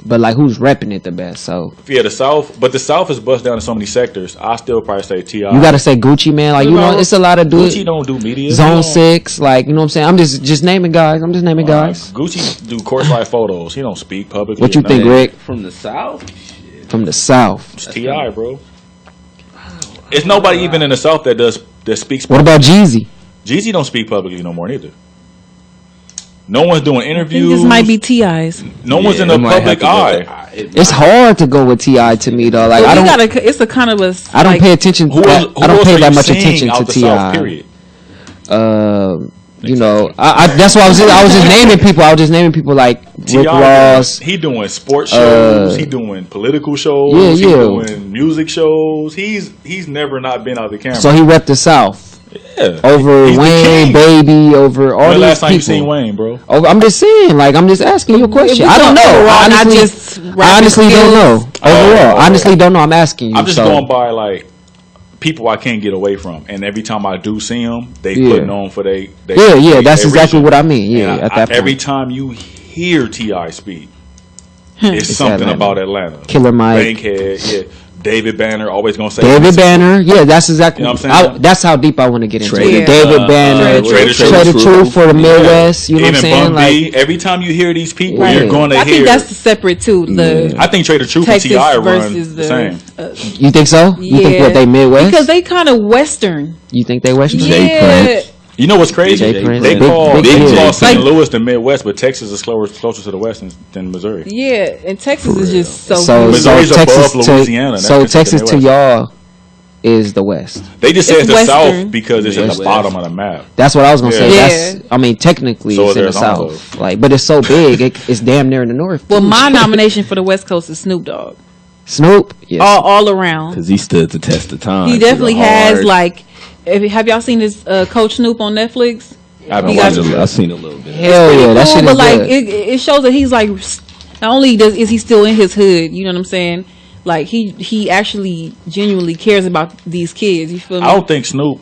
but, like, who's repping it the best. So Yeah, the South, but the South is bust down in so many sectors. I still probably say T.I. you got to say Gucci, man. Like, you know, it's a lot of dudes. Gucci don't do media. He Zone don't- 6, like, you know what I'm saying? I'm just naming guys. I'm just naming guys. Gucci do courtside photos. He don't speak publicly. What you or think, nothing. Rick? From the South? From the South. It's T.I., bro. It's nobody even in the South that speaks. What about Jeezy? Jeezy don't speak publicly no more neither. No one's doing interviews. This might be T.I.'s. No one's in the public eye. It's hard to go with T.I. to me though. Like Well, I don't. it's a kind of a. I don't pay attention. Who I don't pay that much attention to T.I. T.I. You know, that's why I was just naming people. I was just naming people like Rick Ross. He doing sports shows. He doing political shows. Yeah, he doing music shows. He's never not been out of the camera. So he repped the South. Yeah. Over He's Wayne, Baby, over all when these last time people. you seen Wayne, bro? Oh, I'm just saying, like, I'm just asking you a question. I don't know. I honestly don't know. Overall, honestly don't know. I'm asking you. I'm just going by like people I can't get away from, and every time I do see them, they putting on for they. Yeah. That's exactly what I mean. Yeah, at that point. Every time you hear T.I. speak, it's something about Atlanta. Killer Mike, Bankhead, yeah. David Banner, always gonna say David Banner. Yeah, that's exactly. You know what I'm saying? That's how deep I want to get into Trader, it. David Banner, Trader Truth for the Midwest. You know what I'm saying? Like, every time you hear these people, you're going to hear. I think that's the separate too. I think Trader Truth and T.I. run the same. You think so? You think what they Midwest? Because they kind of Western. You think they Western? Yeah. You know what's crazy? They call St. Louis the Midwest, but Texas is closer to the West than Missouri. Yeah, and Texas is just so Missouri's above Louisiana. So Texas to y'all is the West. They just say it's the South because it's at the bottom of the map. That's what I was gonna say. Yeah. I mean, technically it's in the South, like, but it's so big, it's damn near in the North. Well, my nomination for the West Coast is Snoop Dogg. Snoop, yes. all around, because he stood the test of time. He definitely has like. Have y'all seen this Coach Snoop on Netflix? I haven't watched it. I've seen a little bit. Hell yeah, that shit is but like good. it shows that he's like, not only is he still in his hood, you know what I'm saying? Like he actually genuinely cares about these kids. You feel me? I don't think Snoop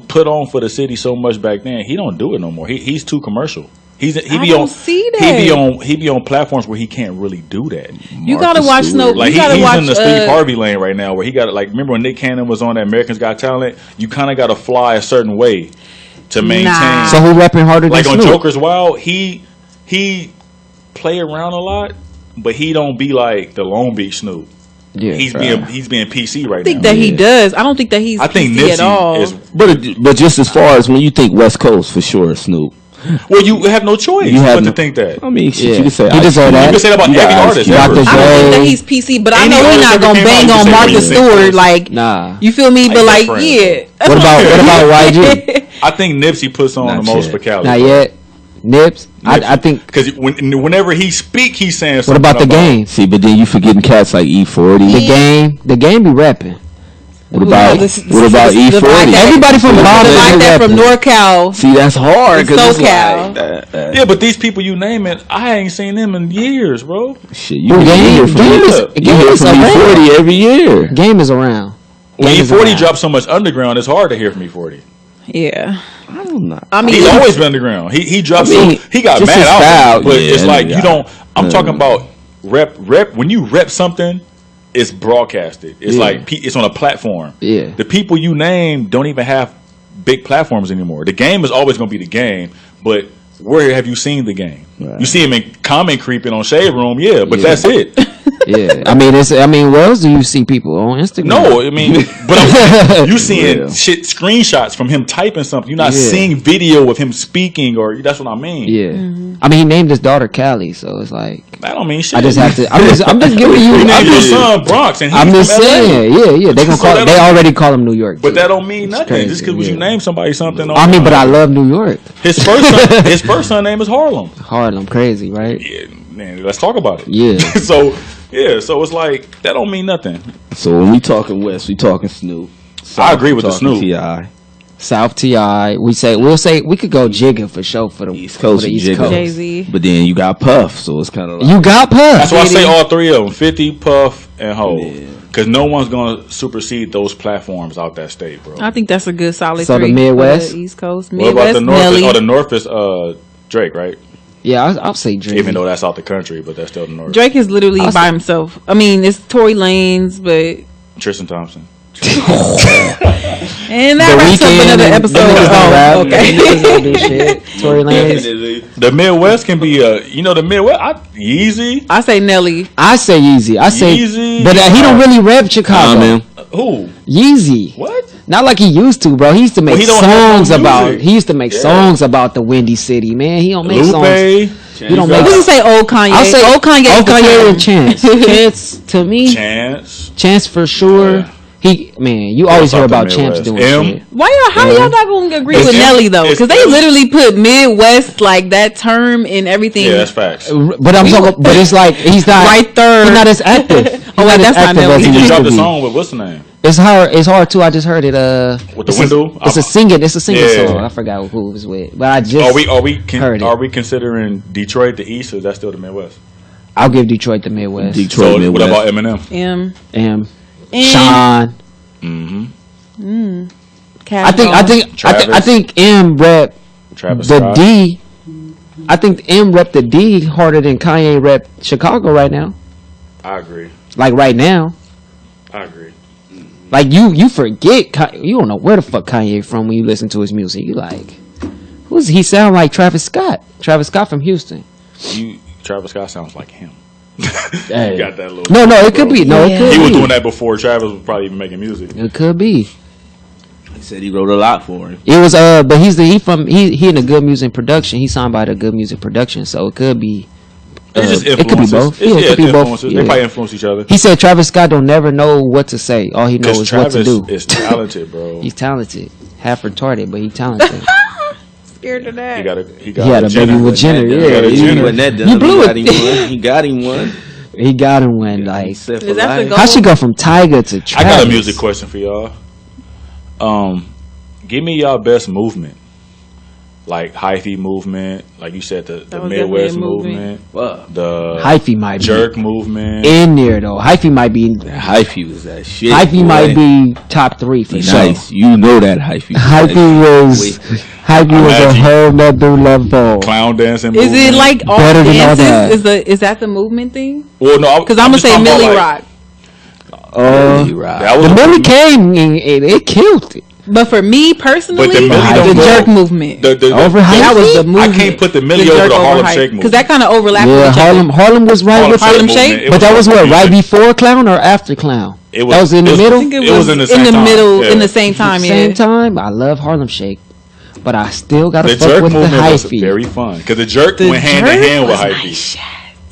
put on for the city so much back then. He don't do it no more. He's too commercial. He be on platforms where he can't really do that. You gotta watch Snoop. Like he's in the Steve Harvey lane right now, where he got like. Remember when Nick Cannon was on that Americans Got Talent? You kind of got to fly a certain way to maintain. Nah. So who rapping harder like than on Snoop? Joker's Wild? He play around a lot, but he don't be like the Long Beach Snoop. Yeah, he's being PC right now. I think that he does. I don't think that he's. I think PC Nipsey at all. is. But just as far as when you think West Coast, for sure, Snoop. Well, you have no choice but to think that. I mean, shit, you can say he deserves that. You can say that about every artist. I don't think that he's PC, but I know he's not gonna bang on Martha Stewart. Like, nah, you feel me? But like, yeah. What about YG? I think Nipsey puts on the most for Cali. Not yet. Nips, I think because whenever he speak, he's saying something. What about the game? See, but then you forgetting cats like E40. The game be rapping. What about E40? Everybody from Boston like that from NorCal. See, that's hard. SoCal. Yeah, but these people you naming, I ain't seen them in years, bro. Shit, you hear from E40 every year. Game is around. When E40 drops so much underground, it's hard to hear from E40. Yeah. I don't know. I mean, he's always been underground. He dropped he got mad out, but it's like you don't. I'm talking about rep. When you rep something, it's broadcasted. It's like it's on a platform. Yeah. The people you name don't even have big platforms anymore. The game is always going to be the game, but where have you seen the game? Right. You see him in comment creeping on Shade Room, but that's it. Yeah, I mean, where else do you see people on Instagram? No, I mean, but you seeing shit screenshots from him typing something. You're not seeing video of him speaking, or that's what I mean. Yeah, I mean, he named his daughter Callie, so it's like I don't mean shit. I just have to. I'm just giving you. You named your son Bronx, and I'm just saying, yeah. They gonna call. They already call him New York, but that don't mean nothing. Just because you name somebody something. I mean, but I love New York. His first son name is Harlem. Harlem, crazy, right? Yeah, man. Let's talk about it. Yeah. So it's like that don't mean nothing. So when we talking West, we talking Snoop. South, I agree with the Snoop. T.I. South T.I. We could go jigging for sure for the East Coast. Jay-Z. But then you got Puff, so it's kind of like, you got Puff. That's why I say all three of them: 50, Puff, and Hov. Because no one's gonna supersede those platforms out that state, bro. I think that's a good solid. So the Midwest, the East Coast, Midwest. What about the North? Nelly. The North is Drake, right? Yeah, I'll say Drake. Even though that's out the country, but that's still the North. Drake is literally by himself. I mean, it's Tory Lanez, but Tristan Thompson. And that wraps up another episode. Okay. Tory Lanez. The Midwest can be the Midwest. Yeezy. I say Nelly. I say Yeezy. I say Yeezy. But he don't really rep Chicago. Who? Yeezy. What? Not like he used to, bro. He used to make songs about. He used to make songs about the Windy City, man. He don't make songs. You don't make. What you say, old Kanye? I'll say old Kanye. Old Kanye and Chance. Chance to me. Chance for sure. Yeah. You always hear about Chance doing shit. Why y'all? How y'all not gonna agree with Nelly though? Because they literally put Midwest like that term in everything. Yeah, that's facts. But I'm talking. But it's like he's not right there. He's not as active. That's not Nelly. He just dropped the song with what's the name? It's hard too. I just heard it. With the window. It's a singing song. I forgot who it was with. But I just are we considering Detroit the East, or is that still the Midwest? I'll give Detroit the Midwest. Midwest. What about Eminem? M. Sean. I think M rep Travis the Scott. D. I think M rep the D harder than Kanye rep Chicago right now. I agree. Like right now. I agree. Like you forget you don't know where the fuck Kanye from when you listen to his music. You like, who's he? Sound like Travis Scott. Travis Scott from Houston. Travis Scott sounds like him. Hey. You got that little. No, it could be. No, it could be. He was doing that before Travis was probably even making music. It could be. He said he wrote a lot for him. It was but he in a good music production. He signed by the good music production, so it could be. It could be both. It could be both. They probably influence each other. He said Travis Scott don't never know what to say. All he knows is what to do. Is talented, bro. He's talented. Half retarded, but he's talented. Scared of that. He had a baby with Jenner. You blew it. He got him one. He got him one. Like, how she go from Tiger to Travis? I got a music question for y'all. Give me y'all best movement. Like hyphy movement, like you said, the Midwest movement, the hyphy might jerk movement in there though. Hyphy might be hyphy was that shit. Hyphy might be top 3 for sure. Nice, you know that hyphy. Hyphy was a whole nother level. Clown dancing. Is it like all better than all that? Is that the movement thing? Well, no, because I'm gonna say Millie Rock. The Millie came and it killed it. But for me personally, the jerk movement. That was the movement. I can't put the Millie over the Harlem Shake movement. Because that kind of overlapped with each other. Harlem was right with Harlem Shake. But that was what, right before Clown or after Clown? That was in the middle? I think it was in the middle, in the same time, Same time? I love Harlem Shake. But I still got to fuck with the hyphy. The jerk movement was very fun. Because the jerk went hand in hand with hyphy.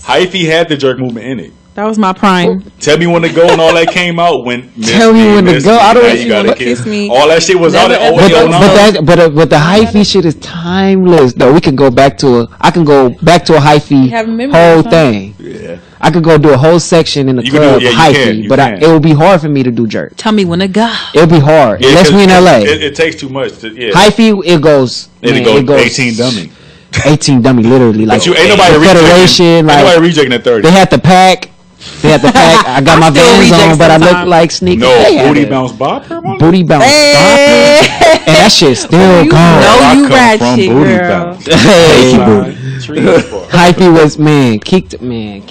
Hyphy had the jerk movement in it. That was my prime. Tell Me When to Go and all that came out when. Tell Me When to Go. I don't you gotta kiss me. All that shit was out at but the hyphy shit is timeless. No, we can go back to I can go back to a hyphy whole thing. Yeah. I could go do a whole section in the club hyphy, but it would be hard for me to do jerk. Tell Me When to Go. It'll be hard unless we in LA. It takes too much. Hyphy, it goes 18 dummy. 18 dummy, literally. Like, but you ain't nobody Federation. Like, nobody rejecting at 30. They had the pack. I got my Vans on, but I look like sneakers. No, booty bounce bopper. Booty bounce bopper. And that shit still gone. No, you ratchet, girl. Hyphy was Keek. Man,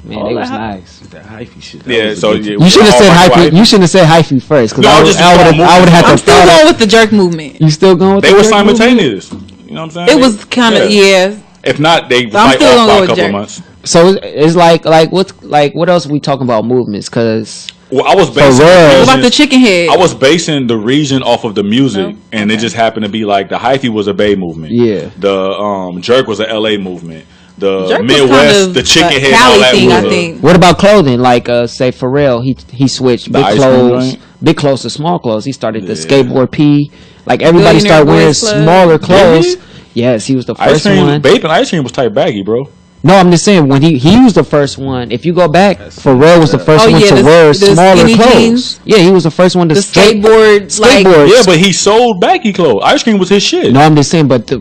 they was nice. That hyphy shit. Yeah, so you should have said hyphy. You shouldn't have said hyphy first, because I would have had to. I'm still going with the jerk movement. You still going with? They were simultaneous. You know what I'm saying? It was kind of If not, they fight off by a couple of months. So it's like what else are we talking about movements? Because I was basing what about the chicken head? I was basing the region off of the music, and it just happened to be like the hyphy was a Bay movement. Yeah, the jerk was a LA movement. The jerk Midwest, the chicken head, all that thing, I think. What about clothing? Like say Pharrell, he switched big clothes to small clothes. He started the skateboard P. Like everybody started wearing smaller clothes. Yes, he was the first one. Bape and Ice Cream was tight baggy, bro. No, I'm just saying when he was the first one. If you go back, Pharrell was the first one to wear smaller clothes. Jeans. Yeah, he was the first one to skateboard. Yeah, but he sold baggy clothes. Ice Cream was his shit. No, I'm just saying, but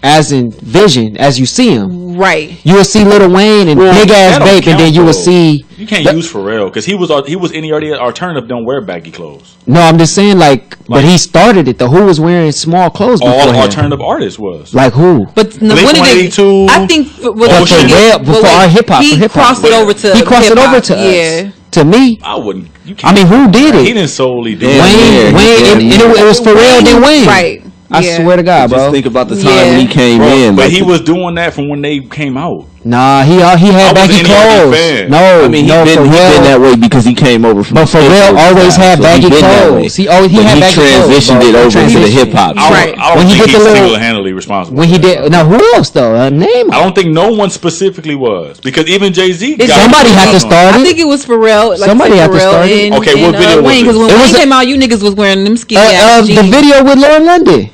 as in vision, as you see him, right? You will see Lil Wayne and big ass Bape, and then you will see. You can't use Pharrell because he was any alternative. Don't wear baggy clothes. No, I'm just saying but he started it. Who was wearing small clothes before all him? alternative artists was like who? But what did it? I think before our hip hop, he crossed it over to. He crossed it over to us. To me, I wouldn't. I mean, who did it? He didn't solely do Wayne, and it was Pharrell then Wayne. Right. I swear to God, bro. Just think about the time when he came in. But he was doing that from when they came out. Nah, he had baggy clothes. No, I mean, he been that way because he came over from. But Pharrell always had baggy clothes. He had baggy clothes. He transitioned it over to the hip hop. Right. I don't think he's single-handedly responsible. When he did, now who else though? Name. I don't think no one specifically was, because even Jay-Z. Somebody had to start it. I think it was Pharrell. Like Somebody had to start it. Okay, what video was it? Because when Wayne came out, you niggas was wearing them skinny ass jeans. The video with Lauren London.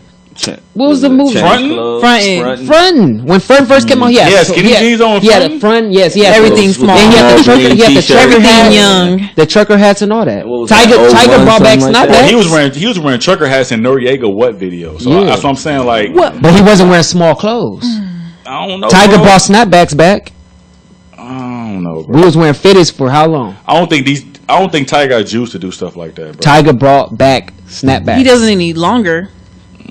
What was the movie? Frontin'. When Frontin' first came out, he had skinny jeans on. He had a front. Yes, he had everything small. Then he had the trucker hat, young. The trucker hats and all that. Tiger brought back snapbacks. He was wearing trucker hats in Noriega what video? So that's what I'm saying. Like, but he wasn't wearing small clothes. I don't know. Tiger brought snapbacks back. I don't know, bro. We was wearing fitteds for how long? I don't think Tiger got juice to do stuff like that, bro. Tiger brought back snapbacks. He doesn't need longer.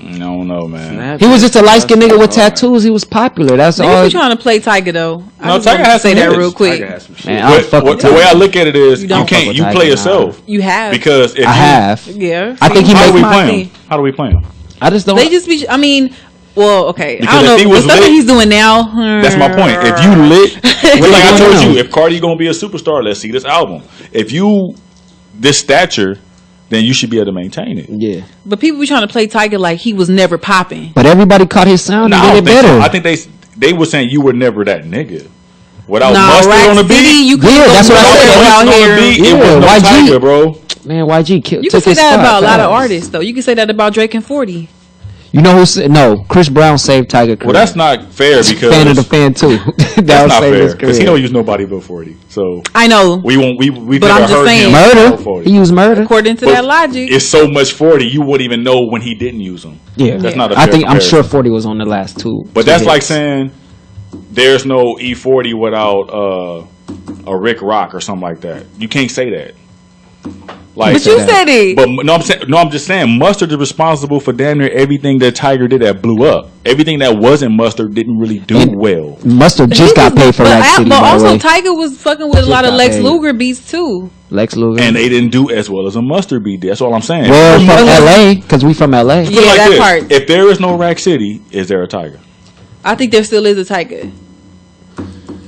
I don't know, man. He was just a light skinned nigga with tattoos. He was popular. That's all. You trying to play Tiger though? No, Tiger has to say that real quick. Man, the way I look at it is, you can't. You play yourself. You have because if I have. Yeah. I think he how makes do we play him? How do we play him? I just don't. They just be. I mean. Well, okay. Because I don't know. The stuff that he's doing now. That's my point. If you lit, like I told you, if Cardi gonna be a superstar, let's see this album. If you this stature, then you should be able to maintain it. Yeah. But people be trying to play Tiger like he was never popping. But everybody caught his sound and did it better. So. I think they were saying you were never that nigga. Without mustard on the beat, you that's what I said. On the beat, it was no YG. Tiger, bro. Man, YG killed. You can say that about a lot of artists, though. You can say that about Drake and 40. You know who said no? Chris Brown saved Tiger career. Well, that's not fair because fan of the fan too. That's not fair because he don't use nobody but 40. So I know we won't. We but I'm just saying murder. He used murder according to that logic. It's so much 40, you wouldn't even know when he didn't use them. Yeah, that's not a fair I'm comparison. sure 40 was on the last two. But that's like saying there's no E40 without a Rick Rock or something like that. You can't say that. Like, but you said it. But I'm just saying Mustard is responsible for damn near everything that Tiger did that blew up. Everything that wasn't Mustard didn't really do well. Mustard just got paid for Rack City. But also Tiger was fucking with a lot of Lex Luger beats too. Lex Luger. And they didn't do as well as a Mustard beat did. That's all I'm saying. Well, from LA, because we from LA. Yeah, like that part. If there is no Rack City, is there a Tiger? I think there still is a Tiger.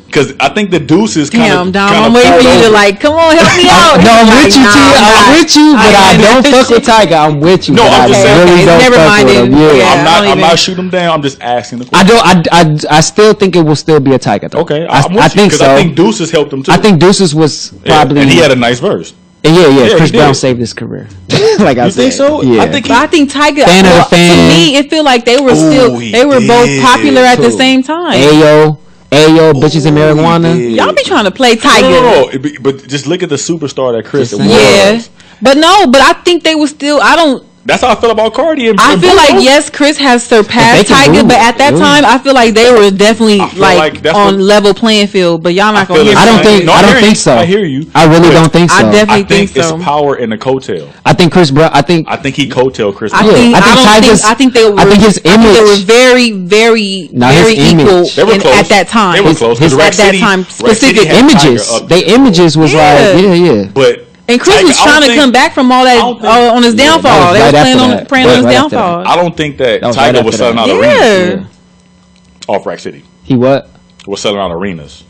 Because I think the Deuces kind of. Damn, Dom, I'm waiting for you to like, come on, help me out. No, I'm with you, Tia. I'm with you, but I don't fuck with Tiger. I'm with you. No, I'm just saying. Really don't fuck with him. Yeah. I'm not shooting him down. I'm just asking the question. I still think it will still be a Tiger. Though. Okay, I think so. I think Deuces helped him too. I think Deuces was probably, and he had a nice verse. Yeah. Chris Brown saved his career. Like I said. You think so? Yeah. I think Tiger. Fan of the fan. To me, it feel like they were both popular at the same time. Ayo, bitches and marijuana. Y'all be trying to play Tiger. No, but just look at the superstar that Chris was. Yeah, but I think they were still. That's how I feel about Cardi. I feel like yes, Chris has surpassed Tiger, but at that time, I feel like they were definitely like on level playing field. But y'all not gonna hear me. I don't think so. I hear you. I really don't think so. I definitely think so. It's power in the coattail. I think Chris Brown. I think he coattailed Chris Brown. I think his image. They were very equal. They were close at that time. They were close. At that time, specific images. They images was like yeah. But. And Chris was trying to come back from all that on his downfall. They was praying on his downfall. I don't think that Tiger was selling out arenas off Rack City. He was selling out arenas.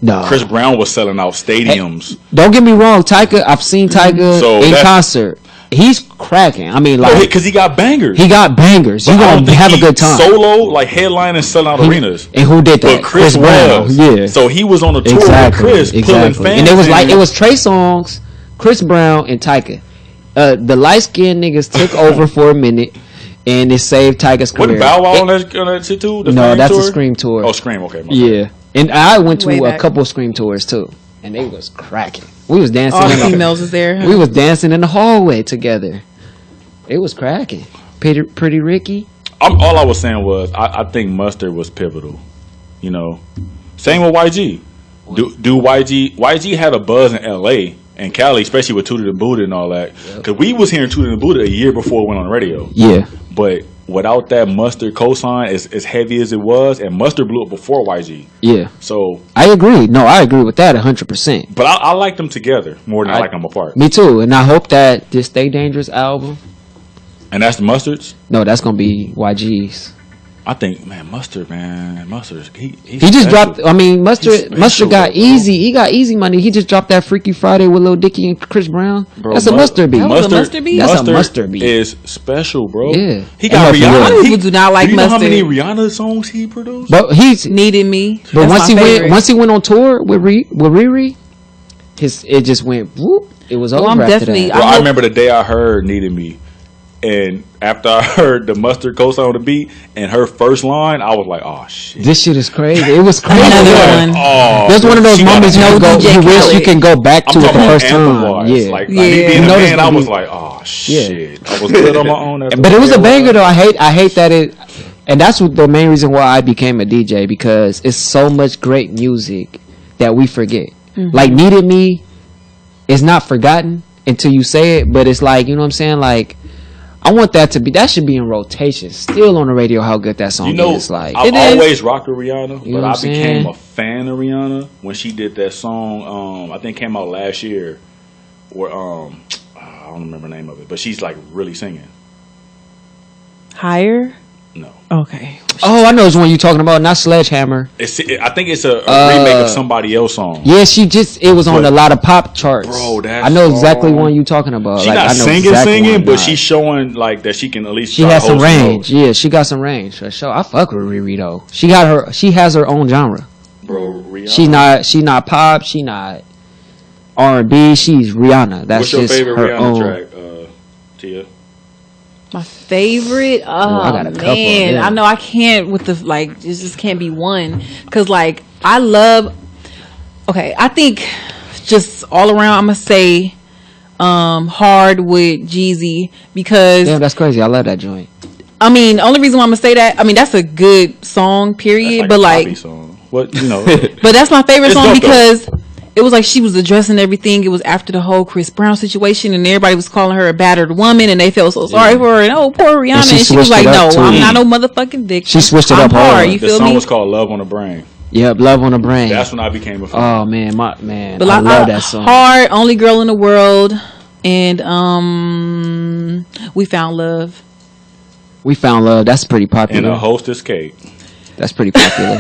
No. Chris Brown was selling out stadiums. Hey, don't get me wrong, Tiger. I've seen Tiger in concert. He's cracking. I mean, like because he got bangers. You're gonna have a good time. Solo, like headline and selling out arenas. And who did that? But Chris Brown. Yeah. So he was on a tour with Chris, pulling fans. And it was Trey Songz, Chris Brown, and Tiger. The light skinned niggas took over for a minute, and it saved Tiger's career. Wasn't Bow Wow on that shit too? No, that's a Scream tour. Oh, Scream. Okay. Yeah, and I went to a couple of Scream tours too, and they was cracking. We was dancing. All the females was there. Huh? We was dancing in the hallway together. It was cracking. Pretty Ricky. All I was saying was I think Mustard was pivotal. You know, same with YG. Do YG had a buzz in LA and Cali, especially with Tootie the Buddha and all that. Because we was hearing Tootie the Buddha a year before it went on the radio. Yeah. But without that Mustard cosign, as heavy as it was, and Mustard blew up before YG. Yeah. So I agree. No, I agree with that 100%. But I like them together more than I like them apart. Me too. And I hope that this Stay Dangerous album. And that's the Mustard's? No, that's gonna be YG's. I think, man, Mustard, he just dropped. I mean, Mustard got bro. easy. He got easy money. He just dropped that Freaky Friday with Lil Dicky and Chris Brown. Bro, that's a Mustard beat. That was a Mustard beat. That's a Mustard beat. Is special, bro. Yeah, he got Rihanna. A lot of people do not like do you know Mustard. how many Rihanna songs he produced? But he's Needed Me. But That's once he went on tour with Riri, it just went whoop. It was over. I'm after definitely. that. Bro, I remember the day I heard "Needed Me," and after I heard the Mustard co-sign on the beat and her first line, I was like, "Oh shit, This shit is crazy." It was crazy. Another one. Oh, There's one of those she got moments a- you wish you can go back to I'm it the talking about first time. amplifiers. Yeah, Like Yeah. me being a Notice man, the I was beat. like, "Oh shit," I was good on my own. after but it was a that. banger though. I hate that it, and that's what the main reason why I became a DJ, because it's so much great music that we forget. Like Needed Me is not forgotten until you say it, but it's like, you know what I'm saying? Like, I want that should be in rotation still on the radio, how good that song You know, is. Like, I've It is. always rocked with Rihanna, You know but what I I'm saying? became a fan of Rihanna when she did that song. I think came out last year, where I don't remember the name of it, but she's like really singing. Higher. No, Okay. oh, I know which one you're talking about, not Sledgehammer. I think it's a remake of somebody else's song. Yeah, it was on But- a lot of pop charts. Bro, that I know exactly song- one you're talking about. She Like, not I know singing, exactly one, but nah. she's showing like that she can at least. She try has to some hold range. notes. Yeah, she got some range. For sure. I fuck with Riri though. She has her own genre. Bro. Rihanna. She not pop. She not R&B. She's Rihanna. That's What's your just favorite her Rihanna own. track, Tia? My favorite. I got a couple of Man, them. I know I can't with the like. It just can't be one because like I love. Okay, I think just all around. I'm gonna say, hard with Jeezy because Damn, that's crazy. I love that joint. I mean, only reason why I'm gonna say that. I mean, that's a good song, period. That's but a like, poppy song. What you know? but that's my favorite It's song dope, though. because it was like she was addressing everything. It was after the whole Chris Brown situation, and everybody was calling her a battered woman, and they felt so sorry for her. And oh, poor Rihanna. And she And she was switched like, it "No, up, too. I'm not no motherfucking dick. She switched it I'm up hard. hard." You the feel song me? was called "Love on the Brain." Yep, Love on the Brain. That's when I became a fan. Oh man, man, But I like, love that song. Hard, Only Girl in the World, and We Found Love. We Found Love. That's pretty And popular. a Hostess cake. That's pretty popular.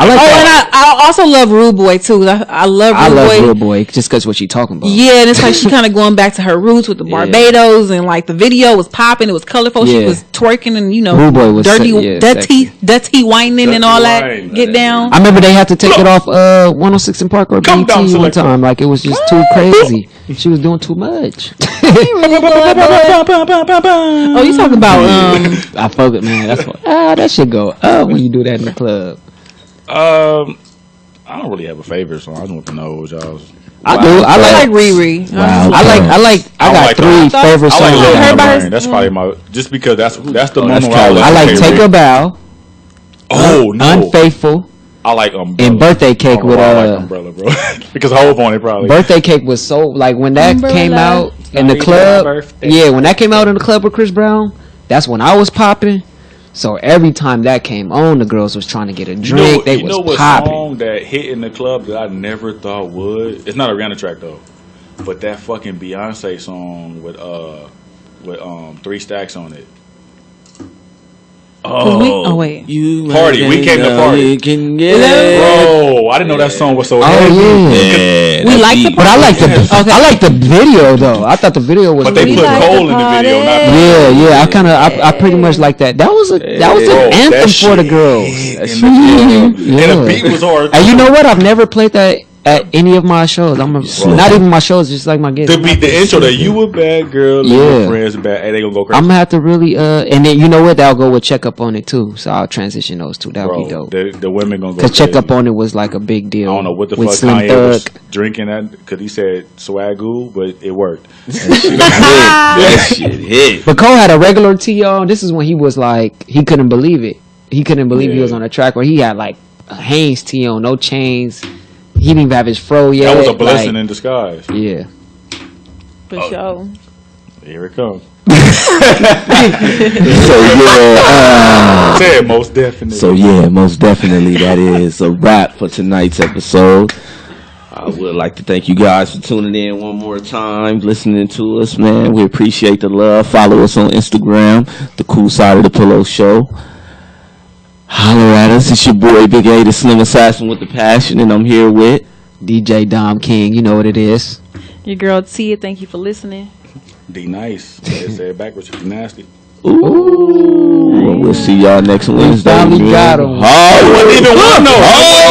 I like Oh, that. and I also love Rude Boy too. I love Rude I love Boy. Real Boy just because what she talking about. Yeah, and it's like she kind of going back to her roots with the Yeah. Barbados, and like the video was popping. It was colorful. She Yeah. was twerking, and Rude Boy was dirty, sexy. dirty whining and all that. whining. Get down. I remember they had to take it off 106 in Park or Come BT down, one Selector. time. Like it was just too crazy. She was doing too much. Oh, you talking about I fuck it, man. That's what. That shit go up when you do that in the club. I don't really have a favorite song. I just want to know what y'all's. I do. I I like like. Riri. I got like three that. favorite I like songs. Love on the Everybody's- Brain. That's probably my just because that's the that's moment where Khaled. I like Take a Bow, Oh no, Unfaithful, I like Umbrella. and Birthday Cake with I like Umbrella, bro. Because Hove on it probably. Birthday Cake was so like when that Umbrella. came out in the Happy club. birthday. Yeah, when that came out in the club with Chris Brown, that's when I was popping. So every time that came on, the girls was trying to get a drink. They you know was what popping. song that hit in the club that I never thought would? It's not a Rihanna track though, but that fucking Beyonce song with 3 Stacks on it. Oh wait. You Party. We came to party. You can get Bro, I didn't know that song was so heavy. yeah. Yeah, We that like the beat. But I like the Okay. I like the video though. I thought the video was. But they We put like Cole to in the video, not party. Yeah. I pretty much like that. That was an Bro, anthem that for the shit girls. hit in the club. Yeah. And the beat was hard. And you know what? I've never played that at any of my shows. Not even my shows, just like my gigs. The beat, the intro that you a bad girl, Yeah. your friends bad, and they gonna go crazy. I'm gonna have to really and then you know what? That'll go with Check Up on It too. So I'll transition those two. That'll be dope. The women gonna go Cause Check crazy. Up on It was like a big deal. I don't know what the with fuck Slim Kanye Thug. was drinking that because he said swagoo, but it worked. That shit hit. But Cole had a regular tee on. This is when he was like he couldn't believe it. He couldn't believe he was on a track where he had like a Hanes tee on, no chains. He didn't even have his fro yet. That was a blessing like, in disguise. Yeah. For sure. Here it comes. So yeah, Said most definitely. so yeah, most definitely that is a wrap for tonight's episode. I would like to thank you guys for tuning in one more time, listening to us, man. We appreciate the love. Follow us on Instagram, The Cool Side of the Pillow Show. Holler at us. It's your boy, Big A, the Slim Assassin with the Passion, and I'm here with DJ Dom King. You know what it is. Your girl Tia, thank you for listening. D Nice. Say it backwards if you nasty. Ooh. We'll see y'all next Wednesday. Finally got him. Oh, wasn't even one though.